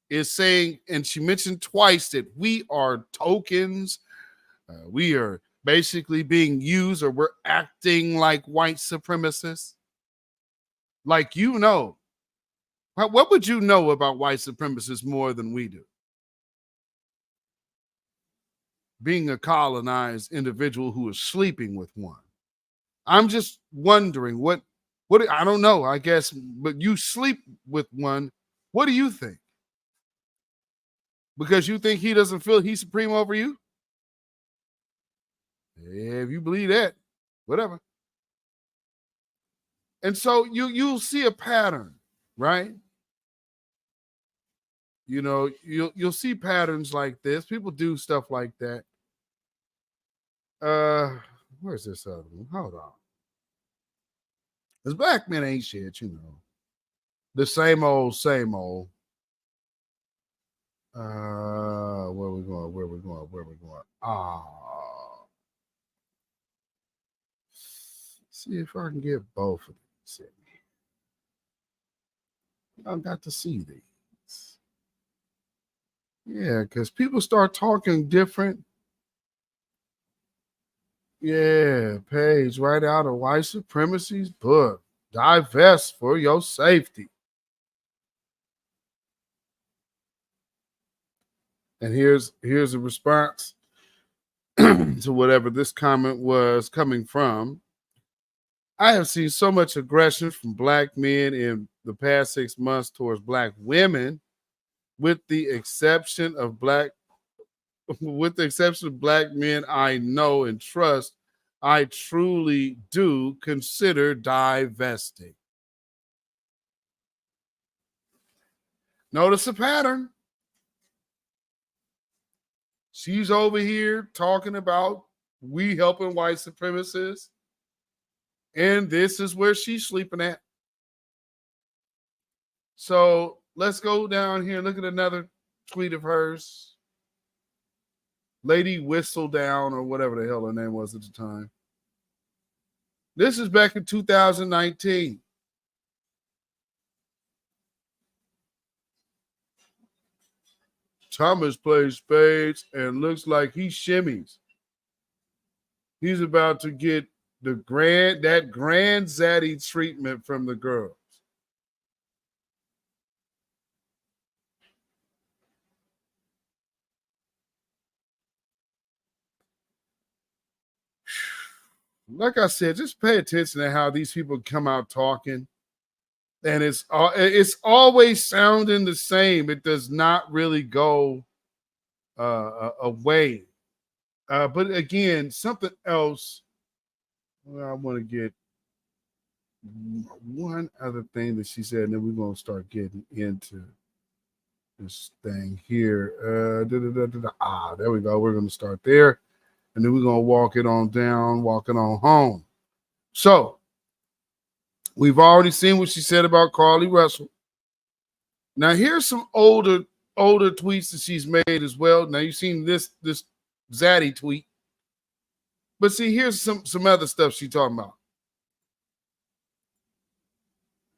is saying, and she mentioned twice that we are tokens. We are basically being used, or we're acting like white supremacists. Like, you know, what would you know about white supremacists more than we do? Being a colonized individual who is sleeping with one. I'm just wondering what I don't know, I guess, but you sleep with one. What do you think? Because you think he doesn't feel he's supreme over you? Yeah, if you believe that, whatever. And so you'll see a pattern, right? You know, you'll see patterns like this. People do stuff like that. Where's this other one? Hold on. Because black men ain't shit, you know. The same old, same old. Where we going? See if I can get both of these. I got to see these. Yeah, because people start talking different. Yeah, page right out of white supremacy's book. Divest for your safety. And here's a response to whatever this comment was coming from. I have seen so much aggression from black men in the past 6 months towards black women, with the exception of black men I know and trust. I truly do consider divesting. Notice a pattern. She's over here talking about we helping white supremacists, and this is where she's sleeping at. So let's go down here and look at another tweet of hers. Lady Whistledown, or whatever the hell her name was at the time. This is back in 2019. Thomas plays spades and looks like he shimmies. He's about to get that grand zaddy treatment from the girls. like I said, just pay attention to how these people come out talking. And it's always sounding the same. It does not really go away. But again, something else. Well, I want to get one other thing that she said, and then we're going to start getting into this thing here. There we go. We're going to start there, and then we're going to walk it on down, walk it on home. So we've already seen what she said about Carlee Russell. Now here's some older tweets that she's made as well. Now you've seen this Zaddy tweet, but see, here's some other stuff she's talking about.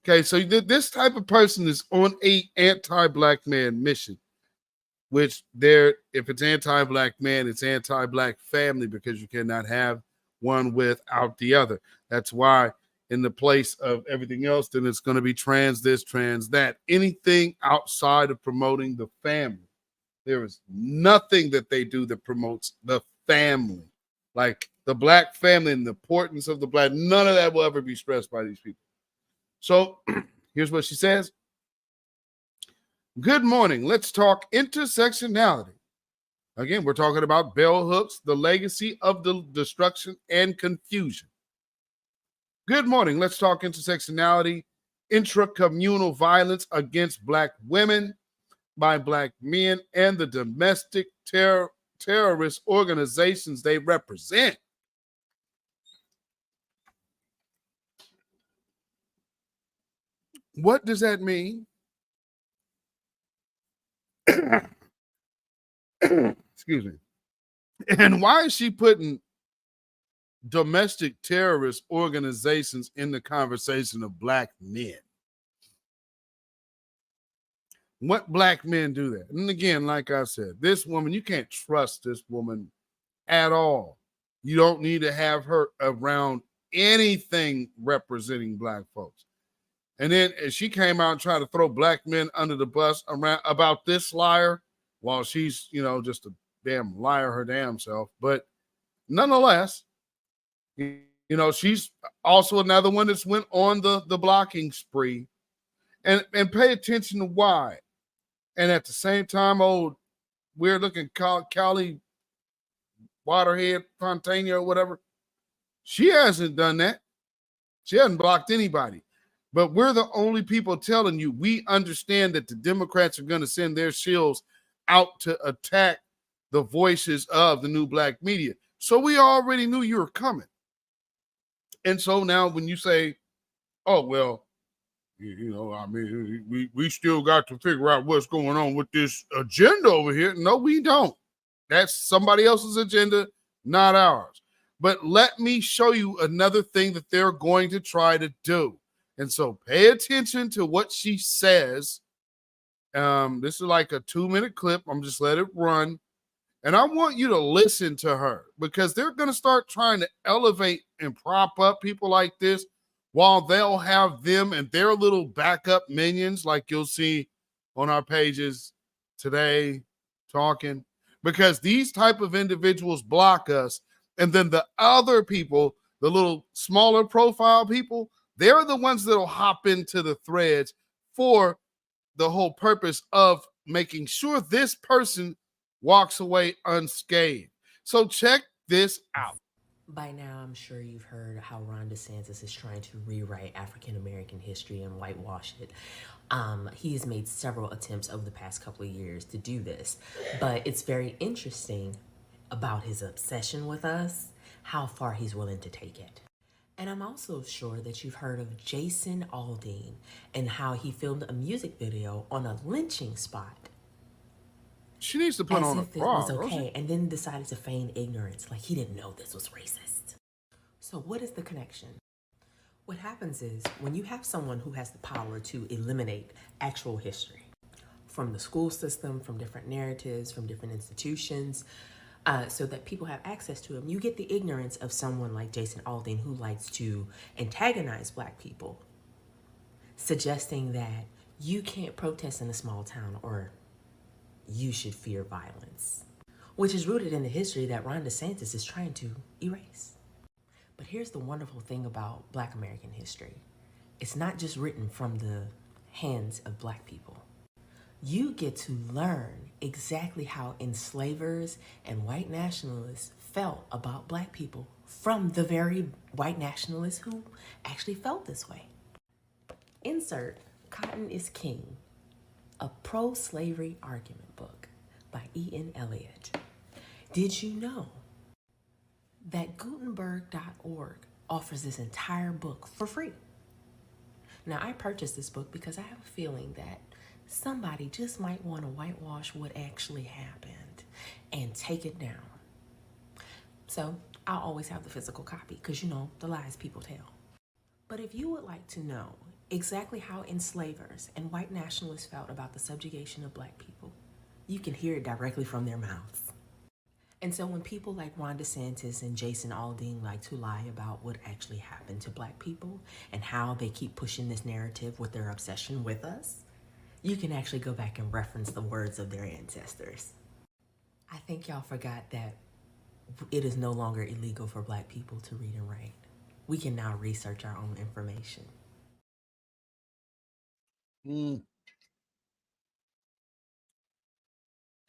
Okay, so this type of person is on a anti-black man mission, which if it's anti-black man, it's anti-black family, because you cannot have one without the other. That's why in the place of everything else, then it's going to be trans this, trans that. Anything outside of promoting the family. There is nothing that they do that promotes the family. Like the black family and the importance of the black, none of that will ever be stressed by these people. So here's what she says. Good morning. Let's talk intersectionality. Again, we're talking about bell hooks, the legacy of the destruction and confusion. Good morning. Let's talk intersectionality, intracommunal violence against black women by black men, and the domestic terrorist organizations they represent. What does that mean? Excuse me. And why is she putting domestic terrorist organizations in the conversation of black men? What black men do that? And again, like I said, this woman, you can't trust this woman at all. You don't need to have her around anything representing black folks. And then she came out and tried to throw black men under the bus around about this liar, while she's, just a damn liar her damn self. But nonetheless, she's also another one that's went on the blocking spree. And pay attention to why. And at the same time, old weird-looking Carlee Waterhead Fontana or whatever, she hasn't done that. She hasn't blocked anybody. But we're the only people telling you we understand that the Democrats are going to send their shills out to attack the voices of the new black media. So we already knew you were coming. And so now when you say, oh, well, we still got to figure out what's going on with this agenda over here. No, we don't. That's somebody else's agenda, not ours. But let me show you another thing that they're going to try to do. And so pay attention to what she says. This is like a 2-minute clip. I'm just let it run. And I want you to listen to her, because they're going to start trying to elevate and prop up people like this, while they'll have them and their little backup minions, like you'll see on our pages today talking, because these type of individuals block us. And then the other people, the little smaller profile people, they're the ones that'll hop into the threads for the whole purpose of making sure this person walks away unscathed. So check this out. By now, I'm sure you've heard how Ron DeSantis is trying to rewrite African-American history and whitewash it. He has made several attempts over the past couple of years to do this, but it's very interesting about his obsession with us, how far he's willing to take it. And I'm also sure that you've heard of Jason Aldean and how he filmed a music video on a lynching spot. She needs to put on a bra. As if it was okay, and then decided to feign ignorance, like he didn't know this was racist. So what is the connection? What happens is when you have someone who has the power to eliminate actual history from the school system, from different narratives, from different institutions, so that people have access to them, you get the ignorance of someone like Jason Aldean, who likes to antagonize Black people, suggesting that you can't protest in a small town or you should fear violence, which is rooted in the history that Ron DeSantis is trying to erase. But here's the wonderful thing about Black American history. It's not just written from the hands of Black people. You get to learn exactly how enslavers and white nationalists felt about Black people from the very white nationalists who actually felt this way. Insert Cotton is King, a pro-slavery argument book by Ian Elliott. Did you know that Gutenberg.org offers this entire book for free? Now, I purchased this book because I have a feeling that somebody just might want to whitewash what actually happened and take it down. So I'll always have the physical copy because, you know, the lies people tell. But if you would like to know exactly how enslavers and white nationalists felt about the subjugation of Black people, you can hear it directly from their mouths. And so when people like Ron DeSantis and Jason Aldean like to lie about what actually happened to Black people and how they keep pushing this narrative with their obsession with us, you can actually go back and reference the words of their ancestors. I think y'all forgot that it is no longer illegal for Black people to read and write. We can now research our own information.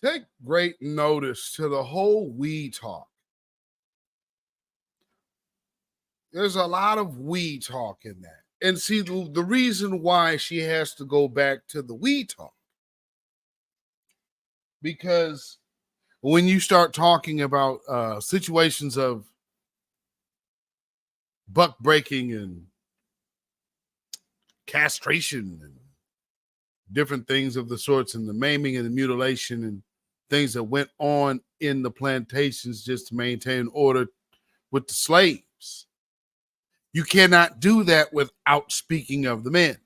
Take great notice to the whole we talk. There's a lot of we talk in that. And see, the reason why she has to go back to the we talk, because when you start talking about situations of buck breaking and castration and different things of the sorts, and the maiming and the mutilation and things that went on in the plantations just to maintain order with the slaves, you cannot do that without speaking of the men.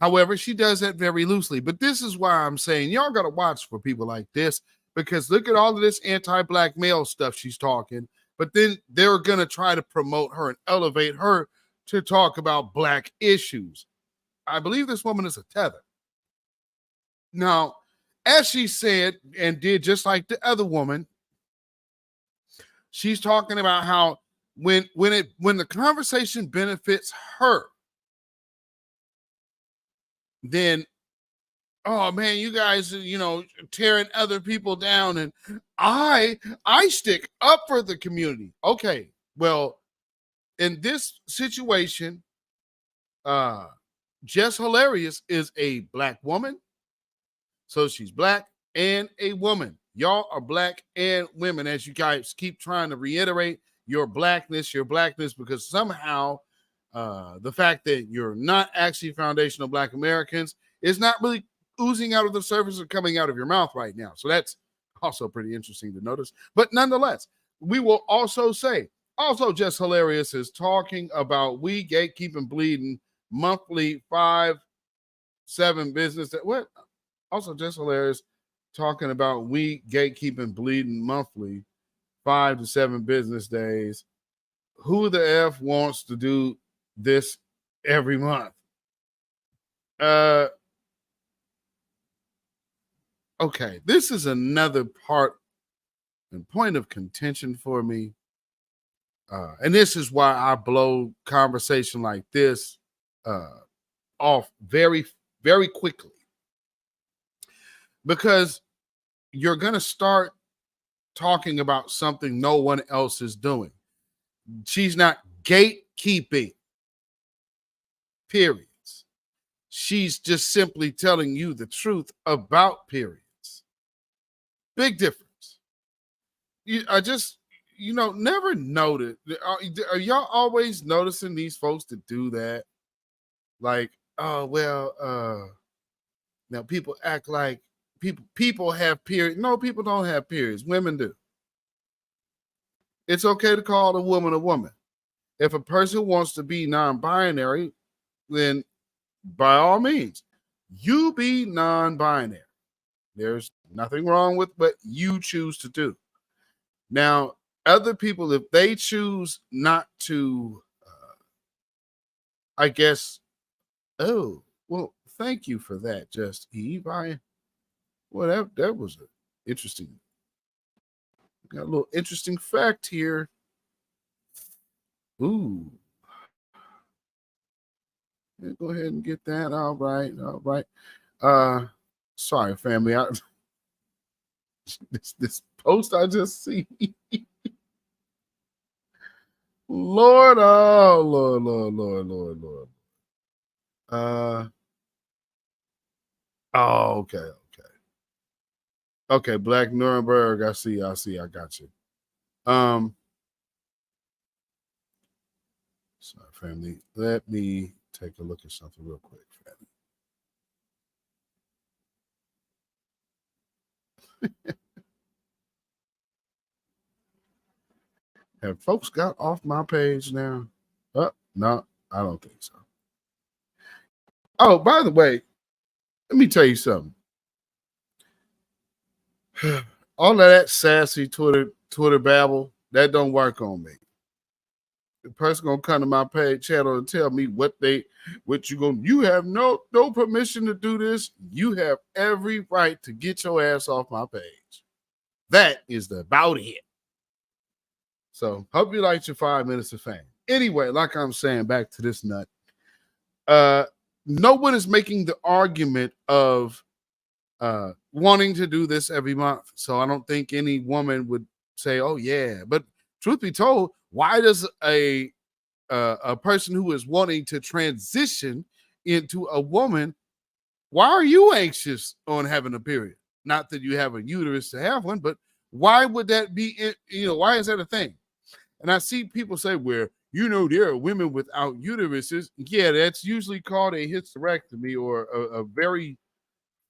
However, she does that very loosely. But this is why I'm saying y'all got to watch for people like this, because look at all of this anti-Black male stuff she's talking, but then they're going to try to promote her and elevate her to talk about Black issues. I believe this woman is a tether. Now, as she said and did just like the other woman, she's talking about how when the conversation benefits her, then, oh man, you guys, you know, tearing other people down, and I stick up for the community. Okay, well, in this situation, Jess Hilarious is a Black woman, so she's Black and a woman. Y'all are Black and women, as you guys keep trying to reiterate your blackness, because somehow the fact that you're not actually foundational Black Americans is not really oozing out of the surface or coming out of your mouth right now. So that's also pretty interesting to notice. But nonetheless, we will also say, Jess Hilarious is talking about we gatekeeping bleeding monthly 5-7 business. What? Also, Jess Hilarious talking about we gatekeeping bleeding monthly 5 to 7 business days. Who the F wants to do this every month? Okay, this is another part and point of contention for me. And this is why I blow conversation like this off very, very quickly. Because you're going to start talking about something no one else is doing. She's not gatekeeping, periods. She's just simply telling you the truth about periods. Big difference. I just, never noted. Are y'all always noticing these folks that do that? Like, oh, well, now people act like people have periods. No, people don't have periods. Women do. It's okay to call a woman a woman. If a person wants to be non-binary, then by all means, you be non-binary. There's nothing wrong with what you choose to do. Now, other people, if they choose not to, I guess, oh, well, thank you for that, Just Eve. That was an interesting. Got a little interesting fact here. Ooh. Yeah, go ahead and get that. All right. All right. Sorry, family. This post I just see. Lord, oh Lord, Lord, Lord, Lord, Lord. Oh, okay. Okay, Black Nuremberg. I see, I got you. Sorry, family. Let me take a look at something real quick, family. Have folks got off my page now? No, I don't think so. Oh, by the way, let me tell you something. All of that sassy Twitter babble, that don't work on me. The person gonna come to my page channel and tell me you have no permission to do this. You have every right to get your ass off my page. That is about it. So hope you liked your 5 minutes of fame. Anyway, like I'm saying, back to this nut. No one is making the argument of wanting to do this every month. So I don't think any woman would say, oh yeah. But truth be told, why does a person who is wanting to transition into a woman, why are you anxious on having a period? Not that you have a uterus to have one, but why would that be, why is that a thing? And I see people say, there are women without uteruses. Yeah, that's usually called a hysterectomy or a very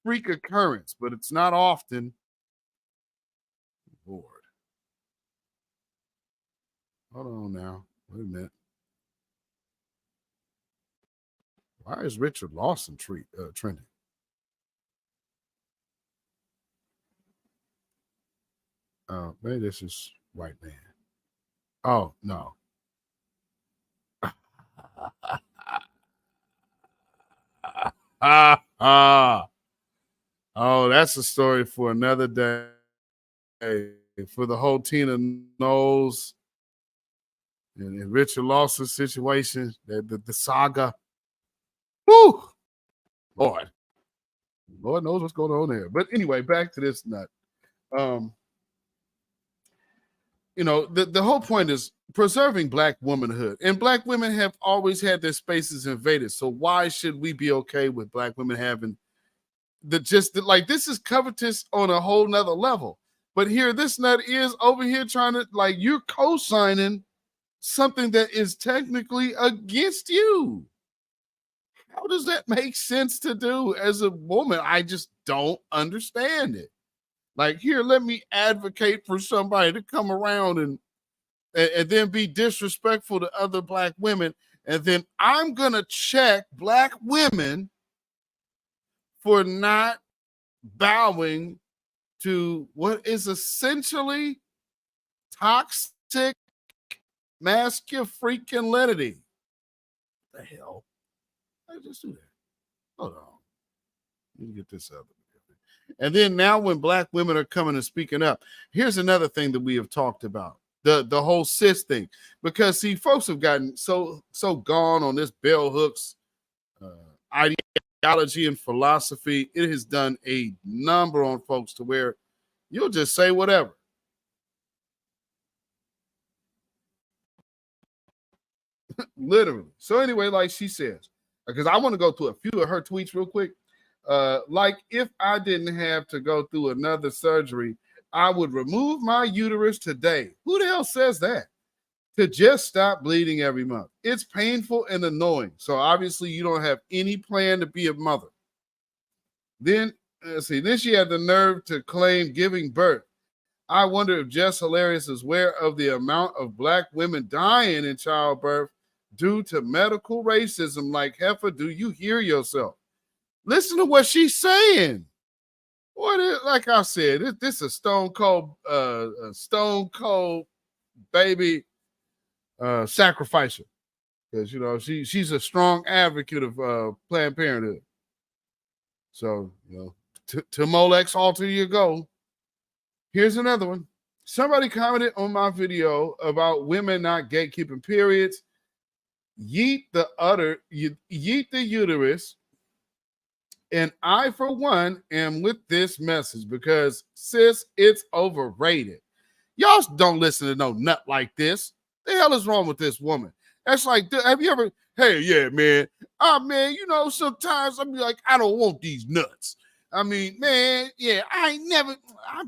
freak occurrence, but it's not often. Lord. Hold on now. Wait a minute. Why is Richard Lawson trending? Maybe this is white man. Oh, no. Oh, that's a story for another day. For the whole Tina Knowles and Richard Lawson situation, the saga. Whew! Lord knows what's going on there. But anyway, back to this nut. The whole point is preserving Black womanhood. And Black women have always had their spaces invaded. So why should we be okay with Black women having this is covetous on a whole nother level. But here, this nut is over here trying to, you're co-signing something that is technically against you. How does that make sense to do as a woman? I just don't understand it. Here, let me advocate for somebody to come around and then be disrespectful to other Black women. And then I'm going to check Black women for not bowing to what is essentially toxic masculinity. The hell? I just do that. Hold on. Let me get this up. And then now when Black women are coming and speaking up, here's another thing that we have talked about. The whole cis thing. Because see, folks have gotten so gone on this bell hooks ideology and philosophy. It has done a number on folks to where you'll just say whatever. Literally. So anyway, like she says, because I want to go through a few of her tweets real quick. If I didn't have to go through another surgery, I would remove my uterus today. Who the hell says that? To just stop bleeding every month. It's painful and annoying. So obviously you don't have any plan to be a mother. Then, then she had the nerve to claim giving birth. I wonder if Jess Hilarious is aware of the amount of Black women dying in childbirth due to medical racism. Like, heifer, do you hear yourself? Listen to what she's saying. Like I said, this is a stone cold baby sacrificer, because she's a strong advocate of Planned Parenthood. So to Molech's altar you go. Here's another one. Somebody commented on my video about women not gatekeeping periods. Yeet the uterus. And I, for one, am with this message because, sis, it's overrated. Y'all don't listen to no nut like this. The hell is wrong with this woman? That's like, have you ever, hey, yeah, man. Man, you know, sometimes I'm like, I don't want these nuts. I mean, man, yeah,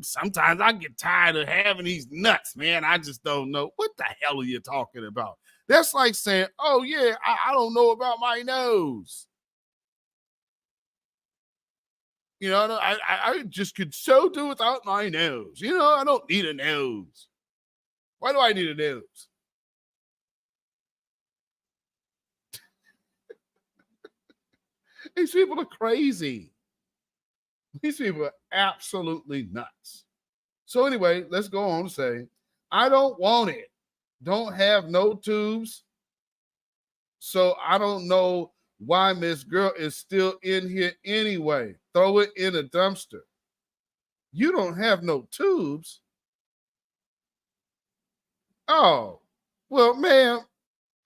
sometimes I get tired of having these nuts, man. I just don't know. What the hell are you talking about? That's like saying, oh, yeah, I don't know about my nose. You know, I just could so do without my nose. You know, I don't need a nose. Why do I need a nose? These people are crazy. These people are absolutely nuts. So anyway, let's go on to say, I don't want it. Don't have no tubes. So I don't know why Miss Girl is still in here anyway. Throw it in a dumpster. You don't have no tubes. Oh, well, ma'am.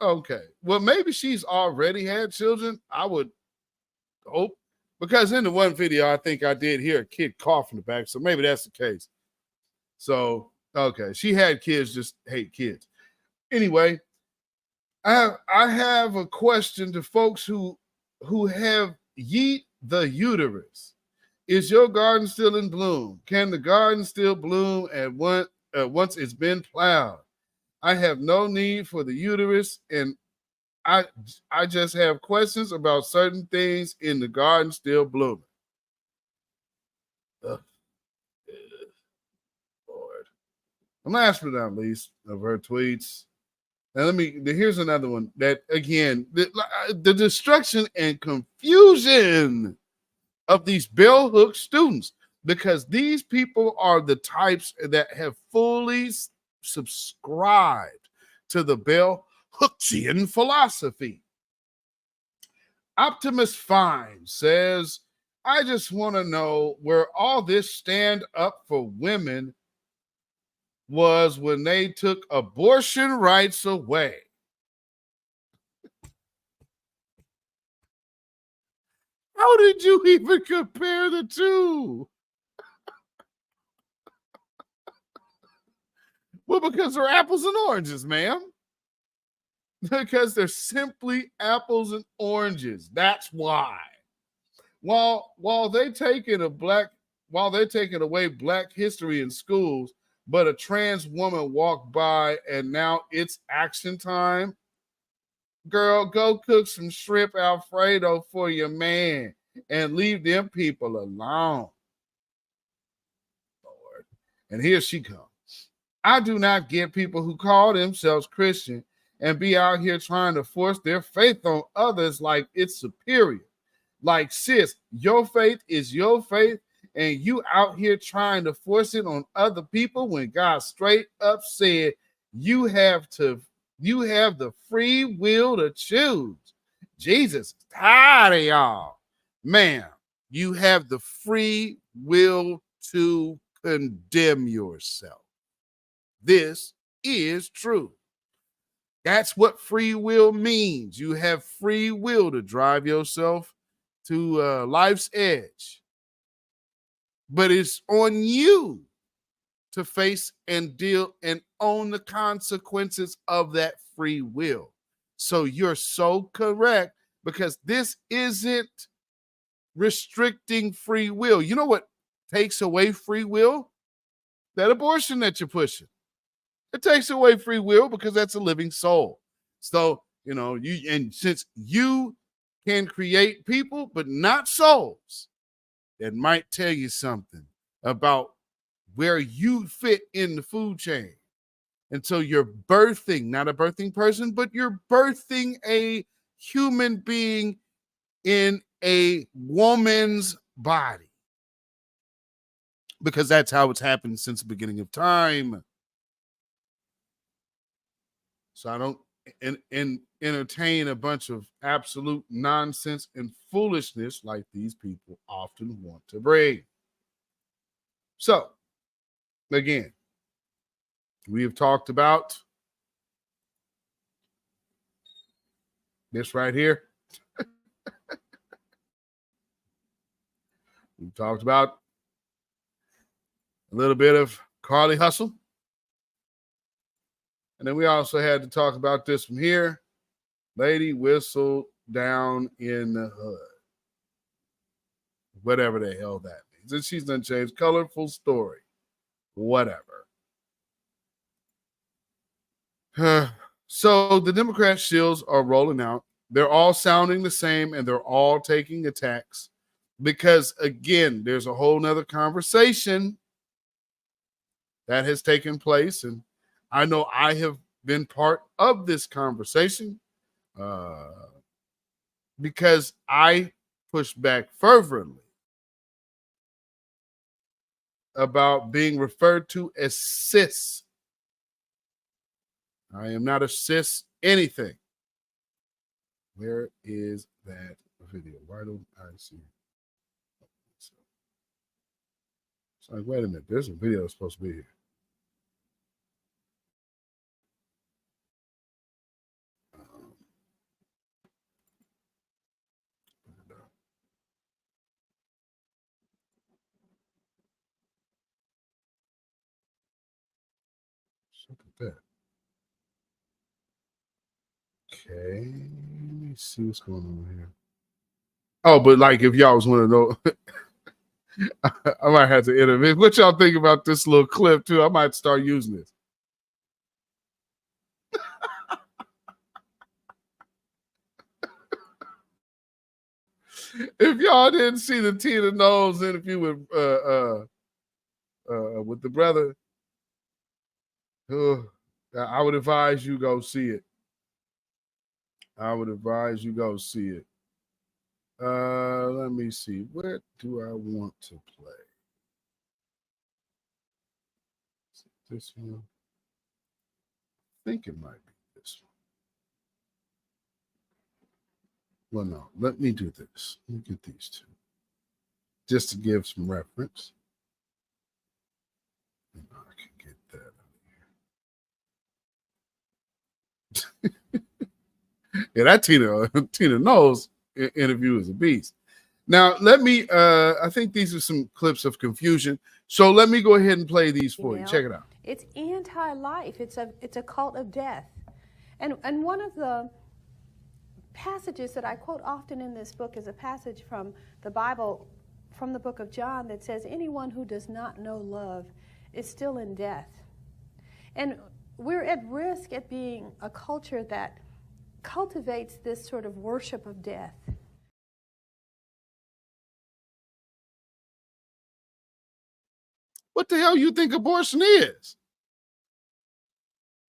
Okay. Well, maybe she's already had children. I would hope. Because in the one video, I think I did hear a kid cough in the back. So maybe that's the case. So, okay. She had kids, just hate kids. Anyway, I have a question to folks who have yeet the uterus. Is your garden still in bloom? Can the garden still bloom once it's been plowed? I have no need for the uterus, and I just have questions about certain things in the garden still blooming. Ugh. Lord. And last but not least of her tweets. Now here's another one that, again, the destruction and confusion of these bell hook students, because these people are the types that have fully subscribed to the bell hooksian philosophy. Optimus Fine says, I just want to know where all this stand up for women was when they took abortion rights away. How did you even compare the two? Well, because they're apples and oranges, ma'am. Because they're simply apples and oranges. That's why. While they're taking away Black history in schools, but a trans woman walked by and now it's action time. Girl, go cook some shrimp Alfredo for your man and leave them people alone. Lord. And here she comes. I do not get people who call themselves Christian and be out here trying to force their faith on others like it's superior. Like, sis, your faith is your faith, and you out here trying to force it on other people when God straight up said you have the free will to choose. Jesus is tired of y'all. Ma'am, you have the free will to condemn yourself. This is true. That's what free will means. You have free will to drive yourself to life's edge. But it's on you to face and deal and own the consequences of that free will. So you're so correct, because this isn't restricting free will. You know what takes away free will? That abortion that you're pushing. It takes away free will because that's a living soul. So, since you can create people, but not souls, that might tell you something about where you fit in the food chain. And so you're birthing, not a birthing person, but you're birthing a human being in a woman's body. Because that's how it's happened since the beginning of time. So I don't entertain a bunch of absolute nonsense and foolishness like these people often want to bring. So, again, We have talked about this right here. We talked about a little bit of Carlee hustle. And then we also had to talk about this from here. Lady whistle down in the hood. Whatever the hell that means. And she's done changed. Colorful story. Whatever. So the Democrat shills are rolling out. They're all sounding the same and they're all taking attacks because, again, there's a whole nother conversation that has taken place. And I know I have been part of this conversation because I push back fervently about being referred to as cis. I am not a cis anything. Where is that video? Why don't I see it? It's like, wait a minute, there's a video that's supposed to be here. Look at that. Okay, let me see what's going on here. Oh, but like if y'all was want to know, I might have to intervene. What y'all think about this little clip too? I might start using this. If y'all didn't see the Tina Knowles interview with the brother, I would advise you go see it. I would advise you go see it. Let me see. Where do I want to play? Is it this one? I think it might be this one. Well, no. Let me do this. Let me get these two. Just to give some reference. I can get that. Yeah, that Tina Knowles interview is a beast. Now, let me, I think these are some clips of confusion. So let me go ahead and play these for you. Check it out. It's anti-life. It's a cult of death. And one of the passages that I quote often in this book is a passage from the Bible, from the book of John, that says, anyone who does not know love is still in death. And we're at risk at being a culture that cultivates this sort of worship of death. What the hell you think abortion is?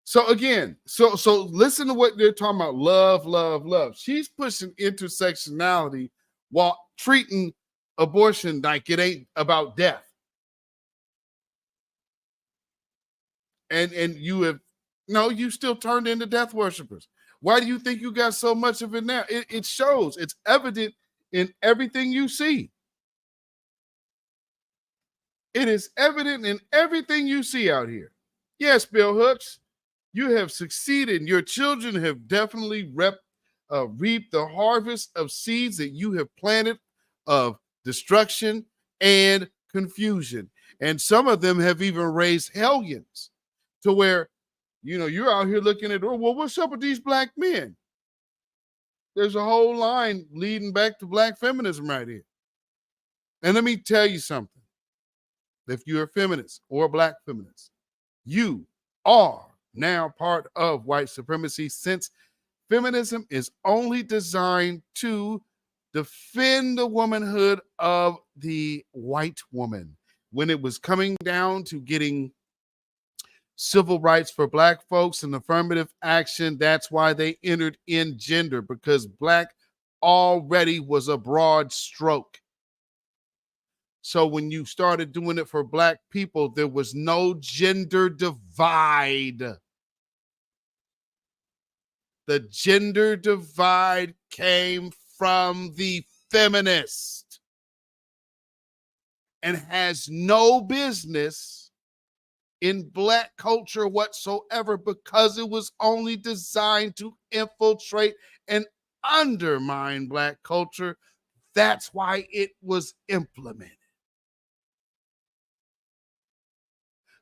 So again, so listen to what they're talking about. Love, love, love. She's pushing intersectionality while treating abortion like it ain't about death. And you still turned into death worshipers. Why do you think you got so much of it now? It shows. It's evident in everything you see. It is evident in everything you see out here. Yes, Bill Hooks, you have succeeded. Your children have definitely reaped the harvest of seeds that you have planted of destruction and confusion. And some of them have even raised hellions to where, you're out here looking at, well, what's up with these black men? There's a whole line leading back to black feminism right here. And let me tell you something. If you're a feminist or a black feminist, you are now part of white supremacy, since feminism is only designed to defend the womanhood of the white woman. When it was coming down to getting civil rights for black folks and affirmative action, that's why they entered in gender, because black already was a broad stroke. So when you started doing it for black people, there was no gender divide. The gender divide came from the feminist and has no business in Black culture whatsoever because it was only designed to infiltrate and undermine Black culture. That's why it was implemented.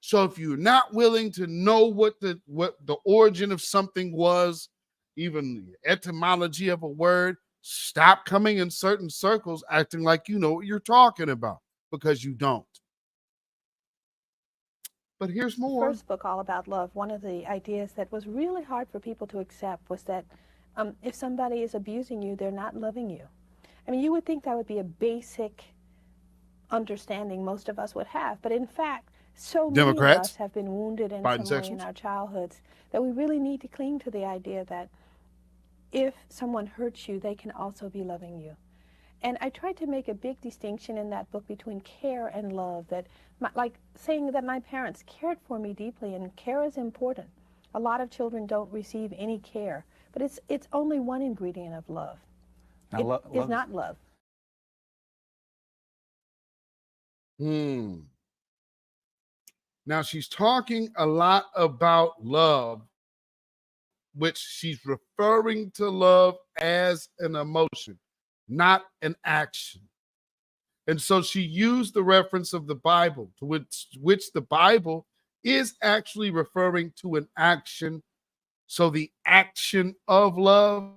So if you're not willing to know what the origin of something was, even the etymology of a word, stop coming in certain circles acting like you know what you're talking about, because you don't. But here's more. The first book, All About Love, one of the ideas that was really hard for people to accept was that if somebody is abusing you, they're not loving you. I mean, you would think that would be a basic understanding most of us would have, but in fact, so many of us have been wounded in some way in our childhoods that we really need to cling to the idea that if someone hurts you, they can also be loving you. And I tried to make a big distinction in that book between care and love, that like saying that my parents cared for me deeply, and care is important. A lot of children don't receive any care, but it's only one ingredient of love. It is not love. Now she's talking a lot about love, which she's referring to love as an emotion, not an action. And so she used the reference of the Bible, to which the Bible is actually referring to an action. So the action of love,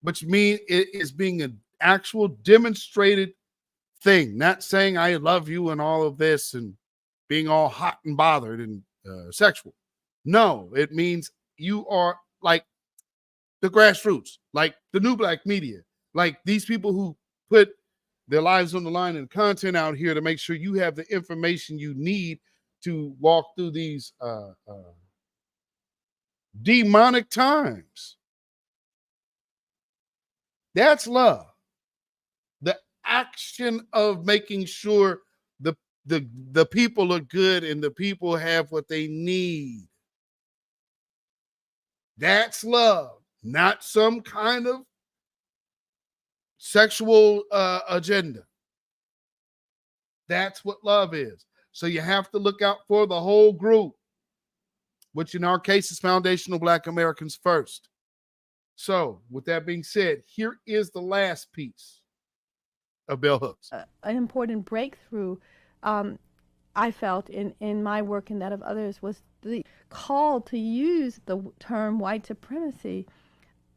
which means it is being an actual demonstrated thing, not saying I love you and all of this and being all hot and bothered and sexual. No, it means you are like the grassroots, like the new Black media, like these people who put their lives on the line and content out here to make sure you have the information you need to walk through these demonic times. That's love. The action of making sure the people are good and the people have what they need. That's love, not some kind of sexual agenda. That's what love is. So you have to look out for the whole group, which in our case is foundational Black Americans first. So with that being said, here is the last piece of bell hooks. An important breakthrough I felt in my work and that of others was the call to use the term white supremacy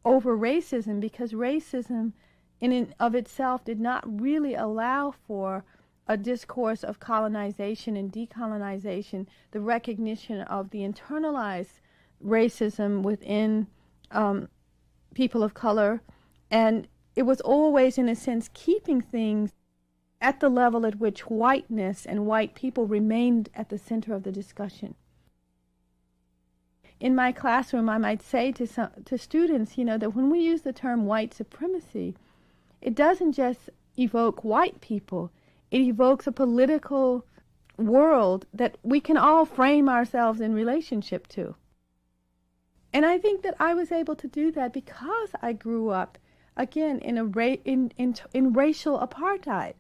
over racism, because racism in and of itself did not really allow for a discourse of colonization and decolonization, the recognition of the internalized racism within people of color. And it was always, in a sense, keeping things at the level at which whiteness and white people remained at the center of the discussion. In my classroom, I might say to students, that when we use the term white supremacy, it doesn't just evoke white people, it evokes a political world that we can all frame ourselves in relationship to. And I think that I was able to do that because I grew up, again, in racial apartheid,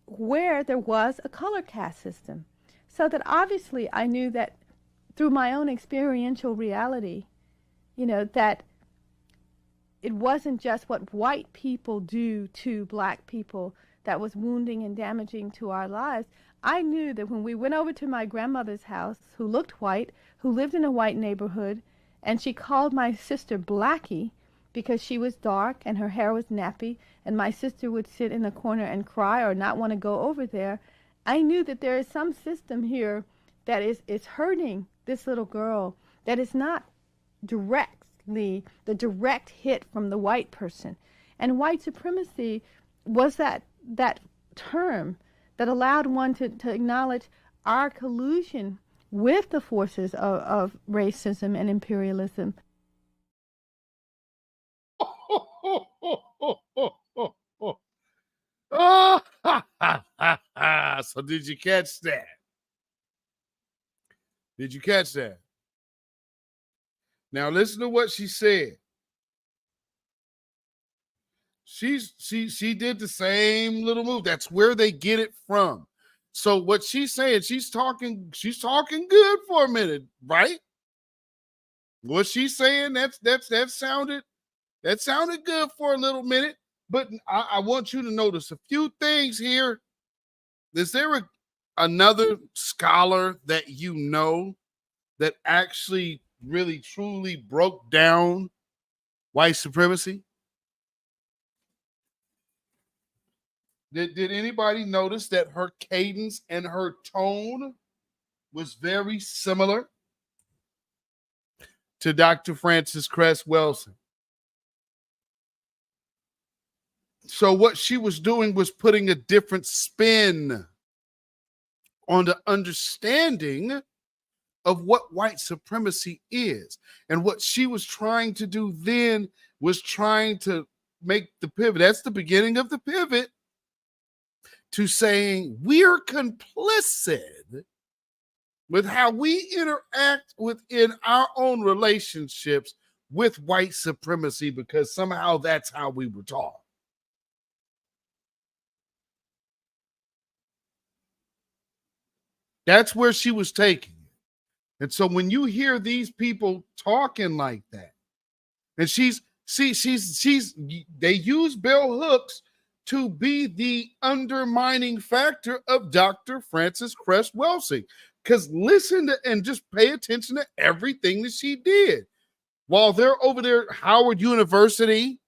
where there was a color caste system. So that obviously I knew that through my own experiential reality, that it wasn't just what white people do to Black people that was wounding and damaging to our lives. I knew that when we went over to my grandmother's house, who looked white, who lived in a white neighborhood, and she called my sister Blackie because she was dark and her hair was nappy, and my sister would sit in a corner and cry or not want to go over there, I knew that there is some system here that is hurting this little girl, that is not directly the direct hit from the white person. And white supremacy was that term that allowed one to acknowledge our collusion with the forces of racism and imperialism. So did you catch that? Did you catch that? Now listen to what she said. She did the same little move. That's where they get it from. So what she's saying, she's talking good for a minute, right? What she's saying, that sounded good for a little minute. But I want you to notice a few things here. Is there another scholar that you know that actually really truly broke down white supremacy? Did anybody notice that her cadence and her tone was very similar to Dr. Frances Cress Welsing? So what she was doing was putting a different spin on the understanding of what white supremacy is. And what she was trying to do then was trying to make the pivot. That's the beginning of the pivot to saying we're complicit with how we interact within our own relationships with white supremacy, because somehow that's how we were taught. That's where she was taking it. And so when you hear these people talking like that, and they use bell hooks to be the undermining factor of Dr. Frances Cress Welsing. Because listen to and just pay attention to everything that she did. While they're over there, Howard University,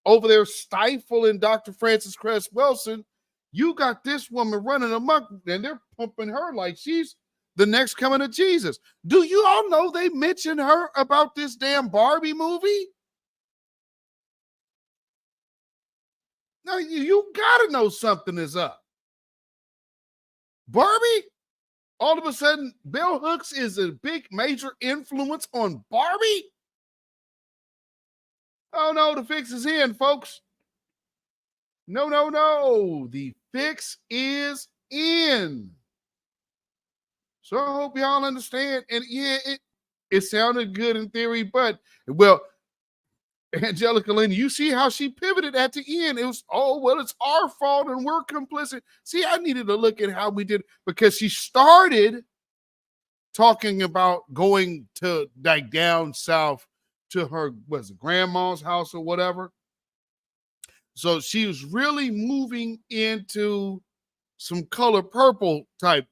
over there stifling Dr. Frances Cress Welsing, you got this woman running amok, and they're pumping her like she's the next coming of Jesus. Do you all know they mentioned her about this damn Barbie movie? Now, you got to know something is up. Barbie, all of a sudden, bell hooks is a big major influence on Barbie? Oh, no, the fix is in, folks. No. The fix is in. So I hope y'all understand. And yeah, it sounded good in theory, but, well, Angelica Lynn, you see how she pivoted at the end. It was, it's our fault and we're complicit. See, I needed to look at how we did, because she started talking about going to like down south to her, grandma's house or whatever. So she was really moving into some color purple type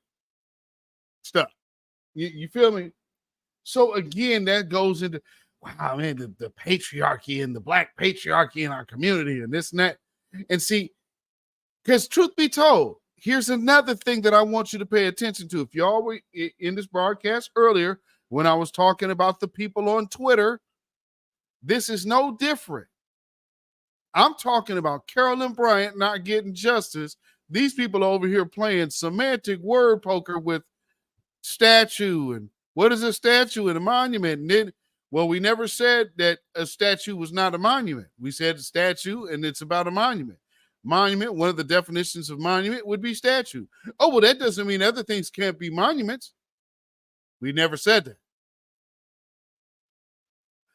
stuff. You feel me? So again, that goes into, wow, man, the patriarchy and the black patriarchy in our community and this and that. And see, because truth be told, here's another thing that I want you to pay attention to. If y'all were in this broadcast earlier, when I was talking about the people on Twitter, this is no different. I'm talking about Carolyn Bryant not getting justice. These people over here playing semantic word poker with statue and what is a statue and a monument. And then, well, we never said that a statue was not a monument. We said a statue and it's about a monument. Monument, one of the definitions of monument would be statue. Oh, well, that doesn't mean other things can't be monuments. We never said that.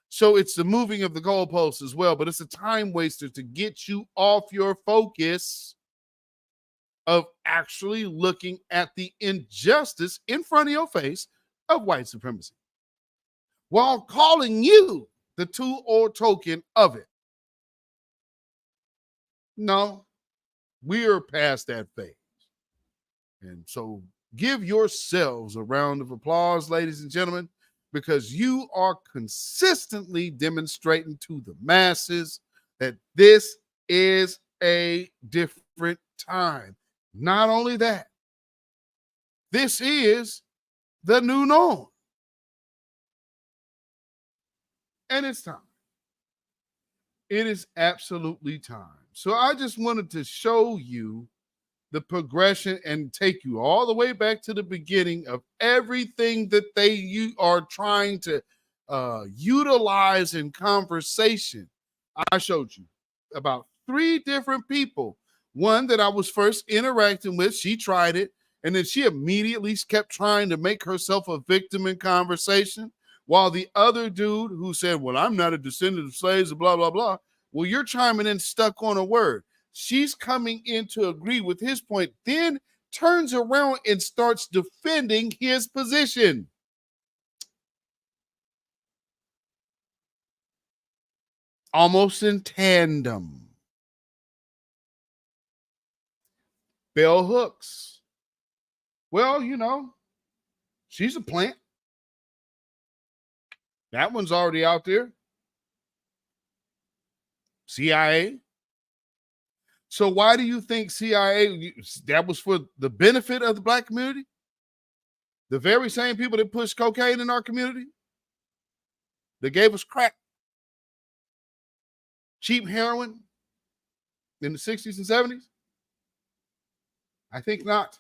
So it's the moving of the goalposts as well, but it's a time waster to get you off your focus of actually looking at the injustice in front of your face of white supremacy, while calling you the tool or token of it. No, we are past that phase. And so give yourselves a round of applause, ladies and gentlemen, because you are consistently demonstrating to the masses that this is a different time. Not only that, this is the new norm. And it's time. It is absolutely time. So I just wanted to show you the progression and take you all the way back to the beginning of everything that you are trying to utilize in conversation. I showed you about 3 different people. One that I was first interacting with, she tried it, and then she immediately kept trying to make herself a victim in conversation, while the other dude who said, well, I'm not a descendant of slaves, blah, blah, blah. Well, you're chiming in stuck on a word. She's coming in to agree with his point. Then turns around and starts defending his position. Almost in tandem. Bell Hooks. Well, you know, she's a plant. That one's already out there. CIA. So why do you think CIA, that was for the benefit of the black community? The very same people that pushed cocaine in our community? That gave us crack, cheap heroin in the 60s and 70s? I think not.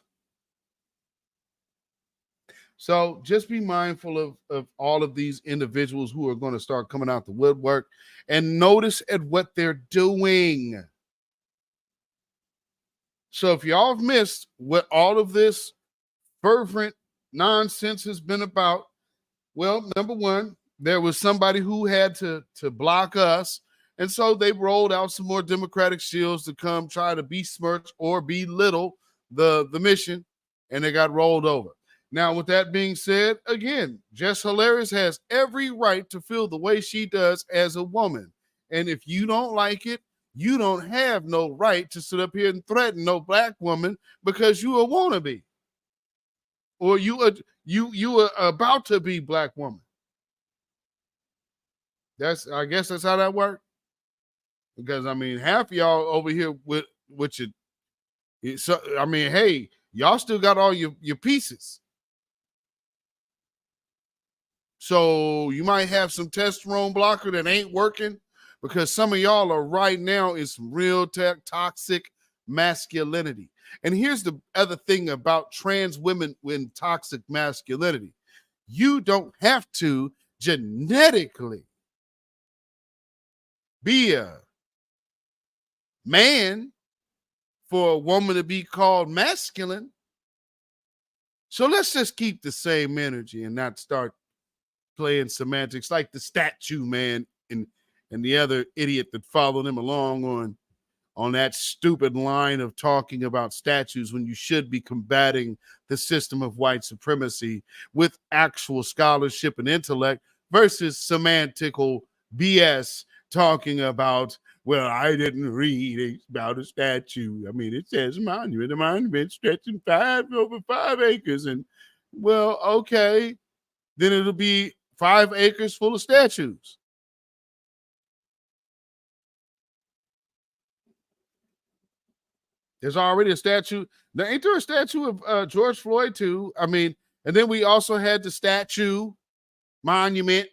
So just be mindful of all of these individuals who are going to start coming out the woodwork, and notice at what they're doing. So if y'all have missed what all of this fervent nonsense has been about, well, number one, there was somebody who had to block us. And so they rolled out some more Democratic shields to come try to besmirch or belittle the mission, and they got rolled over. Now, with that being said, again, Jess Hilarious has every right to feel the way she does as a woman. And if you don't like it, you don't have no right to sit up here and threaten no black woman because you a wannabe. Or you are about to be black woman. I guess that's how that works. Because I mean, half of y'all over here with your, so I mean, hey, y'all still got all your pieces. So you might have some testosterone blocker that ain't working, because some of y'all are right now in some real toxic masculinity. And here's the other thing about trans women in toxic masculinity. You don't have to genetically be a man for a woman to be called masculine. So let's just keep the same energy and not start playing semantics like the statue man and the other idiot that followed him along on that stupid line of talking about statues when you should be combating the system of white supremacy with actual scholarship and intellect versus semantical BS talking about, well, I didn't read about a statue. I mean, it says monument stretching over 5 acres. And, well, okay, then it'll be 5 acres full of statues. There's already a statue. Now, ain't there a statue of George Floyd too? I mean, and then we also had the statue monument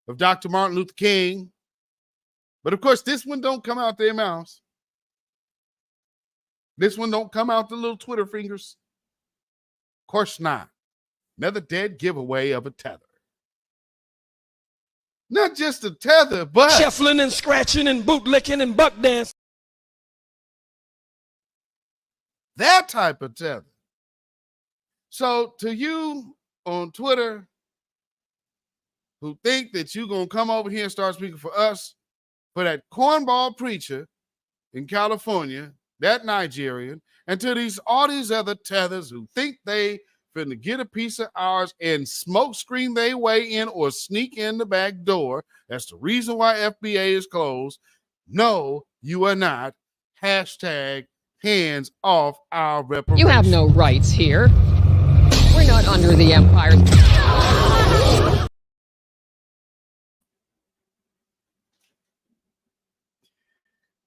of Dr. Martin Luther King. But of course, this one don't come out their mouths. This one don't come out the little Twitter fingers. Of course not. Another dead giveaway of a tether. Not just a tether, but shuffling and scratching and bootlicking and buck dance. That type of tether. So to you on Twitter who think that you're going to come over here and start speaking for us, for that cornball preacher in California, that Nigerian, and to all these other tethers who think they finna get a piece of ours and smoke screen their way in or sneak in the back door. That's the reason why FBA is closed. No, you are not. Hashtag hands off our reparations. You have no rights here. We're not under the empire.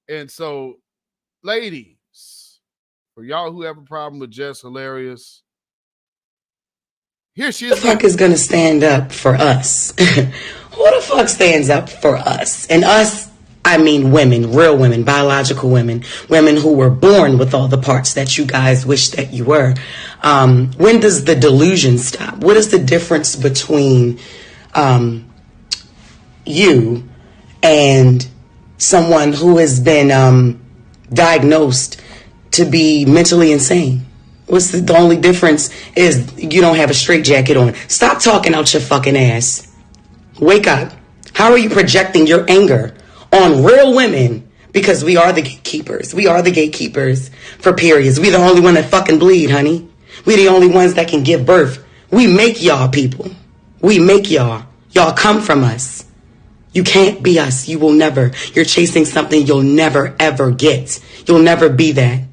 And so, ladies, for y'all who have a problem with Jess Hilarious, here she is. Who the fuck is going to stand up for us? Who the fuck stands up for us? And us, I mean women, real women, biological women, women who were born with all the parts that you guys wish that you were. When does the delusion stop? What is the difference between you and someone who has been diagnosed to be mentally insane? What's the only difference is you don't have a straitjacket on. Stop talking out your fucking ass. Wake up. How are you projecting your anger on real women? Because we are the gatekeepers. We are the gatekeepers for periods. We the only one that fucking bleed, honey. We the only ones that can give birth. We make y'all people. We make y'all. Y'all come from us. You can't be us. You will never. You're chasing something you'll never, ever get. You'll never be that.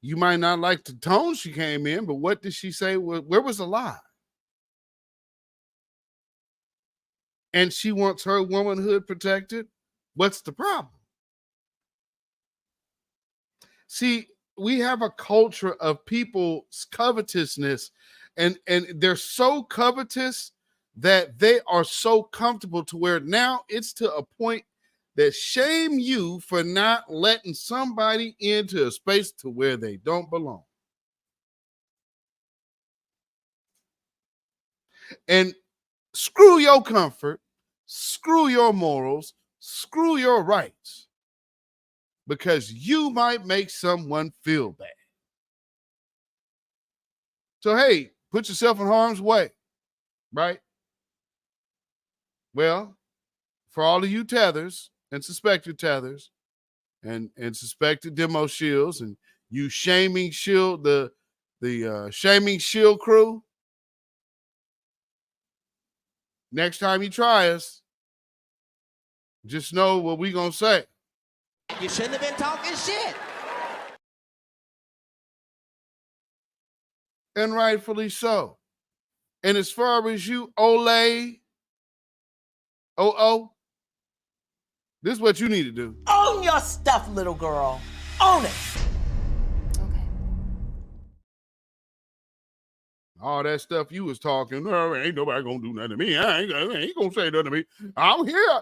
You might not like the tone she came in, but what did she say? Where was the lie? And she wants her womanhood protected. What's the problem? See, we have a culture of people's covetousness, and they're so covetous that they are so comfortable to where now it's to a point that shame you for not letting somebody into a space to where they don't belong. And screw your comfort, screw your morals, screw your rights, because you might make someone feel bad. So, hey, put yourself in harm's way, right? Well, for all of you tethers and suspected tethers and suspected demo shields and you shaming shield, the shaming shield crew, next time you try us, just know what we gonna say. You shouldn't have been talking shit. And rightfully so. And as far as you, Olay, this is what you need to do. Own your stuff, little girl. Own it. All that stuff you was talking, no, ain't nobody gonna do nothing to me. I ain't gonna say nothing to me. I'm here.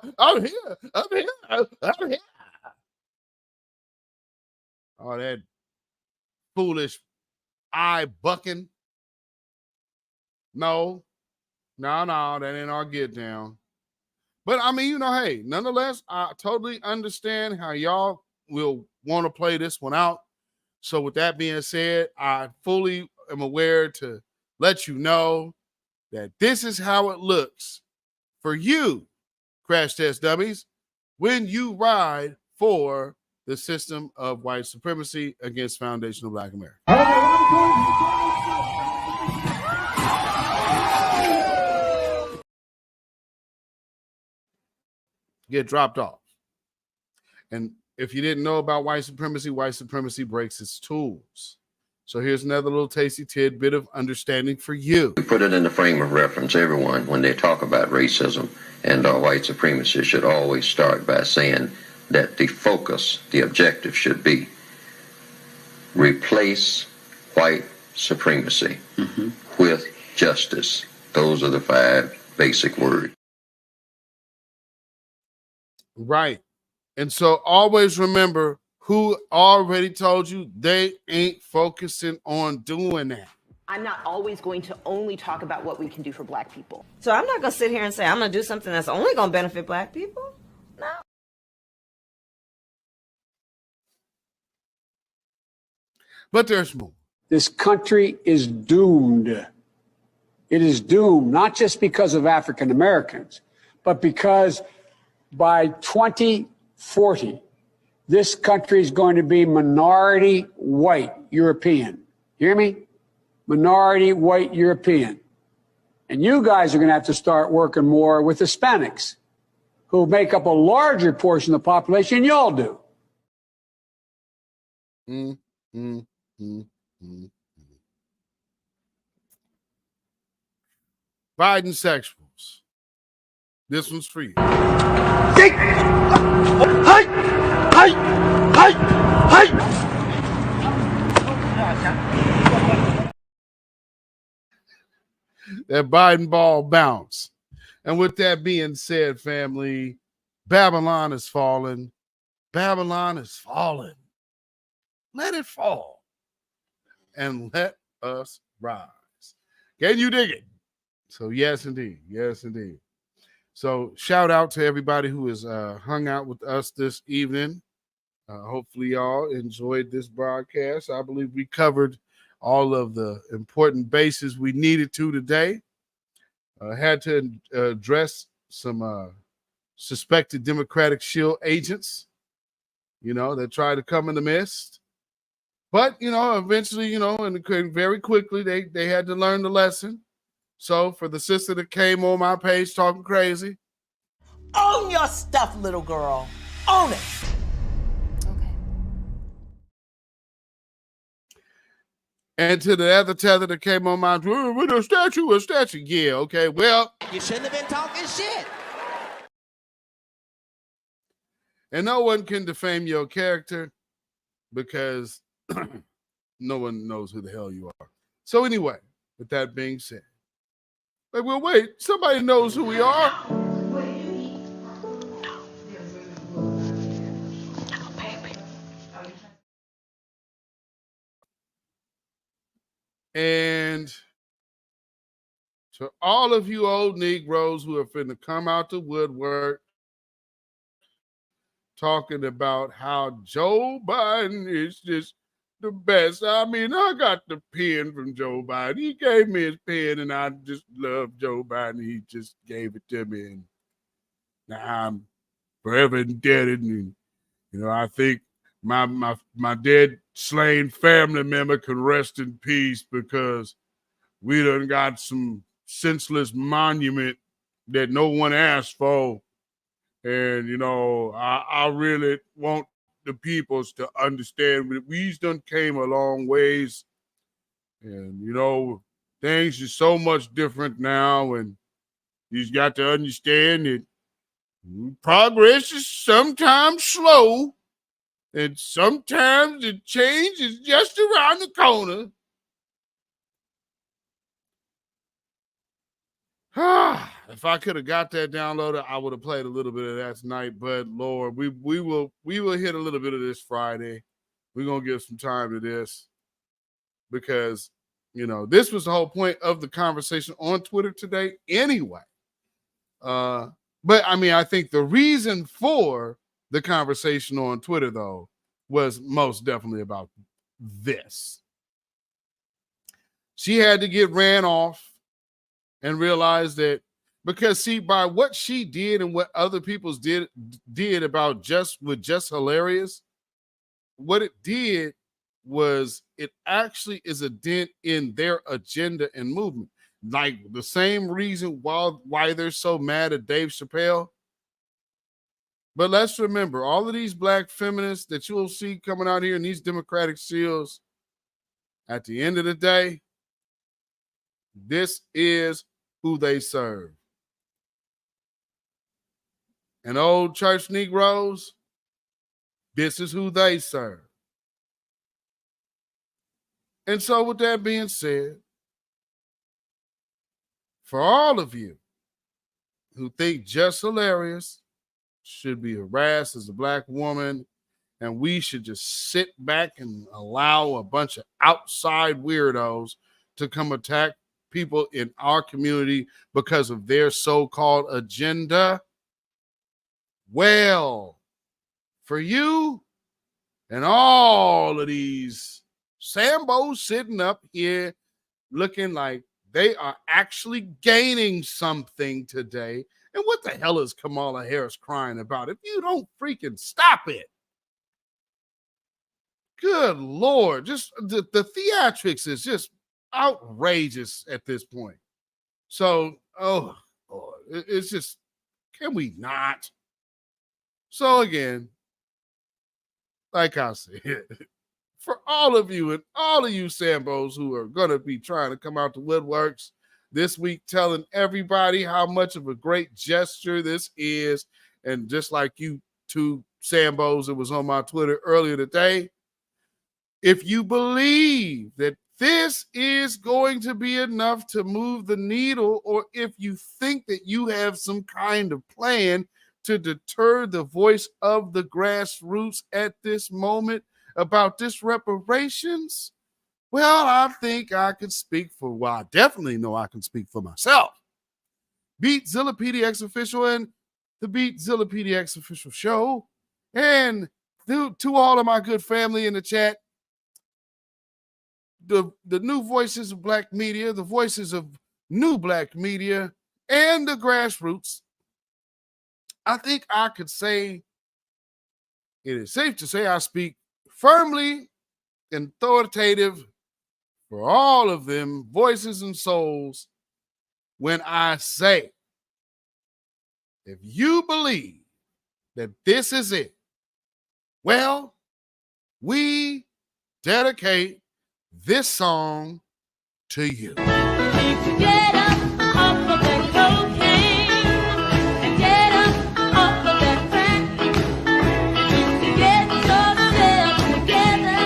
All that foolish eye bucking. No, that ain't our get down. But I mean, hey, nonetheless, I totally understand how y'all will want to play this one out. So with that being said, I fully am aware to let you know that this is how it looks for you, crash test dummies, when you ride for the system of white supremacy against foundational Black America. Get dropped off. And if you didn't know about white supremacy breaks its tools. So here's another little tasty tidbit of understanding for you. We put it in the frame of reference. Everyone, when they talk about racism and white supremacy, should always start by saying that the focus, the objective should be replace white supremacy with justice. Those are the 5 basic words. Right. And so always remember who already told you they ain't focusing on doing that. I'm not always going to only talk about what we can do for Black people. So I'm not going to sit here and say I'm going to do something that's only going to benefit Black people. No. But there's more. This country is doomed. It is doomed, not just because of African Americans, but because by 2040, this country is going to be minority white European. You hear me? Minority white European. And you guys are going to have to start working more with Hispanics, who make up a larger portion of the population than y'all do. Biden sexuals. This one's for you. That Biden ball bounce. And with that being said, family, Babylon is falling. Babylon is falling. Let it fall. And let us rise. Can you dig it? So yes, indeed. Yes, indeed. So shout out to everybody who has hung out with us this evening. Hopefully y'all enjoyed this broadcast. I believe we covered all of the important bases we needed to today. had to address some suspected Democratic shield agents, that tried to come in the midst. But, eventually, and very quickly, they had to learn the lesson. So for the sister that came on my page talking crazy, Own your stuff, little girl. Own it. and to the other tether that came on my, with a statue. Yeah, okay, well. You shouldn't have been talking shit. And no one can defame your character because no one knows who the hell you are. So anyway, with that being said, well, wait, somebody knows who we are. And to all of you old Negroes who are finna come out the woodwork talking about how Joe Biden is just the best. I mean, I got the pen from Joe Biden. He gave me his pen, and I just love Joe Biden. He just gave it to me, and now I'm forever indebted. And I think my dead slain family member can rest in peace because we done got some senseless monument that no one asked for. And, I really want the peoples to understand that we done came a long ways. And, things are so much different now. And you've got to understand that progress is sometimes slow. And sometimes the change is just around the corner. If I could have got that downloaded, I would have played a little bit of that tonight. But Lord, we will hit a little bit of this Friday. We're gonna give some time to this because this was the whole point of the conversation on Twitter today anyway. But I mean, I think the reason for the conversation on Twitter though was most definitely about this. She had to get ran off and realize that because see, by what she did and what other people did about Jess Hilarious, what it did was it actually is a dent in their agenda and movement. Like the same reason why they're so mad at Dave Chappelle. But let's remember, all of these black feminists that you'll see coming out here in these Democratic seals, at the end of the day, this is who they serve. And old church Negroes, this is who they serve. And so with that being said, for all of you who think Jess Hilarious should be harassed as a black woman and we should just sit back and allow a bunch of outside weirdos to come attack people in our community because of their so-called agenda, well, for you and all of these Sambos sitting up here looking like they are actually gaining something today. And what the hell is Kamala Harris crying about? If you don't freaking stop it. Good Lord. Just the theatrics is just outrageous at this point. So, oh, Lord, it's just, can we not? So again, like I said, for all of you and all of you Sambos who are going to be trying to come out the woodworks this week, telling everybody how much of a great gesture this is, and just like you two Sambos that was on my Twitter earlier today, if you believe that this is going to be enough to move the needle, or if you think that you have some kind of plan to deter the voice of the grassroots at this moment about this reparations, well, I think I can speak for, well, I definitely know I can speak for myself. Beatzillapdx official and the Beatzillapdx official show, and to all of my good family in the chat, the new voices of black media, the voices of new black media, and the grassroots, I think I could say, it is safe to say I speak firmly and authoritative for all of them voices and souls when I say, if you believe that this is it, well, we dedicate this song to you. Get up off of that cocaine and get up off of that crack. Get yourself together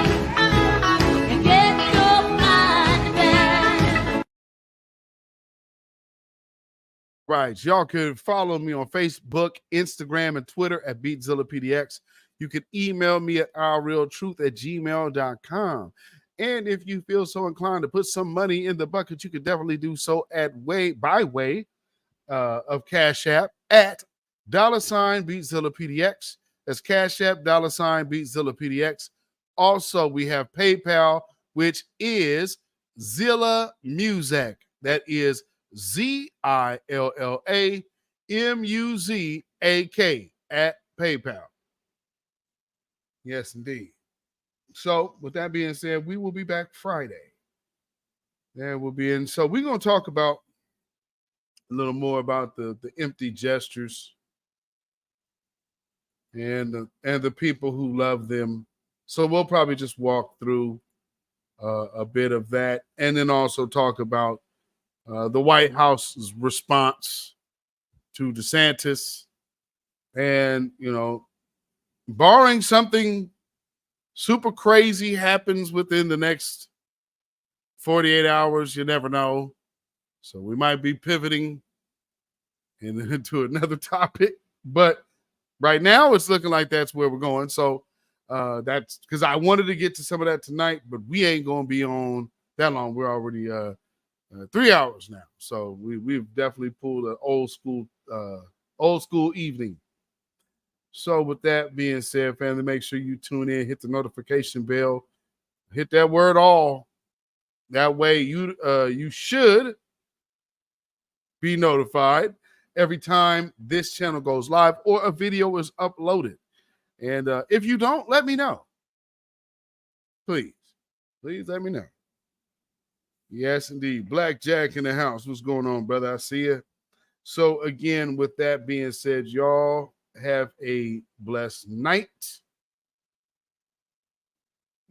and get your mind back. Right. Y'all can follow me on Facebook, Instagram, and Twitter at beatzillapdx. You can email me at ourrealtruth@gmail.com. And if you feel so inclined to put some money in the bucket, you can definitely do so by way of Cash App at $beatzillapdx. That's Cash App, $beatzillapdx. Also, we have PayPal, which is Zilla Music. That is ZILLAMUZAK at PayPal. Yes, indeed. So, with that being said, we will be back Friday. And we'll be in. So, we're going to talk about a little more about the empty gestures and the people who love them. So, we'll probably just walk through a bit of that, and then also talk about the White House's response to DeSantis, and barring something super crazy happens within the next 48 hours, you never know. So we might be pivoting into another topic, but right now it's looking like that's where we're going. So that's because I wanted to get to some of that tonight, but we ain't going to be on that long. We're already 3 hours now. So we've definitely pulled an old school evening. So with that being said, family, make sure you tune in, hit the notification bell, hit that word all. That way you should be notified every time this channel goes live or a video is uploaded. And if you don't, let me know. Please let me know. Yes, indeed. Black Jack in the house. What's going on, brother? I see you. So again, with that being said, y'all have a blessed night.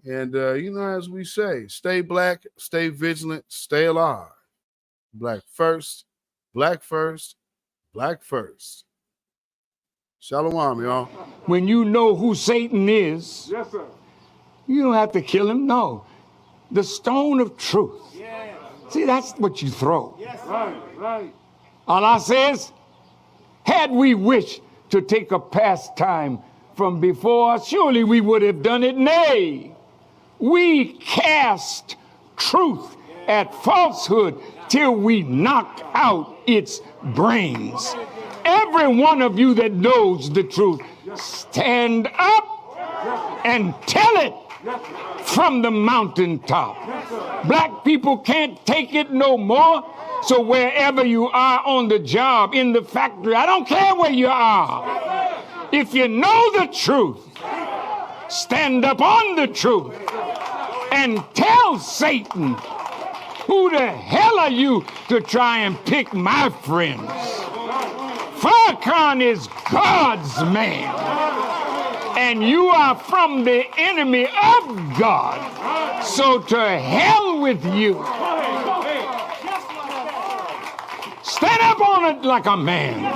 And, as we say, stay black, stay vigilant, stay alive. Black first, black first, black first. Shalom, y'all. When you know who Satan is, Yes, sir. you don't have to kill him. No. The stone of truth. See, that's what you throw. Right. Allah says, had we wished to take a pastime from before, surely we would have done it. Nay, we cast truth at falsehood till we knock out its brains. Every one of you that knows the truth, stand up and tell it from the mountaintop. Black people can't take it no more. So wherever you are on the job, in the factory, I don't care where you are. If you know the truth, stand up on the truth and tell Satan, who the hell are you to try and pick my friends? Farrakhan is God's man, and you are from the enemy of God. So to hell with you. Stand up on it like a man.